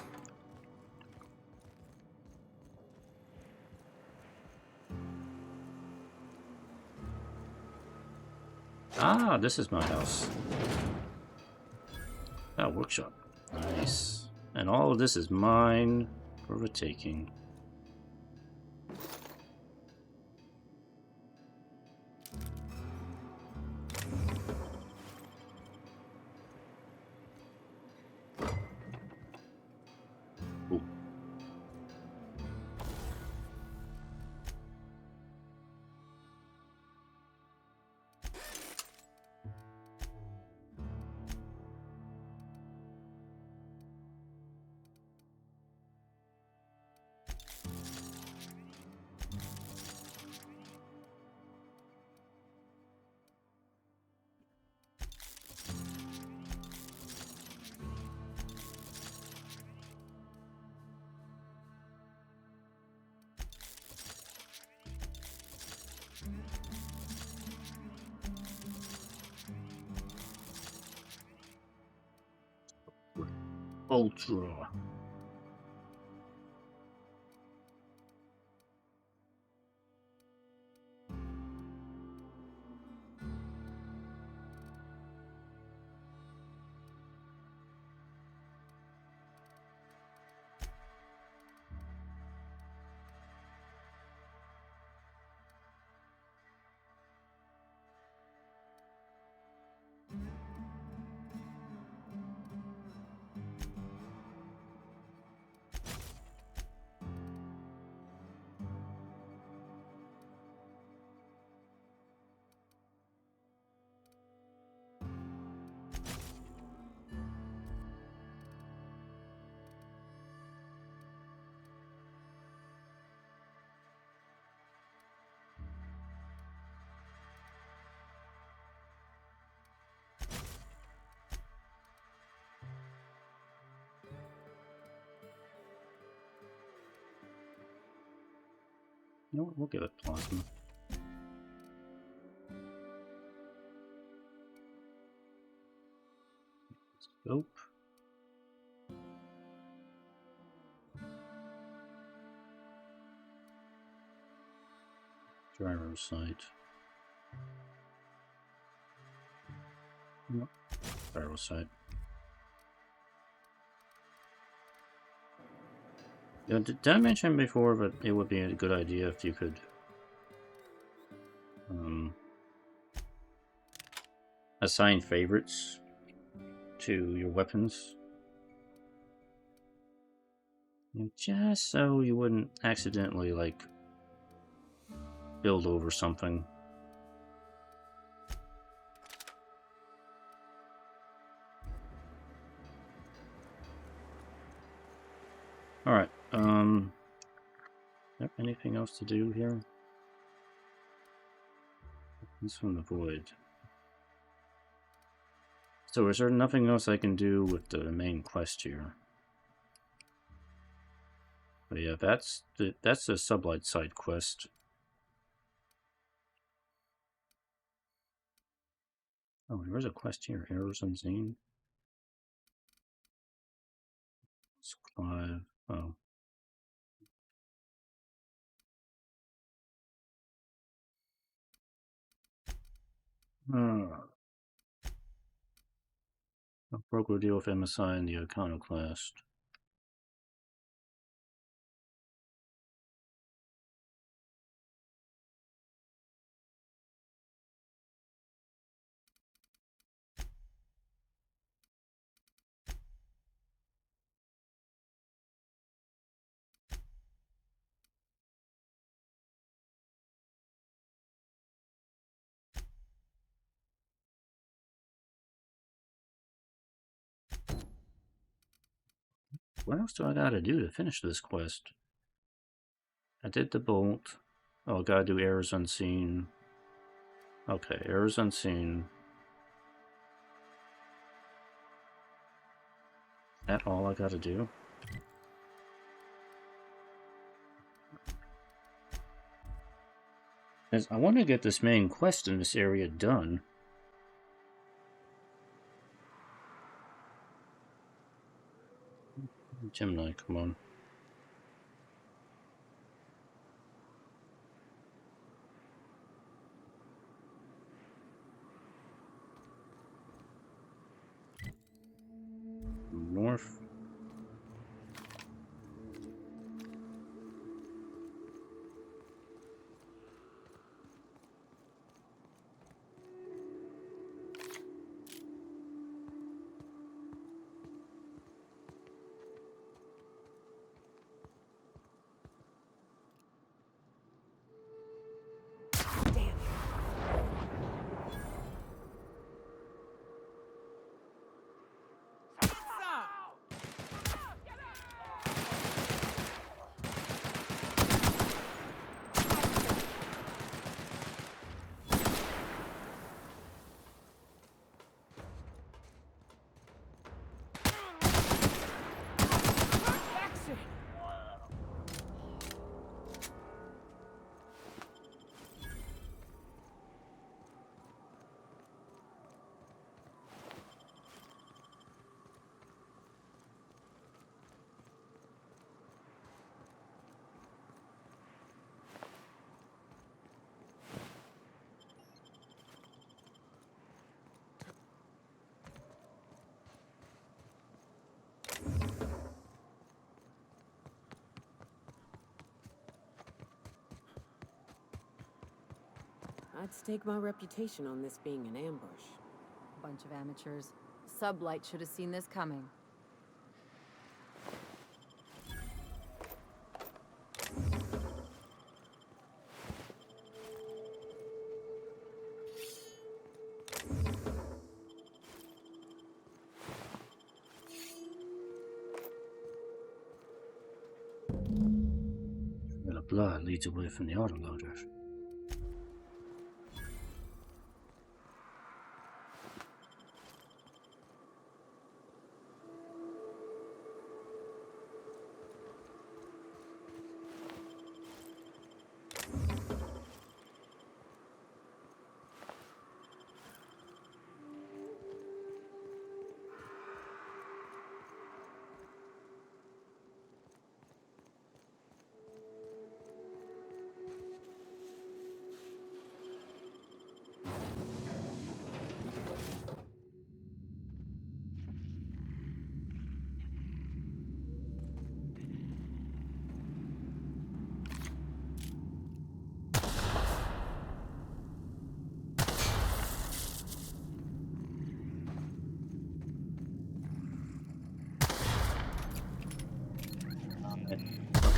Ah, this is my house. Ah, workshop. Nice. And all of this is mine for the taking. Ooh. Ultra. You know what? We'll give it plasma. Scope. Gyro sight. Nope. Gyro sight. Yeah, did I mention before that it would be a good idea if you could assign favorites to your weapons? Just so you wouldn't accidentally, like, build over something. Alright, is there anything else to do here? This from the void. So is there nothing else I can do with the main quest here? But yeah, that's the sublight side quest. Oh, there's a quest here. Errors unseen. Squad. Oh. A broker deal with MSI and the Iconoclast. What else do I gotta do to finish this quest? I did the bolt. Oh, I gotta do errors unseen. Okay, errors unseen. That all I gotta do? As I want to get this main quest in this area done. Gemini, come on. I'd stake my reputation on this being an ambush. Bunch of amateurs. Sublight should have seen this coming. The blood leads away from the autoloaders.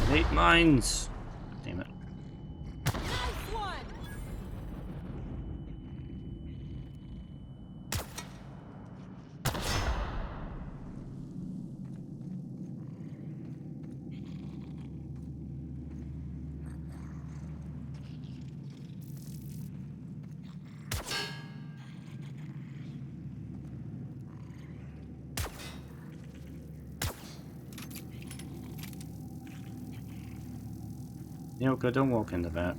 I hate mines! Damn it. Yoko, don't walk into that.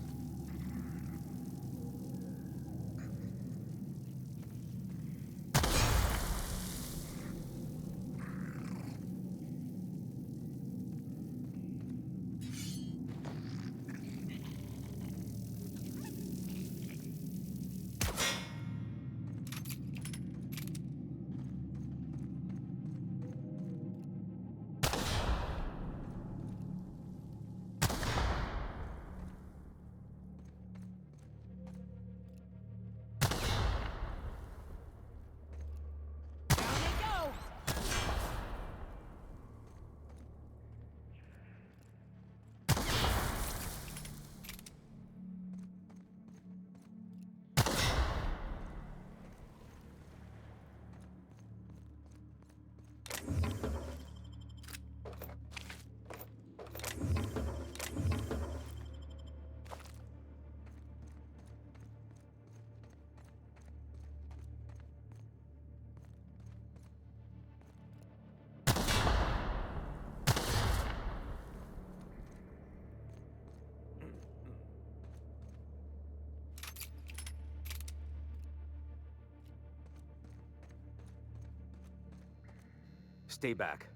Stay back.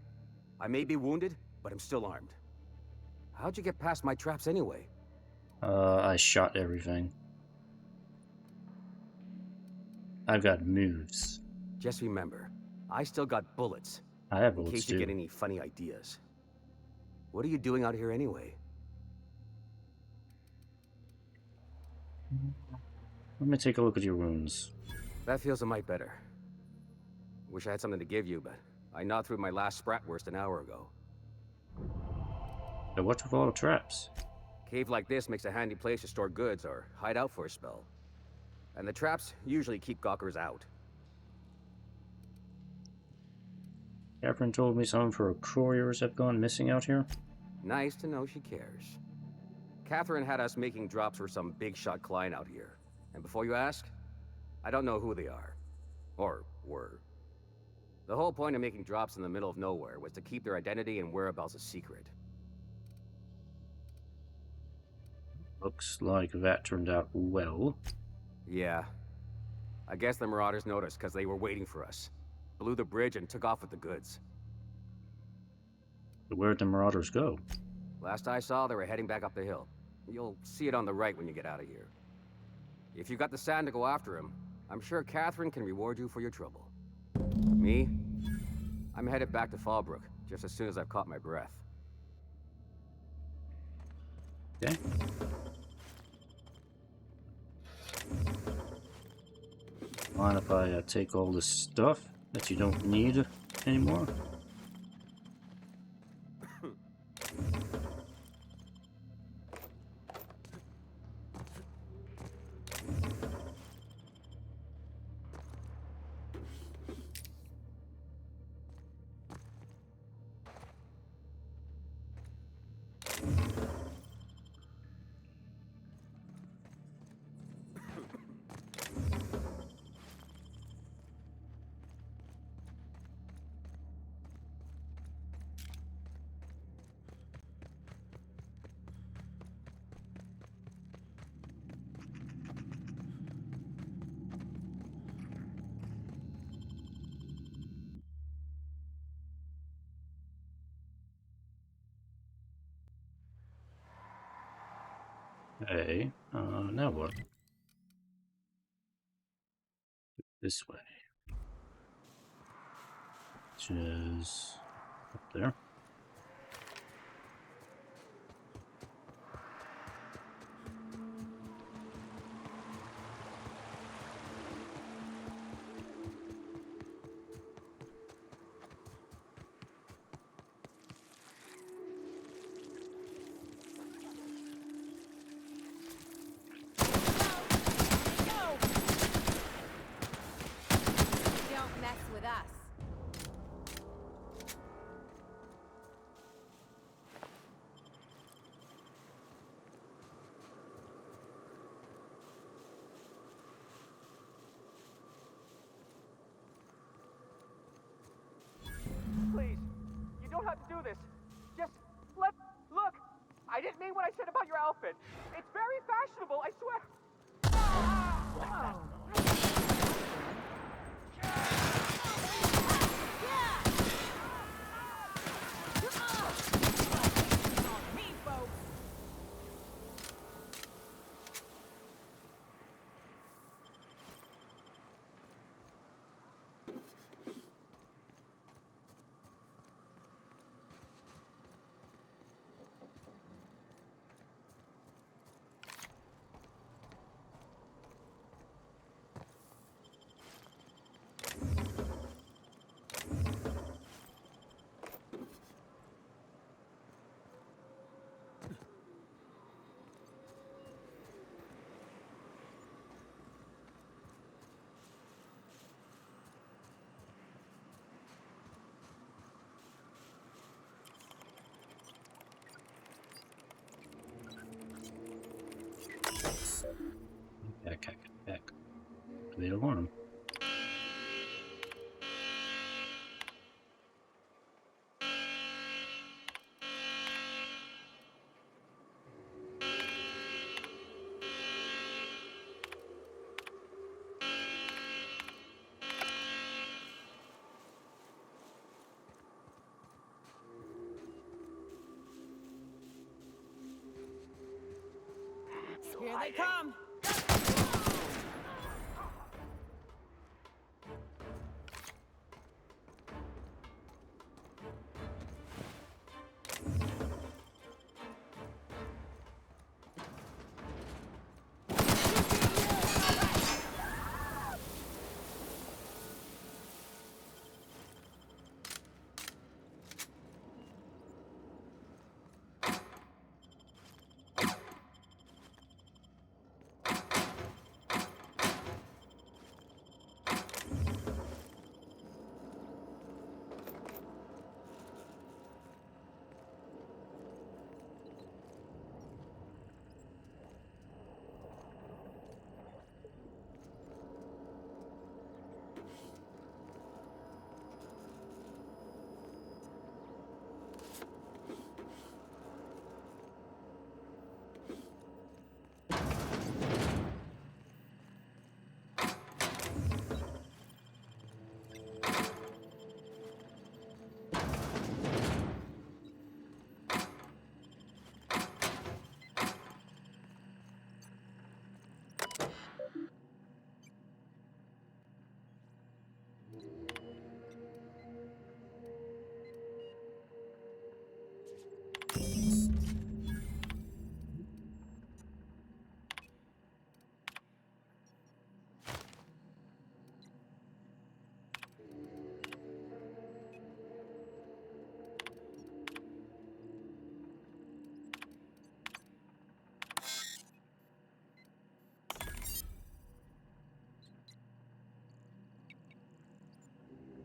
I may be wounded, but I'm still armed. How'd you get past my traps anyway? I shot everything. I've got moves. Just remember, I still got bullets. I have in bullets case you too. get any funny ideas. What are you doing out here anyway? Let me take a look at your wounds. That feels a mite better. Wish I had something to give you, but I gnawed through my last Spratwurst an hour ago. But what's with all the traps? Cave like this makes a handy place to store goods or hide out for a spell. And the traps usually keep gawkers out. Catherine told me some of her couriers have gone missing out here. Nice to know she cares. Catherine had us making drops for some big shot client out here. And before you ask, I don't know who they are. Or were. The whole point of making drops in the middle of nowhere was to keep their identity and whereabouts a secret. Looks like that turned out well. Yeah. I guess the Marauders noticed because they were waiting for us. Blew the bridge and took off with the goods. But where'd the Marauders go? Last I saw, they were heading back up the hill. You'll see it on the right when you get out of here. If you got the sand to go after him, I'm sure Catherine can reward you for your trouble. Me? I'm headed back to Fallbrook, just as soon as I've caught my breath. Okay. Mind if I take all this stuff that you don't need anymore? Hey, now what? This way. Which is up there. Don't mess with us. Please, you don't have to do this. Just look. I didn't mean what I said about your outfit. It's very fashionable, I swear. Back. The alarm. Here they come!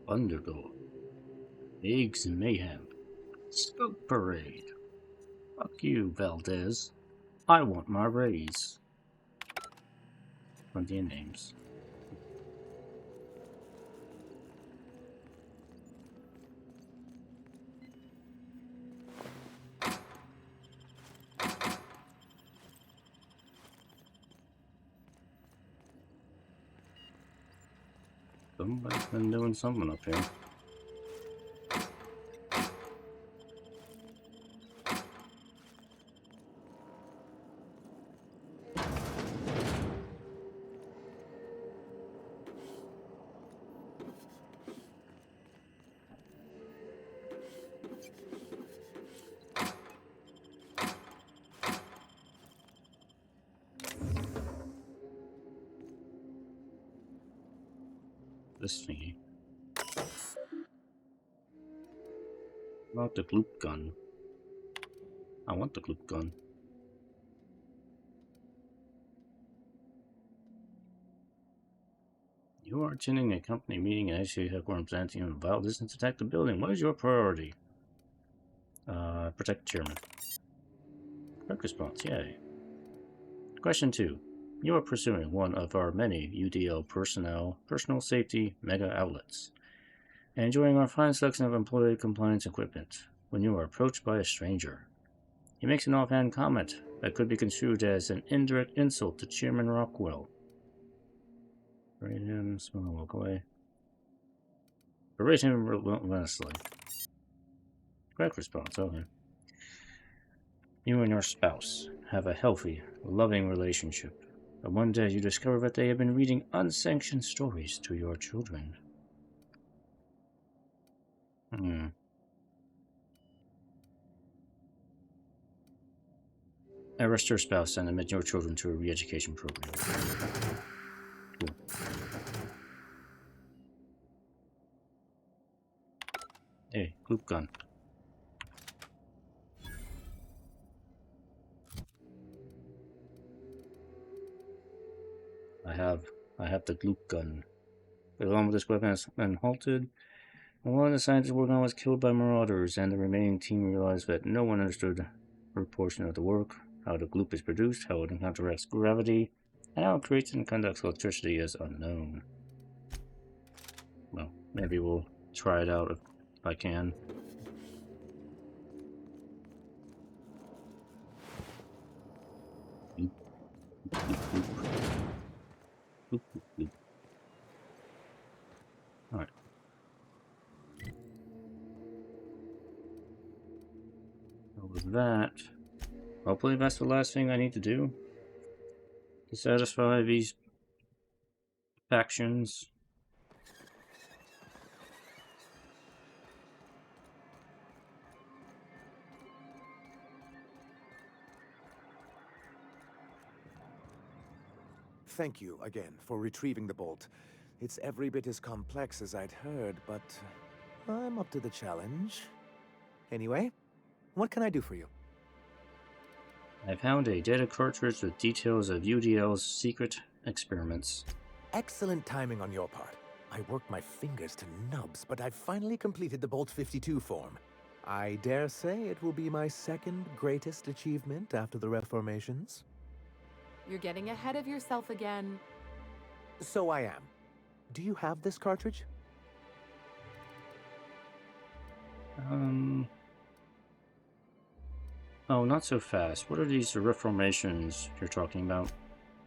undergo. Eggs and mayhem. Skunk parade. Fuck you, Valdez. I want my raise. Plenty of names. Somebody's been doing something up here. This thingy. About the gloop gun. I want the gloop gun. You are attending a company meeting at HCA headquarters presenting a vital distance to attack the building. What is your priority? Protect the chairman. Correct response, yay. Question 2. You are pursuing one of our many UDL personal safety mega outlets, and enjoying our fine selection of employee compliance equipment when you are approached by a stranger. He makes an offhand comment that could be construed as an indirect insult to Chairman Rockwell. Berate him, smell and walk away. Berate him relentlessly. Correct response, okay. You and your spouse have a healthy, loving relationship, but one day you discover that they have been reading unsanctioned stories to your children. Arrest your spouse and admit your children to a re-education program. Cool. Hey, gloop gun. I have the gloop gun. But along with this weapon has been halted. And one of the scientists working on was killed by marauders, and the remaining team realized that no one understood her portion of the work, how the gloop is produced, how it counteracts gravity, and how it creates and conducts electricity is unknown. Well, maybe we'll try it out if I can. Bloop, bloop, bloop. Bloop, bloop, bloop. Alright. With that, hopefully that's the last thing I need to do to satisfy these factions. Thank you again for retrieving the bolt. It's every bit as complex as I'd heard, but I'm up to the challenge. Anyway, what can I do for you? I found a data cartridge with details of UDL's secret experiments. Excellent timing on your part. I worked my fingers to nubs, but I've finally completed the Bolt 52 form. I dare say it will be my second greatest achievement after the Reformations. You're getting ahead of yourself again. So I am. Do you have this cartridge? Oh, not so fast. What are these reformations you're talking about?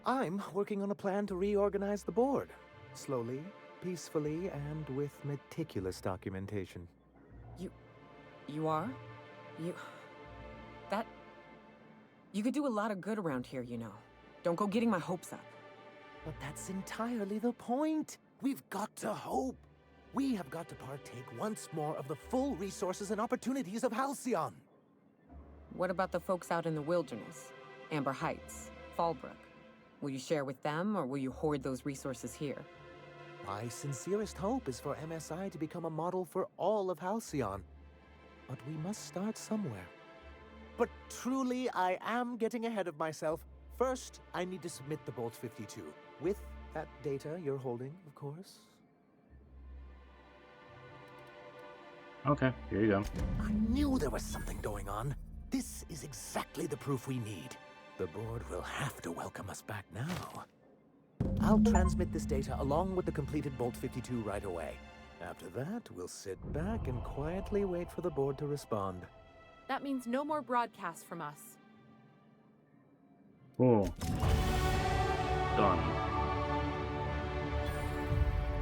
I'm working on a plan to reorganize the board. Slowly, peacefully, and with meticulous documentation. You are? You could do a lot of good around here, you know. Don't go getting my hopes up. But that's entirely the point. We've got to hope. We have got to partake once more of the full resources and opportunities of Halcyon. What about the folks out in the wilderness? Amber Heights, Fallbrook. Will you share with them, or will you hoard those resources here? My sincerest hope is for MSI to become a model for all of Halcyon. But we must start somewhere. But truly, I am getting ahead of myself. First, I need to submit the Bolt 52. With that data you're holding, of course. Okay, here you go. I knew there was something going on. This is exactly the proof we need. The board will have to welcome us back now. I'll transmit this data along with the completed Bolt 52 right away. After that, we'll sit back and quietly wait for the board to respond. That means no more broadcasts from us. Cool. Done.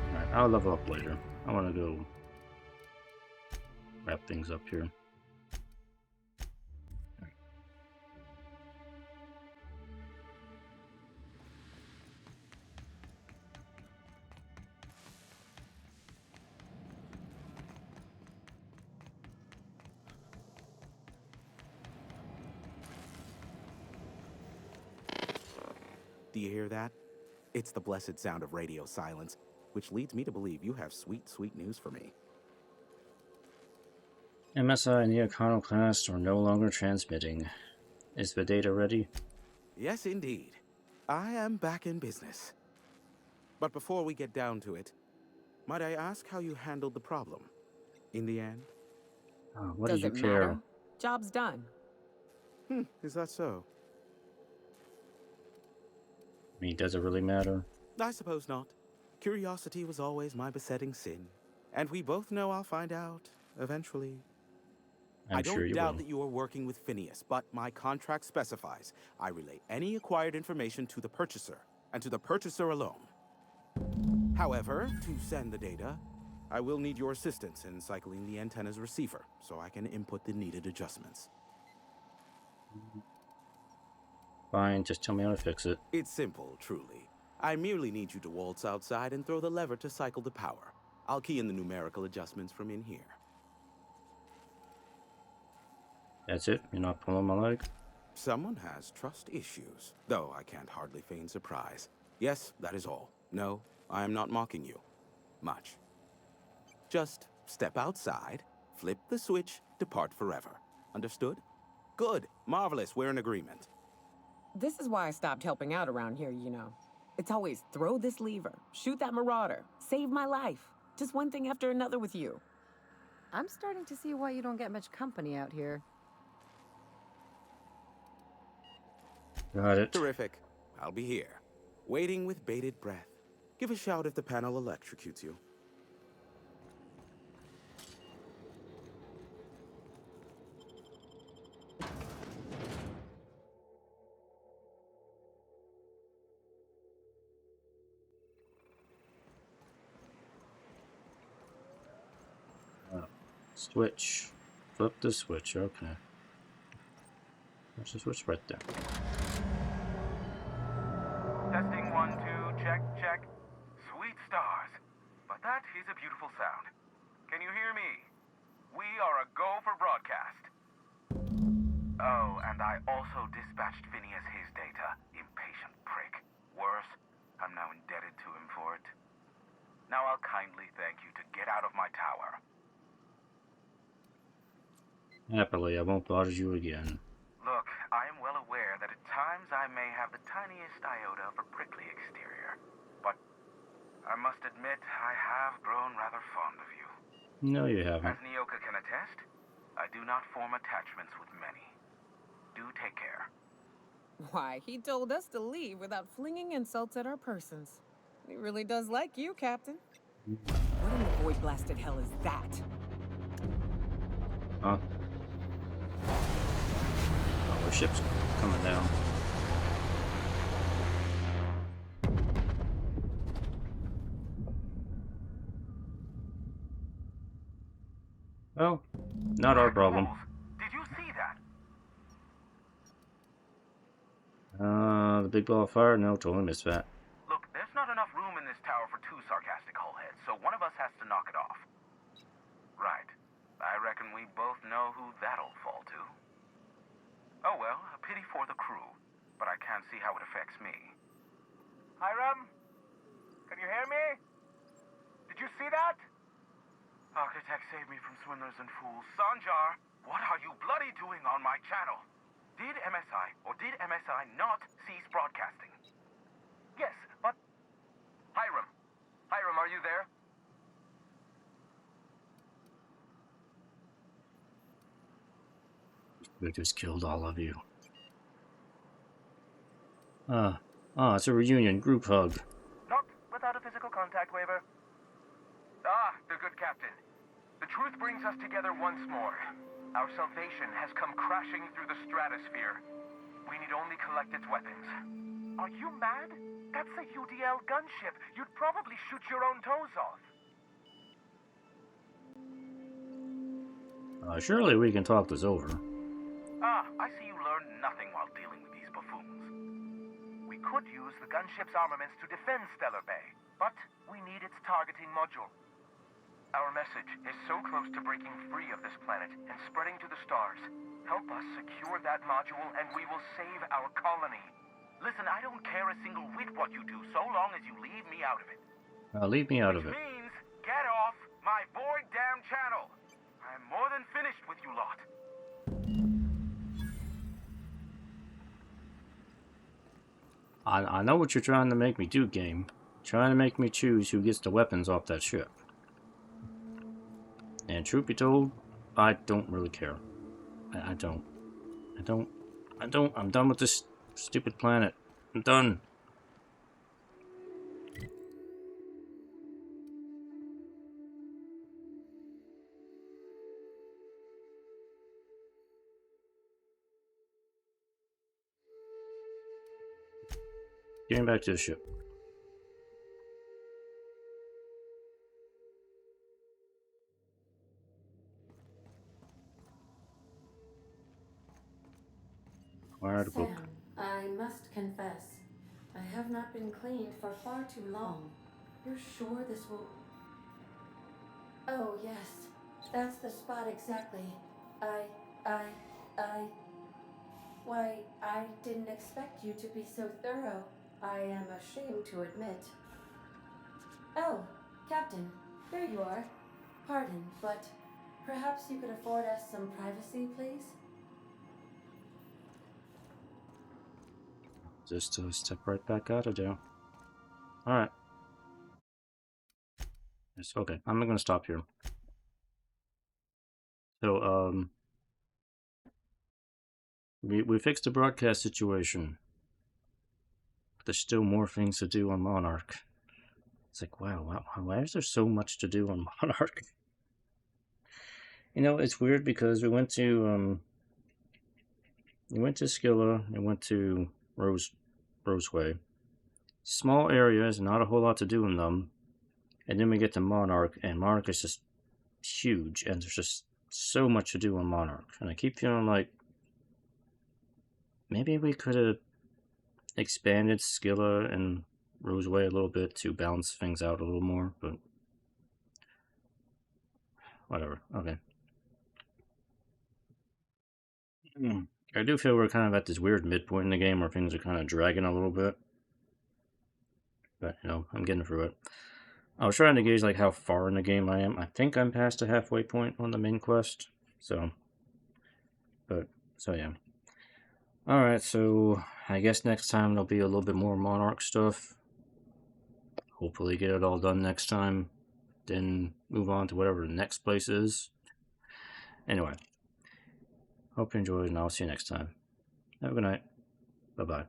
Alright, I'll level up later. I want to go wrap things up here. Do you hear that? It's the blessed sound of radio silence, which leads me to believe you have sweet, sweet news for me. MSI and the Iconoclasts are no longer transmitting. Is the data ready? Yes, indeed. I am back in business. But before we get down to it, might I ask how you handled the problem? In the end? What Does do you it care? matter? Job's done. Is that so? I mean, does it really matter? I suppose not. Curiosity was always my besetting sin. And we both know I'll find out, eventually. I sure don't you doubt will. that you are working with Phineas, but my contract specifies I relay any acquired information to the purchaser, and to the purchaser alone. However, to send the data, I will need your assistance in cycling the antenna's receiver, so I can input the needed adjustments. Fine, just tell me how to fix it. It's simple, truly. I merely need you to waltz outside and throw the lever to cycle the power. I'll key in the numerical adjustments from in here. That's it? You're not pulling my leg? Someone has trust issues, though I can't hardly feign surprise. Yes, that is all. No, I am not mocking you. Much. Just step outside, flip the switch, depart forever. Understood? Good. Marvelous. We're in agreement. This is why I stopped helping out around here, you know. It's always throw this lever, shoot that marauder, save my life. Just one thing after another with you. I'm starting to see why you don't get much company out here. Got it. Terrific. I'll be here, waiting with bated breath. Give a shout if the panel electrocutes you. Switch. Flip the switch, okay. There's the switch right there. Testing 1, 2, check, check. Sweet stars. But that is a beautiful sound. Can you hear me? We are a go for broadcast. Oh, and I also dispatched Phineas his data. Impatient prick. Worse, I'm now indebted to him for it. Now I'll kindly thank you to get out of my tower. Happily, I won't bother you again. Look, I am well aware that at times I may have the tiniest iota of a prickly exterior, but I must admit I have grown rather fond of you. No, you haven't. As Nyoka can attest, I do not form attachments with many. Do take care. Why, he told us to leave without flinging insults at our persons. He really does like you, Captain. What in the void-blasted hell is that? Huh? Oh, our ship's coming down. Well, not our problem. Did you see that? The big ball of fire? No, totally missed that. Look, there's not enough room in this tower for two sarcastic hullheads, so one of us has to knock it off. Right. I reckon we both know who that'll fall to. Oh well, a pity for the crew, but I can't see how it affects me. Hiram? Can you hear me? Did you see that? Architect, save me from swindlers and fools. Sanjar, what are you bloody doing on my channel? Did MSI or did MSI not cease broadcasting? Yes, but... Hiram, are you there? We just killed all of you. It's a reunion group hug. Not without a physical contact waiver. Ah, the good captain. The truth brings us together once more. Our salvation has come crashing through the stratosphere. We need only collect its weapons. Are you mad? That's a UDL gunship. You'd probably shoot your own toes off. Surely we can talk this over. Ah, I see you learned nothing while dealing with these buffoons. We could use the gunship's armaments to defend Stellar Bay, but we need its targeting module. Our message is so close to breaking free of this planet and spreading to the stars. Help us secure that module and we will save our colony. Listen, I don't care a single whit what you do so long as you leave me out of it. Leave me out of it. Which means get off my void damn channel. I'm more than finished with you lot. I know what you're trying to make me do, game. Trying to make me choose who gets the weapons off that ship. And truth be told, I don't really care. I don't. I'm done with this stupid planet. I'm done. Getting back to the ship. Acquired book. Sam, I must confess, I have not been cleaned for far too long. You're sure this will... Oh, yes. That's the spot exactly. Why, I didn't expect you to be so thorough. I am ashamed to admit. Oh, Captain, here you are. Pardon, but perhaps you could afford us some privacy, please? Just to step right back out of there. Alright. Yes, okay, I'm gonna stop here. So, we fixed the broadcast situation. But there's still more things to do on Monarch. It's like, wow, why is there so much to do on Monarch? You know, it's weird because we went to Skilla, we went to Roseway. Small areas, not a whole lot to do in them. And then we get to Monarch, and Monarch is just huge, and there's just so much to do on Monarch. And I keep feeling like maybe we could have expanded Skilla and Roseway a little bit to balance things out a little more, but whatever. Okay. I do feel we're kind of at this weird midpoint in the game where things are kind of dragging a little bit. But, you know, I'm getting through it. I was trying to gauge, like, how far in the game I am. I think I'm past the halfway point on the main quest. So yeah. Alright, so I guess next time there'll be a little bit more Monarch stuff. Hopefully get it all done next time. Then move on to whatever the next place is. Anyway. Hope you enjoyed, and I'll see you next time. Have a good night. Bye-bye.